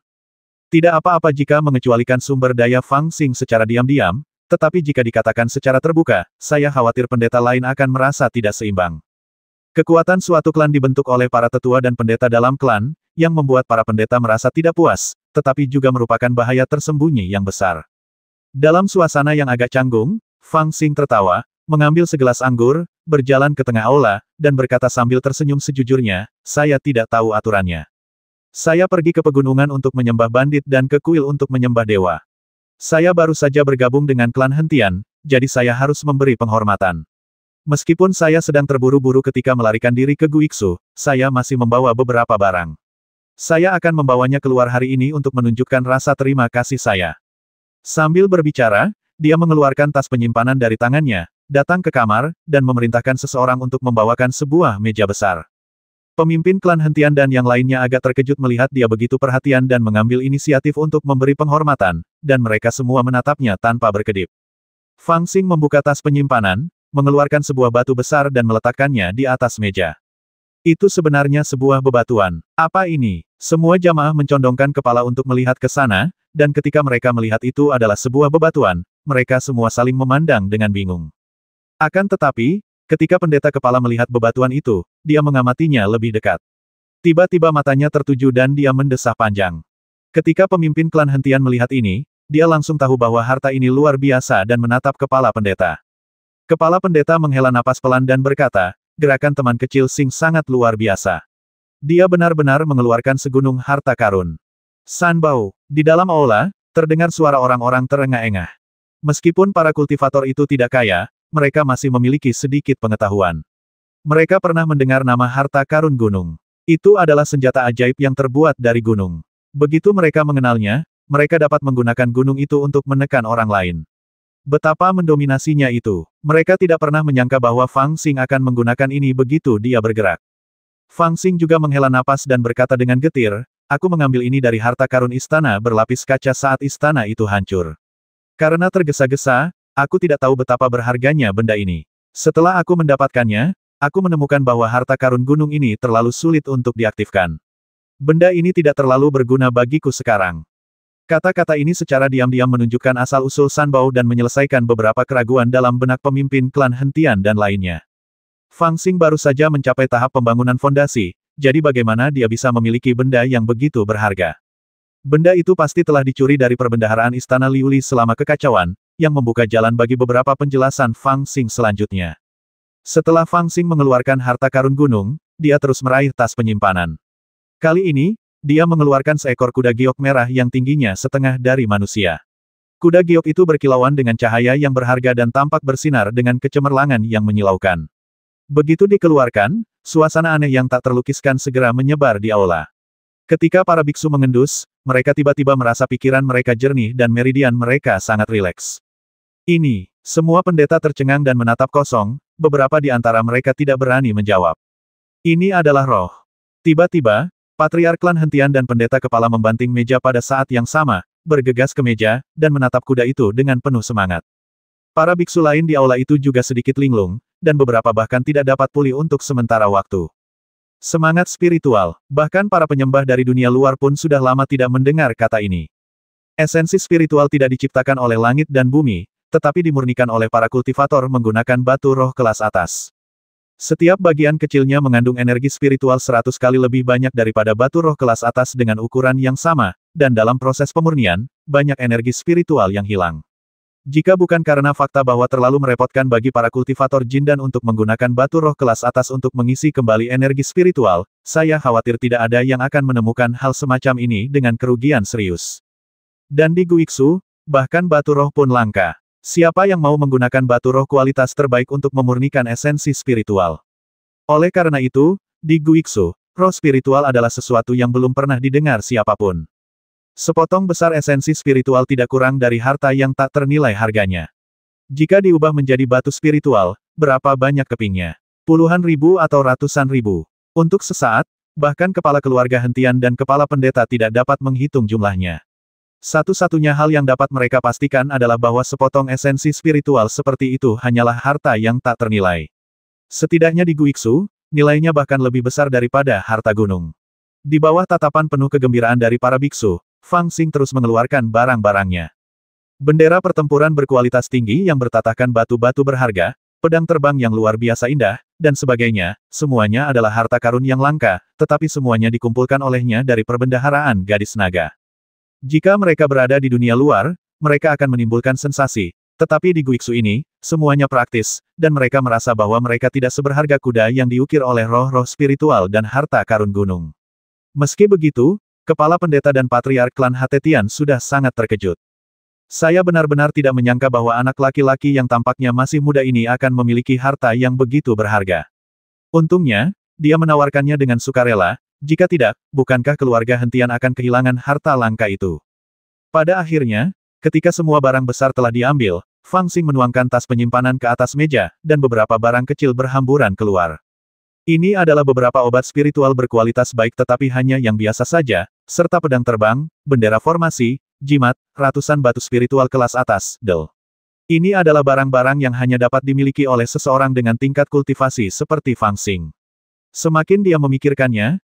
Tidak apa-apa jika mengecualikan sumber daya Fang Xing secara diam-diam, tetapi jika dikatakan secara terbuka, saya khawatir pendeta lain akan merasa tidak seimbang. Kekuatan suatu klan dibentuk oleh para tetua dan pendeta dalam klan, yang membuat para pendeta merasa tidak puas, tetapi juga merupakan bahaya tersembunyi yang besar. Dalam suasana yang agak canggung, Fang Xing tertawa, mengambil segelas anggur, berjalan ke tengah aula, dan berkata sambil tersenyum sejujurnya, saya tidak tahu aturannya. Saya pergi ke pegunungan untuk menyembah bandit dan ke kuil untuk menyembah dewa. Saya baru saja bergabung dengan klan Hentian, jadi saya harus memberi penghormatan. Meskipun saya sedang terburu-buru ketika melarikan diri ke Guiksu, saya masih membawa beberapa barang. Saya akan membawanya keluar hari ini untuk menunjukkan rasa terima kasih saya. Sambil berbicara, dia mengeluarkan tas penyimpanan dari tangannya, datang ke kamar, dan memerintahkan seseorang untuk membawakan sebuah meja besar. Pemimpin klan Hentian dan yang lainnya agak terkejut melihat dia begitu perhatian dan mengambil inisiatif untuk memberi penghormatan, dan mereka semua menatapnya tanpa berkedip. Fang Xing membuka tas penyimpanan, mengeluarkan sebuah batu besar dan meletakkannya di atas meja. Itu sebenarnya sebuah bebatuan. Apa ini? Semua jamaah mencondongkan kepala untuk melihat ke sana, dan ketika mereka melihat itu adalah sebuah bebatuan, mereka semua saling memandang dengan bingung. Akan tetapi, ketika pendeta kepala melihat bebatuan itu, dia mengamatinya lebih dekat. Tiba-tiba matanya tertuju dan dia mendesah panjang. Ketika pemimpin klan Hentian melihat ini, dia langsung tahu bahwa harta ini luar biasa dan menatap kepala pendeta. Kepala pendeta menghela napas pelan dan berkata, gerakan teman kecil Xing sangat luar biasa. Dia benar-benar mengeluarkan segunung harta karun. Sanbao, di dalam aula, terdengar suara orang-orang terengah-engah. Meskipun para kultivator itu tidak kaya, mereka masih memiliki sedikit pengetahuan. Mereka pernah mendengar nama harta karun gunung. Itu adalah senjata ajaib yang terbuat dari gunung. Begitu mereka mengenalnya, mereka dapat menggunakan gunung itu untuk menekan orang lain. Betapa mendominasinya itu. Mereka tidak pernah menyangka bahwa Fang Xing akan menggunakan ini begitu dia bergerak. Fang Xing juga menghela napas dan berkata dengan getir, aku mengambil ini dari harta karun istana berlapis kaca saat istana itu hancur. Karena tergesa-gesa, aku tidak tahu betapa berharganya benda ini. Setelah aku mendapatkannya, aku menemukan bahwa harta karun gunung ini terlalu sulit untuk diaktifkan. Benda ini tidak terlalu berguna bagiku sekarang. Kata-kata ini secara diam-diam menunjukkan asal-usul Sanbao dan menyelesaikan beberapa keraguan dalam benak pemimpin klan Hentian dan lainnya. Fang Xing baru saja mencapai tahap pembangunan fondasi, jadi bagaimana dia bisa memiliki benda yang begitu berharga? Benda itu pasti telah dicuri dari perbendaharaan Istana Liuli selama kekacauan, yang membuka jalan bagi beberapa penjelasan Fang Xing selanjutnya. Setelah Fang Xing mengeluarkan harta karun gunung, dia terus meraih tas penyimpanan. Kali ini, dia mengeluarkan seekor kuda giok merah yang tingginya setengah dari manusia. Kuda giok itu berkilauan dengan cahaya yang berharga dan tampak bersinar dengan kecemerlangan yang menyilaukan. Begitu dikeluarkan, suasana aneh yang tak terlukiskan segera menyebar di aula. Ketika para biksu mengendus, mereka tiba-tiba merasa pikiran mereka jernih dan meridian mereka sangat rileks. Ini, semua pendeta tercengang dan menatap kosong, beberapa di antara mereka tidak berani menjawab. Ini adalah roh. Tiba-tiba, Patriark klan Hentian dan pendeta kepala membanting meja pada saat yang sama, bergegas ke meja, dan menatap kuda itu dengan penuh semangat. Para biksu lain di aula itu juga sedikit linglung, dan beberapa bahkan tidak dapat pulih untuk sementara waktu. Semangat spiritual, bahkan para penyembah dari dunia luar pun sudah lama tidak mendengar kata ini. Esensi spiritual tidak diciptakan oleh langit dan bumi, tetapi dimurnikan oleh para kultivator menggunakan batu roh kelas atas. Setiap bagian kecilnya mengandung energi spiritual 100 kali lebih banyak daripada batu roh kelas atas dengan ukuran yang sama, dan dalam proses pemurnian, banyak energi spiritual yang hilang. Jika bukan karena fakta bahwa terlalu merepotkan bagi para kultivator jindan untuk menggunakan batu roh kelas atas untuk mengisi kembali energi spiritual, saya khawatir tidak ada yang akan menemukan hal semacam ini dengan kerugian serius. Dan di Guiksu, bahkan batu roh pun langka. Siapa yang mau menggunakan batu roh kualitas terbaik untuk memurnikan esensi spiritual? Oleh karena itu, di Guiksu, roh spiritual adalah sesuatu yang belum pernah didengar siapapun. Sepotong besar esensi spiritual tidak kurang dari harta yang tak ternilai harganya. Jika diubah menjadi batu spiritual, berapa banyak kepingnya? Puluhan ribu atau ratusan ribu? Untuk sesaat, bahkan kepala keluarga Hentian dan kepala pendeta tidak dapat menghitung jumlahnya. Satu-satunya hal yang dapat mereka pastikan adalah bahwa sepotong esensi spiritual seperti itu hanyalah harta yang tak ternilai. Setidaknya di Guiksu, nilainya bahkan lebih besar daripada harta gunung. Di bawah tatapan penuh kegembiraan dari para biksu, Fang Xing terus mengeluarkan barang-barangnya. Bendera pertempuran berkualitas tinggi yang bertatahkan batu-batu berharga, pedang terbang yang luar biasa indah, dan sebagainya, semuanya adalah harta karun yang langka, tetapi semuanya dikumpulkan olehnya dari perbendaharaan gadis naga. Jika mereka berada di dunia luar, mereka akan menimbulkan sensasi, tetapi di Guiksu ini, semuanya praktis, dan mereka merasa bahwa mereka tidak seberharga kuda yang diukir oleh roh-roh spiritual dan harta karun gunung. Meski begitu, kepala pendeta dan patriark klan Hatetian sudah sangat terkejut. Saya benar-benar tidak menyangka bahwa anak laki-laki yang tampaknya masih muda ini akan memiliki harta yang begitu berharga. Untungnya, dia menawarkannya dengan sukarela, jika tidak, bukankah keluarga hentian akan kehilangan harta langka itu? Pada akhirnya, ketika semua barang besar telah diambil, Fang Xing menuangkan tas penyimpanan ke atas meja, dan beberapa barang kecil berhamburan keluar. Ini adalah beberapa obat spiritual berkualitas baik tetapi hanya yang biasa saja, serta pedang terbang, bendera formasi, jimat, ratusan batu spiritual kelas atas, del. Ini adalah barang-barang yang hanya dapat dimiliki oleh seseorang dengan tingkat kultivasi seperti Fang Xing. Semakin dia memikirkannya,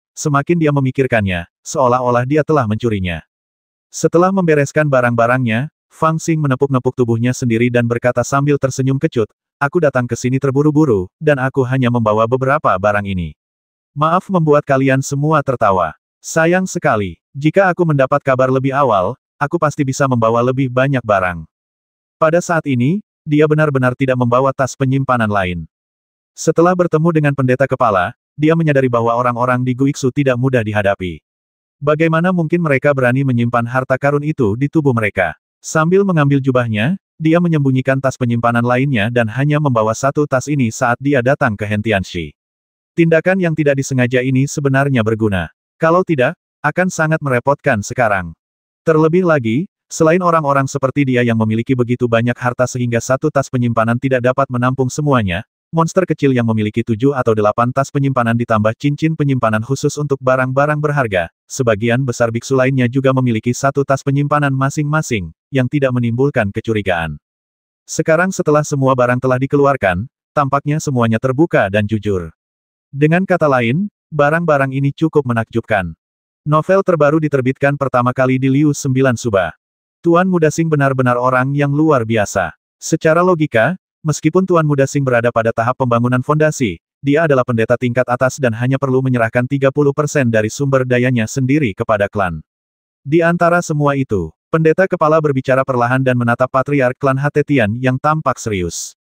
seolah-olah dia telah mencurinya. Setelah membereskan barang-barangnya, Fang Xing menepuk-nepuk tubuhnya sendiri dan berkata sambil tersenyum kecut, "Aku datang ke sini terburu-buru, dan aku hanya membawa beberapa barang ini. Maaf membuat kalian semua tertawa. Sayang sekali, jika aku mendapat kabar lebih awal, aku pasti bisa membawa lebih banyak barang." Pada saat ini, dia benar-benar tidak membawa tas penyimpanan lain. Setelah bertemu dengan pendeta kepala, dia menyadari bahwa orang-orang di Guiksu tidak mudah dihadapi. Bagaimana mungkin mereka berani menyimpan harta karun itu di tubuh mereka? Sambil mengambil jubahnya, dia menyembunyikan tas penyimpanan lainnya dan hanya membawa satu tas ini saat dia datang ke Hentianshi. Tindakan yang tidak disengaja ini sebenarnya berguna. Kalau tidak, akan sangat merepotkan sekarang. Terlebih lagi, selain orang-orang seperti dia yang memiliki begitu banyak harta sehingga satu tas penyimpanan tidak dapat menampung semuanya, monster kecil yang memiliki 7 atau 8 tas penyimpanan ditambah cincin penyimpanan khusus untuk barang-barang berharga, sebagian besar biksu lainnya juga memiliki satu tas penyimpanan masing-masing, yang tidak menimbulkan kecurigaan. Sekarang setelah semua barang telah dikeluarkan, tampaknya semuanya terbuka dan jujur. Dengan kata lain, barang-barang ini cukup menakjubkan. Novel terbaru diterbitkan pertama kali di Liu 9 Suba. Tuan Muda Xing benar-benar orang yang luar biasa. Secara logika, meskipun Tuan Muda Xing berada pada tahap pembangunan fondasi, dia adalah pendeta tingkat atas dan hanya perlu menyerahkan 30% dari sumber dayanya sendiri kepada klan. Di antara semua itu, pendeta kepala berbicara perlahan dan menatap patriark klan Hatetian yang tampak serius.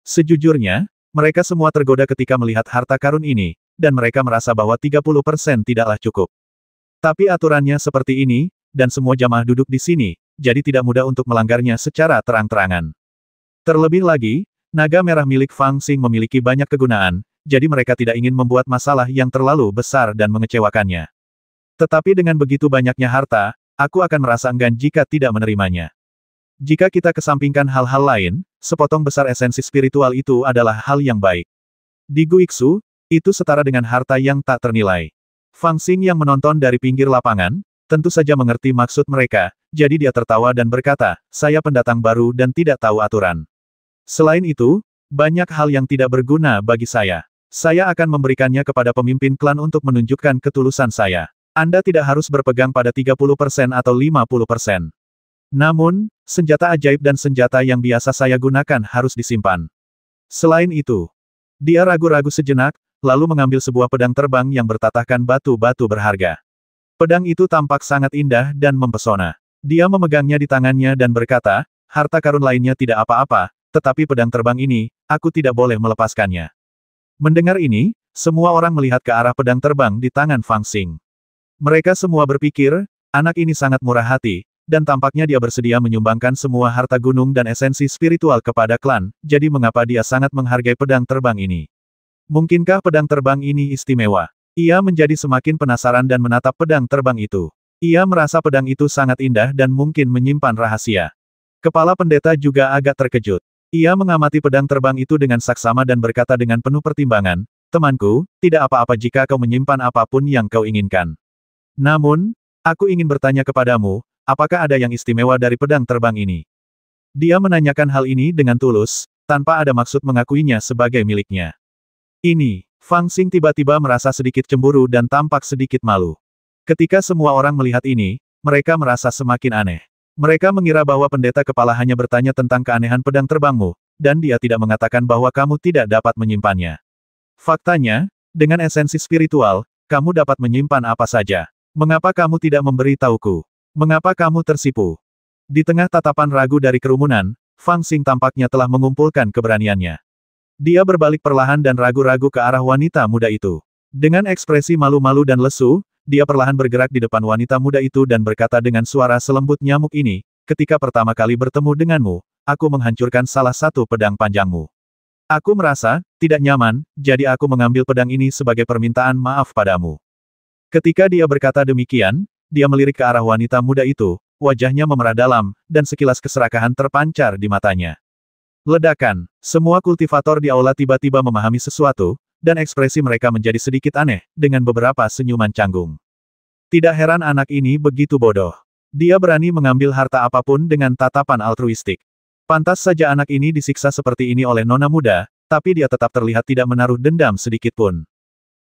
Sejujurnya, mereka semua tergoda ketika melihat harta karun ini, dan mereka merasa bahwa 30% tidaklah cukup. Tapi aturannya seperti ini, dan semua jamaah duduk di sini, jadi tidak mudah untuk melanggarnya secara terang-terangan. Terlebih lagi, naga merah milik Fang Xing memiliki banyak kegunaan, jadi mereka tidak ingin membuat masalah yang terlalu besar dan mengecewakannya. Tetapi dengan begitu banyaknya harta, aku akan merasa enggan jika tidak menerimanya. Jika kita kesampingkan hal-hal lain, sepotong besar esensi spiritual itu adalah hal yang baik. Di Guiksu, itu setara dengan harta yang tak ternilai. Fang Xing yang menonton dari pinggir lapangan, tentu saja mengerti maksud mereka, jadi dia tertawa dan berkata, "Saya pendatang baru dan tidak tahu aturan. Selain itu, banyak hal yang tidak berguna bagi saya. Saya akan memberikannya kepada pemimpin klan untuk menunjukkan ketulusan saya. Anda tidak harus berpegang pada 30% atau 50%. Namun, senjata ajaib dan senjata yang biasa saya gunakan harus disimpan." Selain itu, dia ragu-ragu sejenak, lalu mengambil sebuah pedang terbang yang bertatahkan batu-batu berharga. Pedang itu tampak sangat indah dan mempesona. Dia memegangnya di tangannya dan berkata, "Harta karun lainnya tidak apa-apa, tetapi pedang terbang ini, aku tidak boleh melepaskannya." Mendengar ini, semua orang melihat ke arah pedang terbang di tangan Fang Xing. Mereka semua berpikir, anak ini sangat murah hati, dan tampaknya dia bersedia menyumbangkan semua harta gunung dan esensi spiritual kepada klan, jadi mengapa dia sangat menghargai pedang terbang ini? Mungkinkah pedang terbang ini istimewa? Ia menjadi semakin penasaran dan menatap pedang terbang itu. Ia merasa pedang itu sangat indah dan mungkin menyimpan rahasia. Kepala pendeta juga agak terkejut. Ia mengamati pedang terbang itu dengan saksama dan berkata dengan penuh pertimbangan, "Temanku, tidak apa-apa jika kau menyimpan apapun yang kau inginkan. Namun, aku ingin bertanya kepadamu, apakah ada yang istimewa dari pedang terbang ini?" Dia menanyakan hal ini dengan tulus, tanpa ada maksud mengakuinya sebagai miliknya. Ini, Fang Xing tiba-tiba merasa sedikit cemburu dan tampak sedikit malu. Ketika semua orang melihat ini, mereka merasa semakin aneh. Mereka mengira bahwa pendeta kepala hanya bertanya tentang keanehan pedang terbangmu, dan dia tidak mengatakan bahwa kamu tidak dapat menyimpannya. Faktanya, dengan esensi spiritual, kamu dapat menyimpan apa saja. Mengapa kamu tidak memberi tahuku? Mengapa kamu tersipu? Di tengah tatapan ragu dari kerumunan, Fang Xing tampaknya telah mengumpulkan keberaniannya. Dia berbalik perlahan dan ragu-ragu ke arah wanita muda itu. Dengan ekspresi malu-malu dan lesu, dia perlahan bergerak di depan wanita muda itu dan berkata dengan suara selembut nyamuk ini, ketika pertama kali bertemu denganmu, aku menghancurkan salah satu pedang panjangmu. Aku merasa tidak nyaman, jadi aku mengambil pedang ini sebagai permintaan maaf padamu. Ketika dia berkata demikian, dia melirik ke arah wanita muda itu, wajahnya memerah dalam, dan sekilas keserakahan terpancar di matanya. Ledakan. Semua kultivator di aula tiba-tiba memahami sesuatu, dan ekspresi mereka menjadi sedikit aneh, dengan beberapa senyuman canggung. Tidak heran anak ini begitu bodoh. Dia berani mengambil harta apapun dengan tatapan altruistik. Pantas saja anak ini disiksa seperti ini oleh nona muda, tapi dia tetap terlihat tidak menaruh dendam sedikit pun.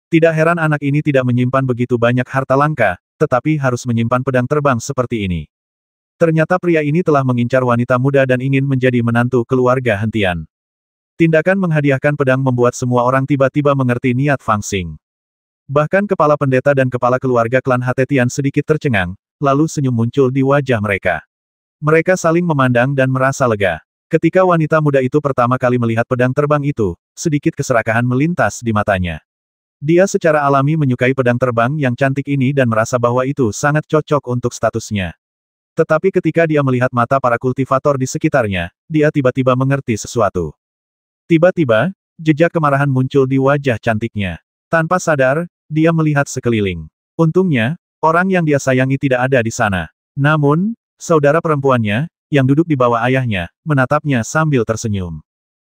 Tidak heran anak ini tidak menyimpan begitu banyak harta langka, tetapi harus menyimpan pedang terbang seperti ini. Ternyata pria ini telah mengincar wanita muda dan ingin menjadi menantu keluarga hentian. Tindakan menghadiahkan pedang membuat semua orang tiba-tiba mengerti niat Fang Xing. Bahkan kepala pendeta dan kepala keluarga klan Hatetian sedikit tercengang, lalu senyum muncul di wajah mereka. Mereka saling memandang dan merasa lega. Ketika wanita muda itu pertama kali melihat pedang terbang itu, sedikit keserakahan melintas di matanya. Dia secara alami menyukai pedang terbang yang cantik ini dan merasa bahwa itu sangat cocok untuk statusnya. Tetapi ketika dia melihat mata para kultivator di sekitarnya, dia tiba-tiba mengerti sesuatu. Tiba-tiba, jejak kemarahan muncul di wajah cantiknya. Tanpa sadar, dia melihat sekeliling. Untungnya, orang yang dia sayangi tidak ada di sana. Namun, saudara perempuannya, yang duduk di bawah ayahnya, menatapnya sambil tersenyum.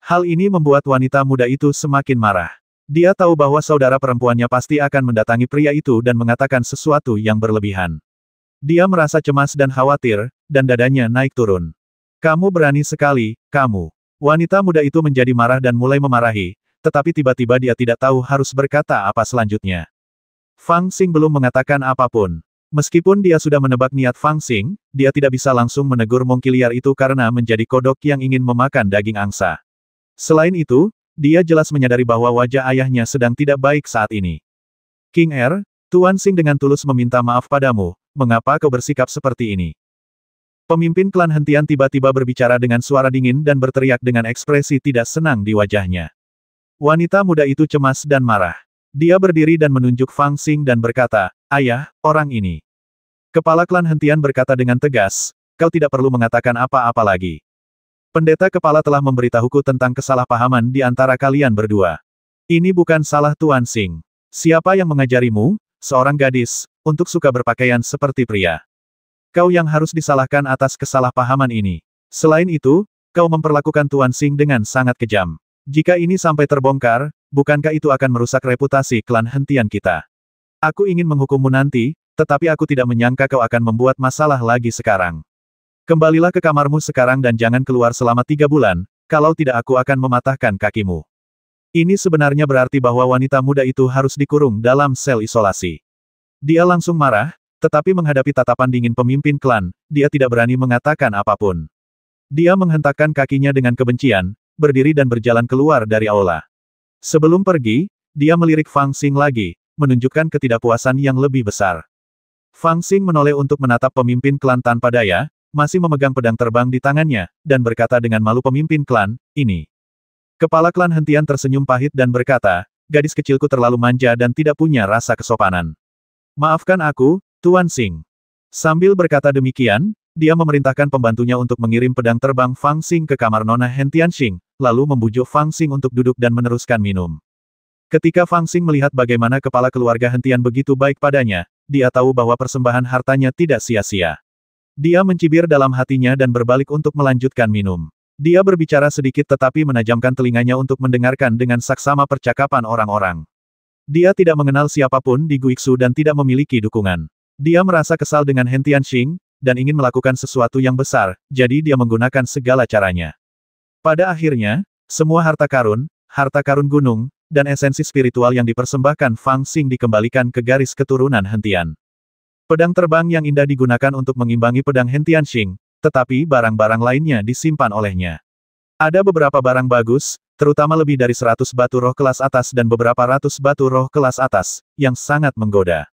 Hal ini membuat wanita muda itu semakin marah. Dia tahu bahwa saudara perempuannya pasti akan mendatangi pria itu dan mengatakan sesuatu yang berlebihan. Dia merasa cemas dan khawatir, dan dadanya naik turun. Kamu berani sekali, kamu. Wanita muda itu menjadi marah dan mulai memarahi, tetapi tiba-tiba dia tidak tahu harus berkata apa selanjutnya. Fang Xing belum mengatakan apapun. Meskipun dia sudah menebak niat Fang Xing, dia tidak bisa langsung menegur monkey liar itu karena menjadi kodok yang ingin memakan daging angsa. Selain itu, dia jelas menyadari bahwa wajah ayahnya sedang tidak baik saat ini. King Er, Tuan Xing dengan tulus meminta maaf padamu, mengapa kau bersikap seperti ini? Pemimpin klan hentian tiba-tiba berbicara dengan suara dingin dan berteriak dengan ekspresi tidak senang di wajahnya. Wanita muda itu cemas dan marah. Dia berdiri dan menunjuk Fang Xing dan berkata, Ayah, orang ini. Kepala klan hentian berkata dengan tegas, kau tidak perlu mengatakan apa-apa lagi. Pendeta kepala telah memberitahuku tentang kesalahpahaman di antara kalian berdua. Ini bukan salah Tuan Xing. Siapa yang mengajarimu, seorang gadis, untuk suka berpakaian seperti pria? Kau yang harus disalahkan atas kesalahpahaman ini. Selain itu, kau memperlakukan Tuan Xing dengan sangat kejam. Jika ini sampai terbongkar, bukankah itu akan merusak reputasi klan hentian kita? Aku ingin menghukummu nanti, tetapi aku tidak menyangka kau akan membuat masalah lagi sekarang. Kembalilah ke kamarmu sekarang dan jangan keluar selama 3 bulan, kalau tidak aku akan mematahkan kakimu. Ini sebenarnya berarti bahwa wanita muda itu harus dikurung dalam sel isolasi. Dia langsung marah, tetapi menghadapi tatapan dingin pemimpin klan, dia tidak berani mengatakan apapun. Dia menghentakkan kakinya dengan kebencian, berdiri dan berjalan keluar dari aula. Sebelum pergi, dia melirik Fang Xing lagi, menunjukkan ketidakpuasan yang lebih besar. Fang Xing menoleh untuk menatap pemimpin klan tanpa daya, masih memegang pedang terbang di tangannya, dan berkata dengan malu pemimpin klan, ini. Kepala klan hentian tersenyum pahit dan berkata, gadis kecilku terlalu manja dan tidak punya rasa kesopanan. Maafkan aku, Tuan Xing. Sambil berkata demikian, dia memerintahkan pembantunya untuk mengirim pedang terbang Fang Xing ke kamar Nona Hentian Xing, lalu membujuk Fang Xing untuk duduk dan meneruskan minum. Ketika Fang Xing melihat bagaimana kepala keluarga hentian begitu baik padanya, dia tahu bahwa persembahan hartanya tidak sia-sia. Dia mencibir dalam hatinya dan berbalik untuk melanjutkan minum. Dia berbicara sedikit tetapi menajamkan telinganya untuk mendengarkan dengan saksama percakapan orang-orang. Dia tidak mengenal siapapun di Guiksu dan tidak memiliki dukungan. Dia merasa kesal dengan Hentian Xing, dan ingin melakukan sesuatu yang besar, jadi dia menggunakan segala caranya. Pada akhirnya, semua harta karun gunung, dan esensi spiritual yang dipersembahkan Fang Xing dikembalikan ke garis keturunan hentian. Pedang terbang yang indah digunakan untuk mengimbangi pedang Hentian Xing, tetapi barang-barang lainnya disimpan olehnya. Ada beberapa barang bagus, terutama lebih dari 100 batu roh kelas atas dan beberapa ratus batu roh kelas atas, yang sangat menggoda.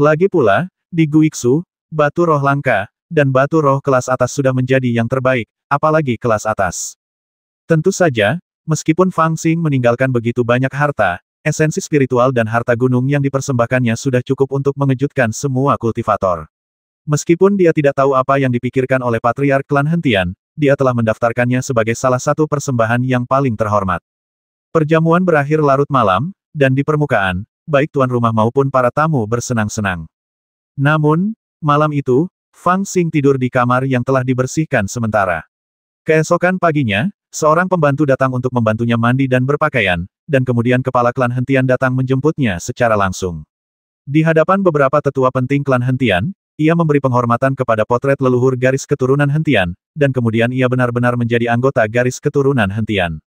Lagi pula, di Guiksu, batu roh langka, dan batu roh kelas atas sudah menjadi yang terbaik, apalagi kelas atas. Tentu saja, meskipun Fang Xing meninggalkan begitu banyak harta, esensi spiritual dan harta gunung yang dipersembahkannya sudah cukup untuk mengejutkan semua kultivator. Meskipun dia tidak tahu apa yang dipikirkan oleh Patriark Klan Hentian, dia telah mendaftarkannya sebagai salah satu persembahan yang paling terhormat. Perjamuan berakhir larut malam, dan di permukaan, baik tuan rumah maupun para tamu bersenang-senang. Namun, malam itu, Fang Xing tidur di kamar yang telah dibersihkan sementara. Keesokan paginya, seorang pembantu datang untuk membantunya mandi dan berpakaian, dan kemudian kepala klan Hentian datang menjemputnya secara langsung. Di hadapan beberapa tetua penting klan Hentian, ia memberi penghormatan kepada potret leluhur garis keturunan Hentian, dan kemudian ia benar-benar menjadi anggota garis keturunan Hentian.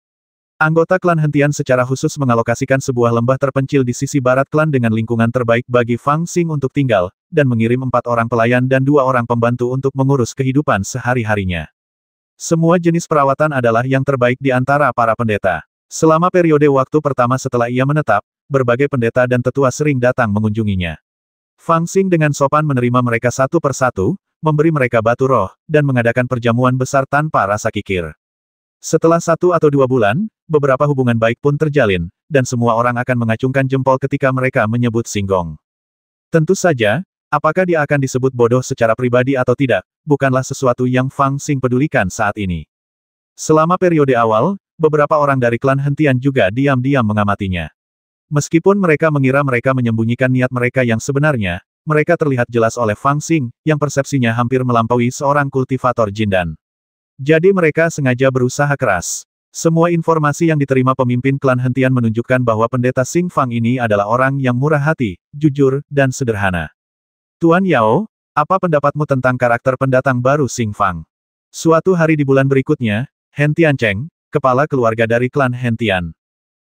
Anggota klan Hentian secara khusus mengalokasikan sebuah lembah terpencil di sisi barat klan dengan lingkungan terbaik bagi Fang Xing untuk tinggal, dan mengirim 4 orang pelayan dan 2 orang pembantu untuk mengurus kehidupan sehari-harinya. Semua jenis perawatan adalah yang terbaik di antara para pendeta. Selama periode waktu pertama setelah ia menetap, berbagai pendeta dan tetua sering datang mengunjunginya. Fang Xing dengan sopan menerima mereka satu persatu, memberi mereka batu roh, dan mengadakan perjamuan besar tanpa rasa kikir. Setelah 1 atau 2 bulan, beberapa hubungan baik pun terjalin, dan semua orang akan mengacungkan jempol ketika mereka menyebut Xinggong. Tentu saja, apakah dia akan disebut bodoh secara pribadi atau tidak, bukanlah sesuatu yang Fang Xing pedulikan saat ini. Selama periode awal, beberapa orang dari klan Hentian juga diam-diam mengamatinya. Meskipun mereka mengira mereka menyembunyikan niat mereka yang sebenarnya, mereka terlihat jelas oleh Fang Xing, yang persepsinya hampir melampaui seorang kultivator jindan. Jadi mereka sengaja berusaha keras. Semua informasi yang diterima pemimpin klan Hentian menunjukkan bahwa pendeta Xing Fang ini adalah orang yang murah hati, jujur, dan sederhana. Tuan Yao, apa pendapatmu tentang karakter pendatang baru Xing Fang? Suatu hari di bulan berikutnya, Hentian Cheng, kepala keluarga dari klan Hentian,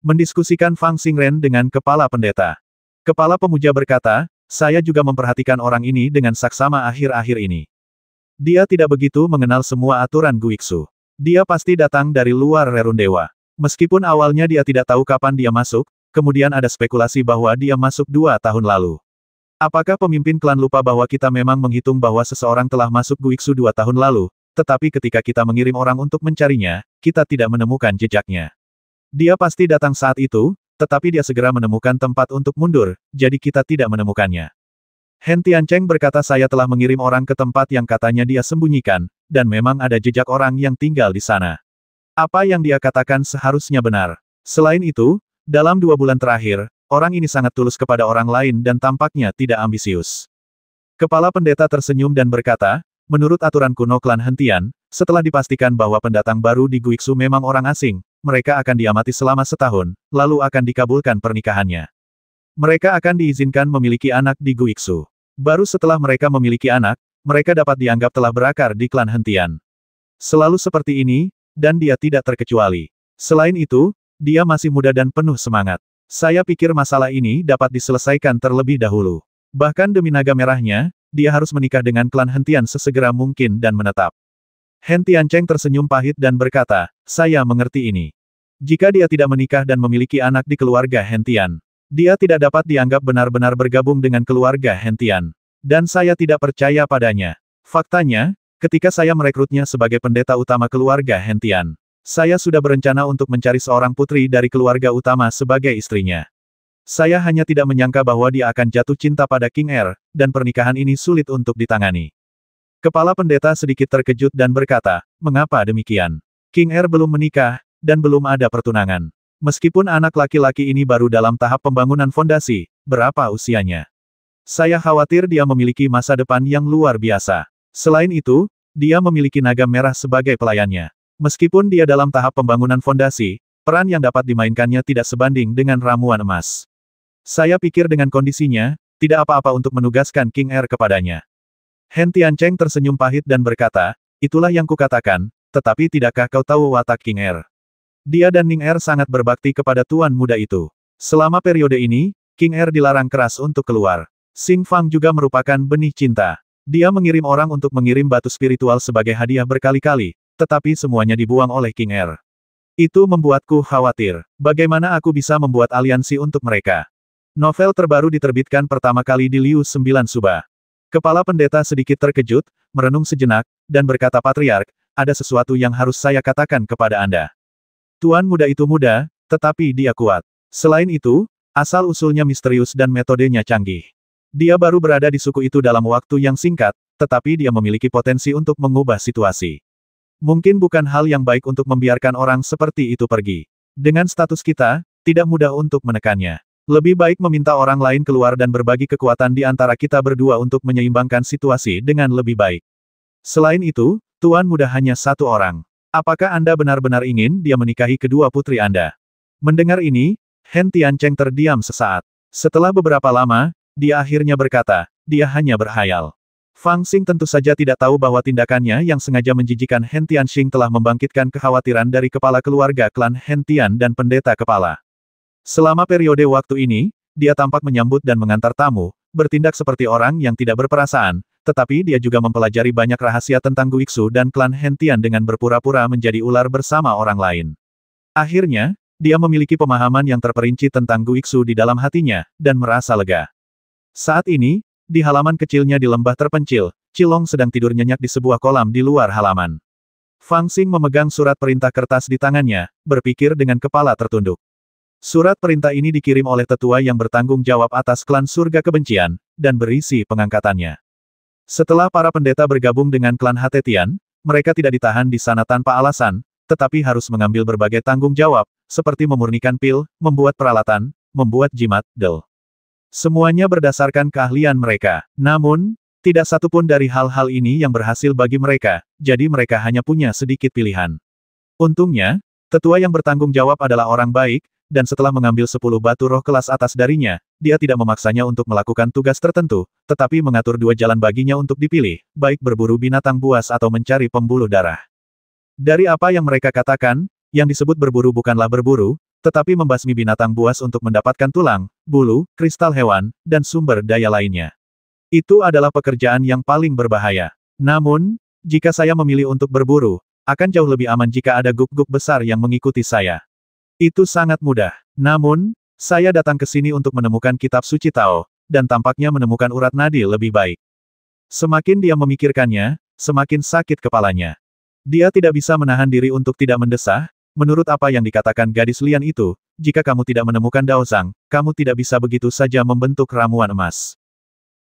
mendiskusikan Fang Xingren dengan kepala pendeta. Kepala pemuja berkata, saya juga memperhatikan orang ini dengan saksama akhir-akhir ini. Dia tidak begitu mengenal semua aturan Guiksu. Dia pasti datang dari luar Rerundewa. Meskipun awalnya dia tidak tahu kapan dia masuk, kemudian ada spekulasi bahwa dia masuk 2 tahun lalu. Apakah pemimpin klan lupa bahwa kita memang menghitung bahwa seseorang telah masuk Guiksu 2 tahun lalu, tetapi ketika kita mengirim orang untuk mencarinya, kita tidak menemukan jejaknya. Dia pasti datang saat itu, tetapi dia segera menemukan tempat untuk mundur, jadi kita tidak menemukannya. Hentian Cheng berkata saya telah mengirim orang ke tempat yang katanya dia sembunyikan, dan memang ada jejak orang yang tinggal di sana. Apa yang dia katakan seharusnya benar. Selain itu, dalam 2 bulan terakhir, orang ini sangat tulus kepada orang lain dan tampaknya tidak ambisius. Kepala pendeta tersenyum dan berkata, menurut aturan kuno klan Hentian, setelah dipastikan bahwa pendatang baru di Guiksu memang orang asing, mereka akan diamati selama setahun, lalu akan dikabulkan pernikahannya. Mereka akan diizinkan memiliki anak di Guiksu. Baru setelah mereka memiliki anak, mereka dapat dianggap telah berakar di klan Hentian. Selalu seperti ini, dan dia tidak terkecuali. Selain itu, dia masih muda dan penuh semangat. Saya pikir masalah ini dapat diselesaikan terlebih dahulu. Bahkan demi naga merahnya, dia harus menikah dengan klan Hentian sesegera mungkin dan menetap. Hentian Cheng tersenyum pahit dan berkata, saya mengerti ini. Jika dia tidak menikah dan memiliki anak di keluarga Hentian, dia tidak dapat dianggap benar-benar bergabung dengan keluarga Hentian. Dan saya tidak percaya padanya. Faktanya, ketika saya merekrutnya sebagai pendeta utama keluarga Hentian, saya sudah berencana untuk mencari seorang putri dari keluarga utama sebagai istrinya. Saya hanya tidak menyangka bahwa dia akan jatuh cinta pada King Er, dan pernikahan ini sulit untuk ditangani. Kepala pendeta sedikit terkejut dan berkata, mengapa demikian? King Er belum menikah, dan belum ada pertunangan. Meskipun anak laki-laki ini baru dalam tahap pembangunan fondasi, berapa usianya? Saya khawatir dia memiliki masa depan yang luar biasa. Selain itu, dia memiliki naga merah sebagai pelayannya. Meskipun dia dalam tahap pembangunan fondasi, peran yang dapat dimainkannya tidak sebanding dengan ramuan emas. Saya pikir dengan kondisinya, tidak apa-apa untuk menugaskan King Er kepadanya. Hentian Cheng tersenyum pahit dan berkata, itulah yang kukatakan, tetapi tidakkah kau tahu watak King Er? Dia dan Ning Er sangat berbakti kepada tuan muda itu. Selama periode ini, King Er dilarang keras untuk keluar. Xing Fang juga merupakan benih cinta. Dia mengirim orang untuk mengirim batu spiritual sebagai hadiah berkali-kali, tetapi semuanya dibuang oleh King Er. Itu membuatku khawatir. Bagaimana aku bisa membuat aliansi untuk mereka? Novel terbaru diterbitkan pertama kali di Liu 9 Suba. Kepala pendeta sedikit terkejut, merenung sejenak, dan berkata Patriark, ada sesuatu yang harus saya katakan kepada Anda. Tuan muda itu muda, tetapi dia kuat. Selain itu, asal-usulnya misterius dan metodenya canggih. Dia baru berada di suku itu dalam waktu yang singkat, tetapi dia memiliki potensi untuk mengubah situasi. Mungkin bukan hal yang baik untuk membiarkan orang seperti itu pergi. Dengan status kita, tidak mudah untuk menekannya. Lebih baik meminta orang lain keluar dan berbagi kekuatan di antara kita berdua untuk menyeimbangkan situasi dengan lebih baik. Selain itu, Tuan Muda hanya satu orang. Apakah Anda benar-benar ingin dia menikahi kedua putri Anda? Mendengar ini, Hen Tiancheng terdiam sesaat. Setelah beberapa lama, dia akhirnya berkata, dia hanya berhayal. Fang Xing tentu saja tidak tahu bahwa tindakannya yang sengaja menjijikan Hen Tianxing telah membangkitkan kekhawatiran dari kepala keluarga klan Hen Tian dan pendeta kepala. Selama periode waktu ini, dia tampak menyambut dan mengantar tamu, bertindak seperti orang yang tidak berperasaan, tetapi dia juga mempelajari banyak rahasia tentang Guiksu dan klan Hen Tian dengan berpura-pura menjadi ular bersama orang lain. Akhirnya, dia memiliki pemahaman yang terperinci tentang Guiksu di dalam hatinya, dan merasa lega. Saat ini, di halaman kecilnya di lembah terpencil, Cilong sedang tidur nyenyak di sebuah kolam di luar halaman. Fang Xing memegang surat perintah kertas di tangannya, berpikir dengan kepala tertunduk. Surat perintah ini dikirim oleh tetua yang bertanggung jawab atas klan surga kebencian, dan berisi pengangkatannya. Setelah para pendeta bergabung dengan klan Hatetian, mereka tidak ditahan di sana tanpa alasan, tetapi harus mengambil berbagai tanggung jawab, seperti memurnikan pil, membuat peralatan, membuat jimat, del. Semuanya berdasarkan keahlian mereka. Namun, tidak satu pun dari hal-hal ini yang berhasil bagi mereka, jadi mereka hanya punya sedikit pilihan. Untungnya, tetua yang bertanggung jawab adalah orang baik, dan setelah mengambil 10 batu roh kelas atas darinya, dia tidak memaksanya untuk melakukan tugas tertentu, tetapi mengatur 2 jalan baginya untuk dipilih, baik berburu binatang buas atau mencari pembuluh darah. Dari apa yang mereka katakan, yang disebut berburu bukanlah berburu, tetapi membasmi binatang buas untuk mendapatkan tulang, bulu, kristal hewan, dan sumber daya lainnya. Itu adalah pekerjaan yang paling berbahaya. Namun, jika saya memilih untuk berburu, akan jauh lebih aman jika ada guk-guk besar yang mengikuti saya. Itu sangat mudah. Namun, saya datang ke sini untuk menemukan kitab suci Tao, dan tampaknya menemukan urat nadi lebih baik. Semakin dia memikirkannya, semakin sakit kepalanya. Dia tidak bisa menahan diri untuk tidak mendesah. Menurut apa yang dikatakan gadis lian itu, jika kamu tidak menemukan Daozang, kamu tidak bisa begitu saja membentuk ramuan emas.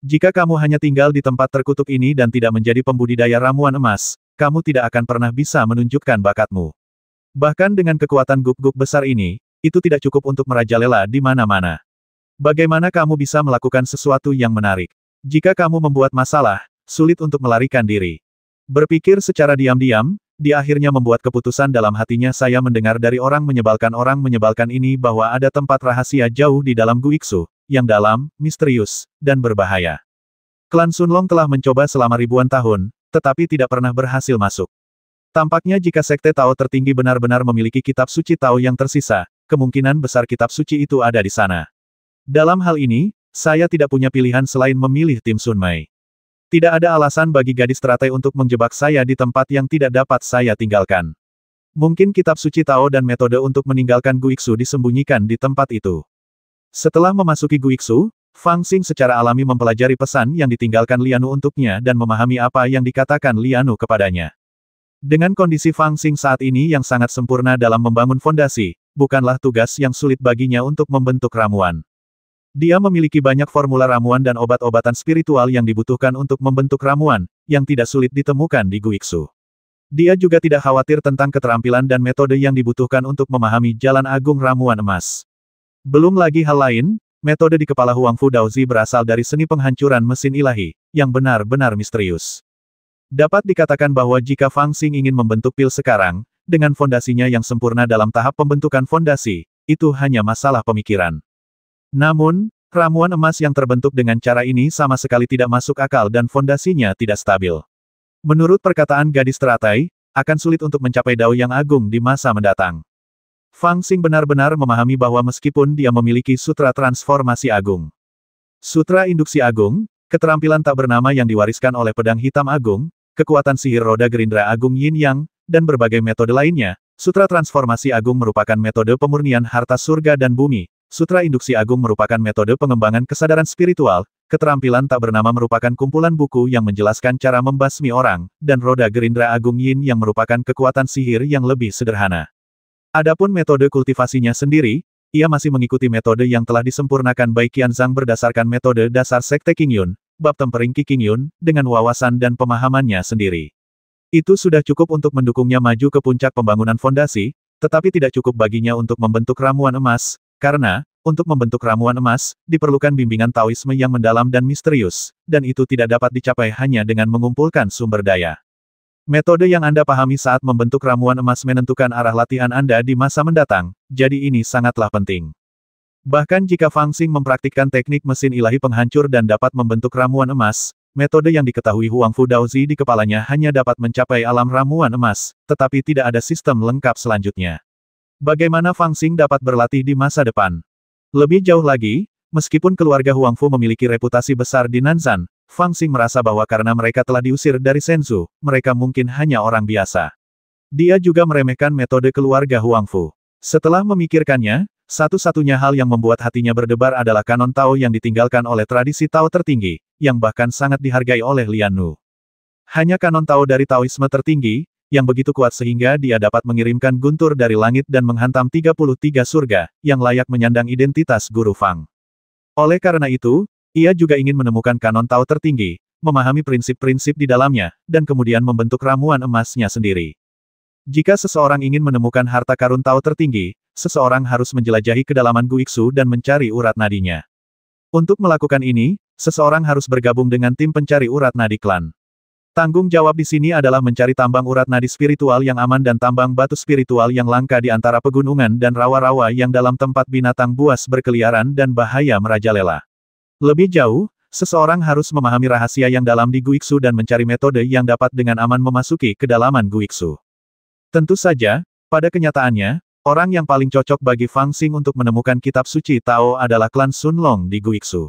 Jika kamu hanya tinggal di tempat terkutuk ini dan tidak menjadi pembudidaya ramuan emas, kamu tidak akan pernah bisa menunjukkan bakatmu. Bahkan dengan kekuatan guk-guk besar ini, itu tidak cukup untuk merajalela di mana-mana. Bagaimana kamu bisa melakukan sesuatu yang menarik? Jika kamu membuat masalah, sulit untuk melarikan diri. Berpikir secara diam-diam, dia akhirnya membuat keputusan dalam hatinya. Saya mendengar dari orang menyebalkan ini bahwa ada tempat rahasia jauh di dalam Guiksu, yang dalam, misterius, dan berbahaya. Klan Sunlong telah mencoba selama ribuan tahun, tetapi tidak pernah berhasil masuk. Tampaknya jika Sekte Tao tertinggi benar-benar memiliki kitab suci Tao yang tersisa, kemungkinan besar kitab suci itu ada di sana. Dalam hal ini, saya tidak punya pilihan selain memilih tim Sun Mei. Tidak ada alasan bagi gadis teratai untuk menjebak saya di tempat yang tidak dapat saya tinggalkan. Mungkin kitab suci Tao dan metode untuk meninggalkan Guiksu disembunyikan di tempat itu. Setelah memasuki Guiksu, Fang Xing secara alami mempelajari pesan yang ditinggalkan Lianu untuknya dan memahami apa yang dikatakan Lianu kepadanya. Dengan kondisi Fang Xing saat ini yang sangat sempurna dalam membangun fondasi, bukanlah tugas yang sulit baginya untuk membentuk ramuan. Dia memiliki banyak formula ramuan dan obat-obatan spiritual yang dibutuhkan untuk membentuk ramuan, yang tidak sulit ditemukan di Guiksu. Dia juga tidak khawatir tentang keterampilan dan metode yang dibutuhkan untuk memahami jalan agung ramuan emas. Belum lagi hal lain, metode di kepala Huang Fu Daozi berasal dari seni penghancuran mesin ilahi, yang benar-benar misterius. Dapat dikatakan bahwa jika Fang Xing ingin membentuk pil sekarang, dengan fondasinya yang sempurna dalam tahap pembentukan fondasi, itu hanya masalah pemikiran. Namun, ramuan emas yang terbentuk dengan cara ini sama sekali tidak masuk akal dan fondasinya tidak stabil. Menurut perkataan gadis teratai, akan sulit untuk mencapai Dao yang agung di masa mendatang. Fang Xing benar-benar memahami bahwa meskipun dia memiliki sutra transformasi agung, sutra induksi agung, keterampilan tak bernama yang diwariskan oleh pedang hitam agung, kekuatan sihir roda gerindra agung yin yang, dan berbagai metode lainnya, sutra transformasi agung merupakan metode pemurnian harta surga dan bumi. Sutra Induksi Agung merupakan metode pengembangan kesadaran spiritual, keterampilan tak bernama merupakan kumpulan buku yang menjelaskan cara membasmi orang, dan roda gerindra Agung Yin yang merupakan kekuatan sihir yang lebih sederhana. Adapun metode kultivasinya sendiri, ia masih mengikuti metode yang telah disempurnakan Bai Qianzhang berdasarkan metode dasar Sekte Qingyun, bab tempering Qi Qingyun, dengan wawasan dan pemahamannya sendiri. Itu sudah cukup untuk mendukungnya maju ke puncak pembangunan fondasi, tetapi tidak cukup baginya untuk membentuk ramuan emas, karena, untuk membentuk ramuan emas, diperlukan bimbingan Taoisme yang mendalam dan misterius, dan itu tidak dapat dicapai hanya dengan mengumpulkan sumber daya. Metode yang Anda pahami saat membentuk ramuan emas menentukan arah latihan Anda di masa mendatang, jadi ini sangatlah penting. Bahkan jika Fang Xing mempraktikkan teknik mesin ilahi penghancur dan dapat membentuk ramuan emas, metode yang diketahui Huang Fu Daozi di kepalanya hanya dapat mencapai alam ramuan emas, tetapi tidak ada sistem lengkap selanjutnya. Bagaimana Fang Xing dapat berlatih di masa depan? Lebih jauh lagi, meskipun keluarga Huang Fu memiliki reputasi besar di Nanzan, Fang Xing merasa bahwa karena mereka telah diusir dari Shenzhou, mereka mungkin hanya orang biasa. Dia juga meremehkan metode keluarga Huang Fu. Setelah memikirkannya, satu-satunya hal yang membuat hatinya berdebar adalah kanon Tao yang ditinggalkan oleh tradisi Tao tertinggi, yang bahkan sangat dihargai oleh Lian Nu. Hanya kanon Tao dari Taoisme tertinggi, yang begitu kuat sehingga dia dapat mengirimkan guntur dari langit dan menghantam 33 surga, yang layak menyandang identitas Guru Fang. Oleh karena itu, ia juga ingin menemukan kanon Tao tertinggi, memahami prinsip-prinsip di dalamnya, dan kemudian membentuk ramuan emasnya sendiri. Jika seseorang ingin menemukan harta karun Tao tertinggi, seseorang harus menjelajahi kedalaman Guiksu dan mencari urat nadinya. Untuk melakukan ini, seseorang harus bergabung dengan tim pencari urat nadi klan. Tanggung jawab di sini adalah mencari tambang urat nadi spiritual yang aman dan tambang batu spiritual yang langka di antara pegunungan dan rawa-rawa yang dalam tempat binatang buas berkeliaran dan bahaya merajalela. Lebih jauh, seseorang harus memahami rahasia yang dalam di Guiksu dan mencari metode yang dapat dengan aman memasuki kedalaman Guiksu. Tentu saja, pada kenyataannya, orang yang paling cocok bagi Fang Xing untuk menemukan kitab suci Tao adalah klan Sun Long di Guiksu.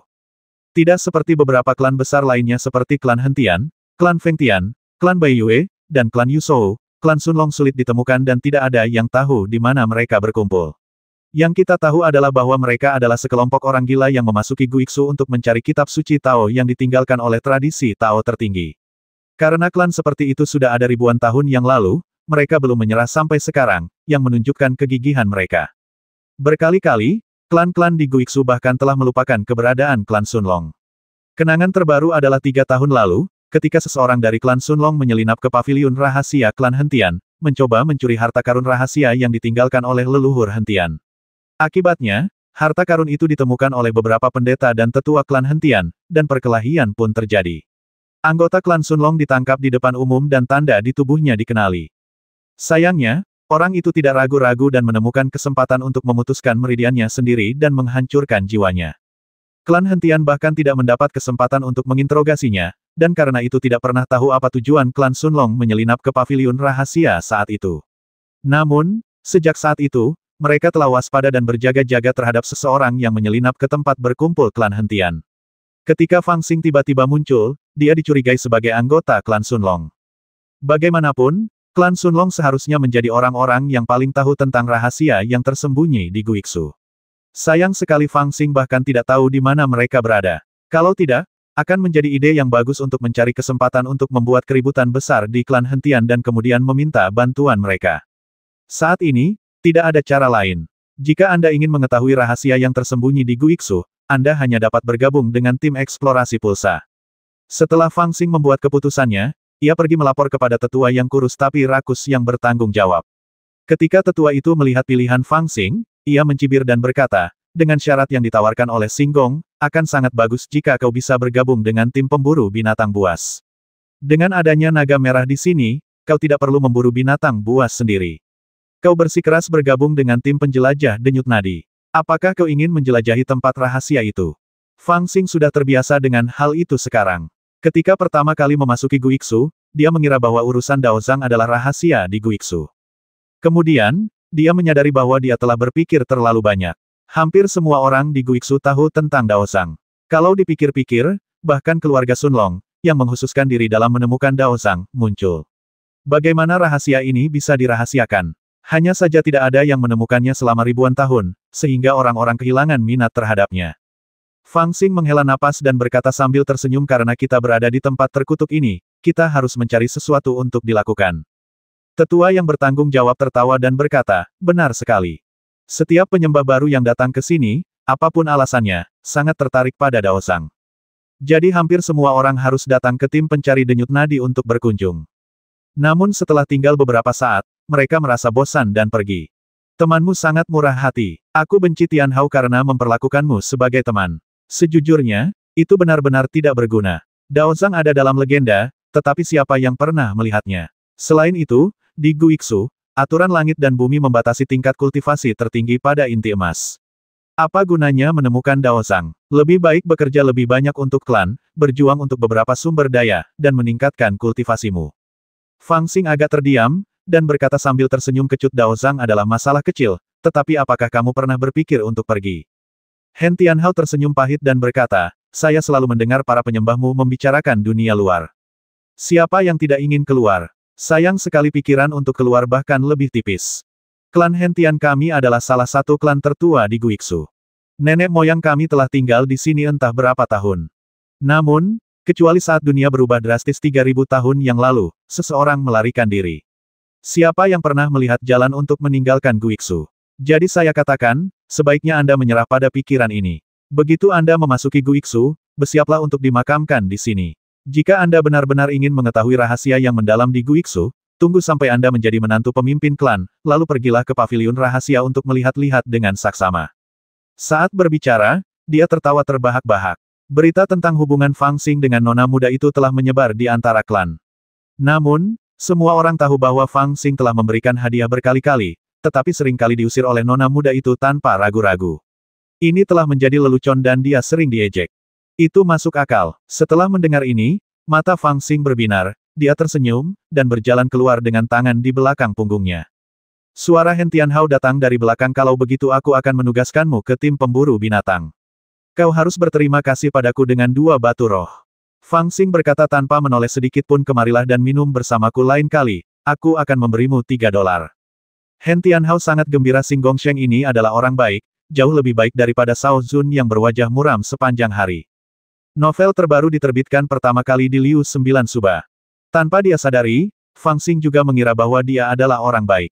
Tidak seperti beberapa klan besar lainnya seperti klan Hentian, klan Feng Tian, klan Bai Yue, dan klan Yuzhou, klan Sun Long sulit ditemukan dan tidak ada yang tahu di mana mereka berkumpul. Yang kita tahu adalah bahwa mereka adalah sekelompok orang gila yang memasuki Guiksu untuk mencari kitab suci Tao yang ditinggalkan oleh tradisi Tao tertinggi. Karena klan seperti itu sudah ada ribuan tahun yang lalu, mereka belum menyerah sampai sekarang, yang menunjukkan kegigihan mereka. Berkali-kali, klan-klan di Guiksu bahkan telah melupakan keberadaan klan Sun Long. Kenangan terbaru adalah 3 tahun lalu, ketika seseorang dari klan Sun Long menyelinap ke paviliun rahasia klan Hentian, mencoba mencuri harta karun rahasia yang ditinggalkan oleh leluhur Hentian. Akibatnya, harta karun itu ditemukan oleh beberapa pendeta dan tetua klan Hentian, dan perkelahian pun terjadi. Anggota klan Sun Long ditangkap di depan umum dan tanda di tubuhnya dikenali. Sayangnya, orang itu tidak ragu-ragu dan menemukan kesempatan untuk memutuskan meridiannya sendiri dan menghancurkan jiwanya. Klan Hentian bahkan tidak mendapat kesempatan untuk menginterogasinya, dan karena itu tidak pernah tahu apa tujuan klan Sun Long menyelinap ke paviliun rahasia saat itu. Namun, sejak saat itu, mereka telah waspada dan berjaga-jaga terhadap seseorang yang menyelinap ke tempat berkumpul klan Hentian. Ketika Fang Xing tiba-tiba muncul, dia dicurigai sebagai anggota klan Sun Long. Bagaimanapun, klan Sun Long seharusnya menjadi orang-orang yang paling tahu tentang rahasia yang tersembunyi di Guiksu. Sayang sekali Fang Xing bahkan tidak tahu di mana mereka berada. Kalau tidak, akan menjadi ide yang bagus untuk mencari kesempatan untuk membuat keributan besar di klan Hentian dan kemudian meminta bantuan mereka. Saat ini, tidak ada cara lain. Jika Anda ingin mengetahui rahasia yang tersembunyi di Guiksu, Anda hanya dapat bergabung dengan tim eksplorasi pulsa. Setelah Fang Xing membuat keputusannya, ia pergi melapor kepada tetua yang kurus tapi rakus yang bertanggung jawab. Ketika tetua itu melihat pilihan Fang Xing, ia mencibir dan berkata, dengan syarat yang ditawarkan oleh Xinggong, akan sangat bagus jika kau bisa bergabung dengan tim pemburu binatang buas. Dengan adanya naga merah di sini, kau tidak perlu memburu binatang buas sendiri. Kau bersikeras bergabung dengan tim penjelajah denyut nadi. Apakah kau ingin menjelajahi tempat rahasia itu? Fang Xing sudah terbiasa dengan hal itu sekarang. Ketika pertama kali memasuki Guiksu, dia mengira bahwa urusan Daozang adalah rahasia di Guiksu. Kemudian, dia menyadari bahwa dia telah berpikir terlalu banyak. Hampir semua orang di Guiksu tahu tentang Daozang. Kalau dipikir-pikir, bahkan keluarga Sun Long, yang menghususkan diri dalam menemukan Daozang, muncul. Bagaimana rahasia ini bisa dirahasiakan? Hanya saja tidak ada yang menemukannya selama ribuan tahun, sehingga orang-orang kehilangan minat terhadapnya. Fang Xing menghela napas dan berkata sambil tersenyum karena kita berada di tempat terkutuk ini, kita harus mencari sesuatu untuk dilakukan. Tetua yang bertanggung jawab tertawa dan berkata, benar sekali. Setiap penyembah baru yang datang ke sini, apapun alasannya, sangat tertarik pada Daosang. Jadi hampir semua orang harus datang ke tim pencari denyut nadi untuk berkunjung. Namun setelah tinggal beberapa saat, mereka merasa bosan dan pergi. Temanmu sangat murah hati. Aku benci Tian Hao karena memperlakukanmu sebagai teman. Sejujurnya, itu benar-benar tidak berguna. Daozang ada dalam legenda, tetapi siapa yang pernah melihatnya? Selain itu, di Guiksu, aturan langit dan bumi membatasi tingkat kultivasi tertinggi pada inti emas. Apa gunanya menemukan Daozang? Lebih baik bekerja lebih banyak untuk klan, berjuang untuk beberapa sumber daya, dan meningkatkan kultivasimu. Fang Xing agak terdiam, dan berkata sambil tersenyum kecut, Daozang adalah masalah kecil, tetapi apakah kamu pernah berpikir untuk pergi? Hen Tianhao tersenyum pahit dan berkata, saya selalu mendengar para penyembahmu membicarakan dunia luar. Siapa yang tidak ingin keluar? Sayang sekali pikiran untuk keluar bahkan lebih tipis. Klan Hen Tian kami adalah salah satu klan tertua di Guiksu. Nenek moyang kami telah tinggal di sini entah berapa tahun. Namun, kecuali saat dunia berubah drastis 3000 tahun yang lalu, seseorang melarikan diri. Siapa yang pernah melihat jalan untuk meninggalkan Guiksu? Jadi saya katakan, sebaiknya Anda menyerah pada pikiran ini. Begitu Anda memasuki Guiksu, bersiaplah untuk dimakamkan di sini. Jika Anda benar-benar ingin mengetahui rahasia yang mendalam di Guiksu, tunggu sampai Anda menjadi menantu pemimpin klan, lalu pergilah ke paviliun rahasia untuk melihat-lihat dengan saksama. Saat berbicara, dia tertawa terbahak-bahak. Berita tentang hubungan Fang Xing dengan nona muda itu telah menyebar di antara klan. Namun, semua orang tahu bahwa Fang Xing telah memberikan hadiah berkali-kali, tetapi seringkali diusir oleh nona muda itu tanpa ragu-ragu. Ini telah menjadi lelucon dan dia sering diejek. Itu masuk akal. Setelah mendengar ini, mata Fang Xing berbinar, dia tersenyum, dan berjalan keluar dengan tangan di belakang punggungnya. Suara Hen Tianhao datang dari belakang, kalau begitu aku akan menugaskanmu ke tim pemburu binatang. Kau harus berterima kasih padaku dengan 2 batu roh. Fang Xing berkata tanpa menoleh sedikit pun, kemarilah dan minum bersamaku lain kali, aku akan memberimu $3. Hen Tianhao sangat gembira, Xing Gongsheng ini adalah orang baik, jauh lebih baik daripada Shao Zun yang berwajah muram sepanjang hari. Novel terbaru diterbitkan pertama kali di Liu 9 Suba. Tanpa dia sadari, Fang Xing juga mengira bahwa dia adalah orang baik.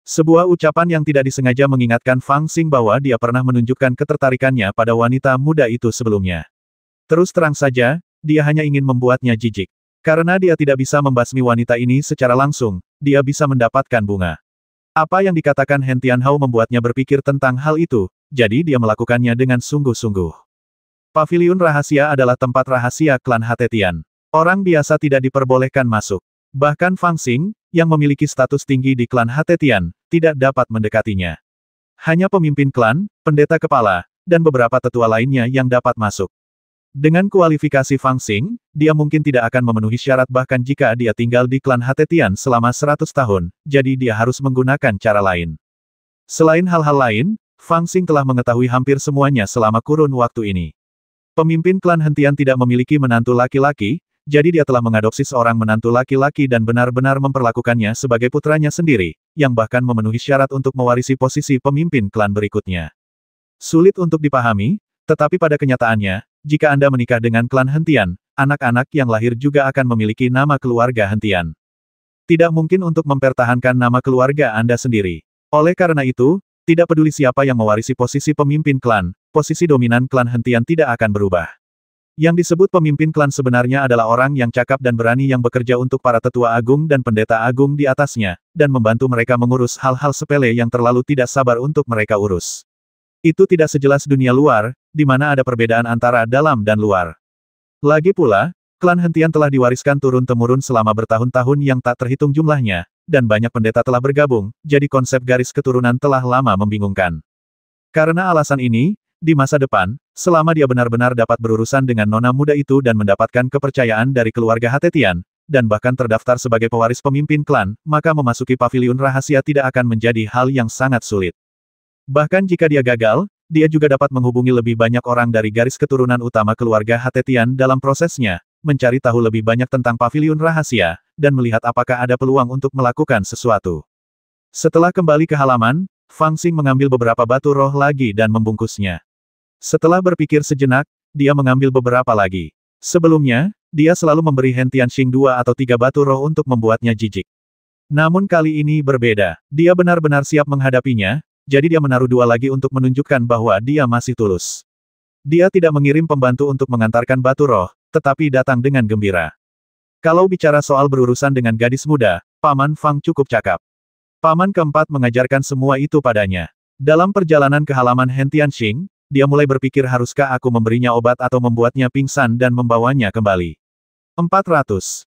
Sebuah ucapan yang tidak disengaja mengingatkan Fang Xing bahwa dia pernah menunjukkan ketertarikannya pada wanita muda itu sebelumnya. Terus terang saja, dia hanya ingin membuatnya jijik. Karena dia tidak bisa membasmi wanita ini secara langsung, dia bisa mendapatkan bunga. Apa yang dikatakan Hen Tianhao membuatnya berpikir tentang hal itu, jadi dia melakukannya dengan sungguh-sungguh. Paviliun rahasia adalah tempat rahasia klan Hatetian. Orang biasa tidak diperbolehkan masuk. Bahkan Fang Xing, yang memiliki status tinggi di klan Hatetian, tidak dapat mendekatinya. Hanya pemimpin klan, pendeta kepala, dan beberapa tetua lainnya yang dapat masuk. Dengan kualifikasi Fang Xing, dia mungkin tidak akan memenuhi syarat bahkan jika dia tinggal di klan Hatetian selama 100 tahun, jadi dia harus menggunakan cara lain. Selain hal-hal lain, Fang Xing telah mengetahui hampir semuanya selama kurun waktu ini. Pemimpin klan Hentian tidak memiliki menantu laki-laki, jadi dia telah mengadopsi seorang menantu laki-laki dan benar-benar memperlakukannya sebagai putranya sendiri, yang bahkan memenuhi syarat untuk mewarisi posisi pemimpin klan berikutnya. Sulit untuk dipahami, tetapi pada kenyataannya, jika Anda menikah dengan klan Hentian, anak-anak yang lahir juga akan memiliki nama keluarga Hentian. Tidak mungkin untuk mempertahankan nama keluarga Anda sendiri. Oleh karena itu, tidak peduli siapa yang mewarisi posisi pemimpin klan, posisi dominan klan Hentian tidak akan berubah. Yang disebut pemimpin klan sebenarnya adalah orang yang cakap dan berani yang bekerja untuk para tetua agung dan pendeta agung di atasnya, dan membantu mereka mengurus hal-hal sepele yang terlalu tidak sabar untuk mereka urus. Itu tidak sejelas dunia luar, di mana ada perbedaan antara dalam dan luar. Lagi pula, klan Hentian telah diwariskan turun-temurun selama bertahun-tahun yang tak terhitung jumlahnya, dan banyak pendeta telah bergabung, jadi konsep garis keturunan telah lama membingungkan. Karena alasan ini, di masa depan, selama dia benar-benar dapat berurusan dengan nona muda itu dan mendapatkan kepercayaan dari keluarga Hatetian, dan bahkan terdaftar sebagai pewaris pemimpin klan, maka memasuki paviliun rahasia tidak akan menjadi hal yang sangat sulit. Bahkan jika dia gagal, dia juga dapat menghubungi lebih banyak orang dari garis keturunan utama keluarga Hatetian dalam prosesnya, mencari tahu lebih banyak tentang paviliun rahasia, dan melihat apakah ada peluang untuk melakukan sesuatu. Setelah kembali ke halaman, Fang Xing mengambil beberapa batu roh lagi dan membungkusnya. Setelah berpikir sejenak, dia mengambil beberapa lagi. Sebelumnya, dia selalu memberi Hen Tianxing 2 atau 3 batu roh untuk membuatnya jijik. Namun kali ini berbeda. Dia benar-benar siap menghadapinya, jadi dia menaruh 2 lagi untuk menunjukkan bahwa dia masih tulus. Dia tidak mengirim pembantu untuk mengantarkan batu roh, tetapi datang dengan gembira. Kalau bicara soal berurusan dengan gadis muda, Paman Fang cukup cakap. Paman keempat mengajarkan semua itu padanya. Dalam perjalanan ke halaman Hen Tianxing, dia mulai berpikir haruskah aku memberinya obat atau membuatnya pingsan dan membawanya kembali. 400.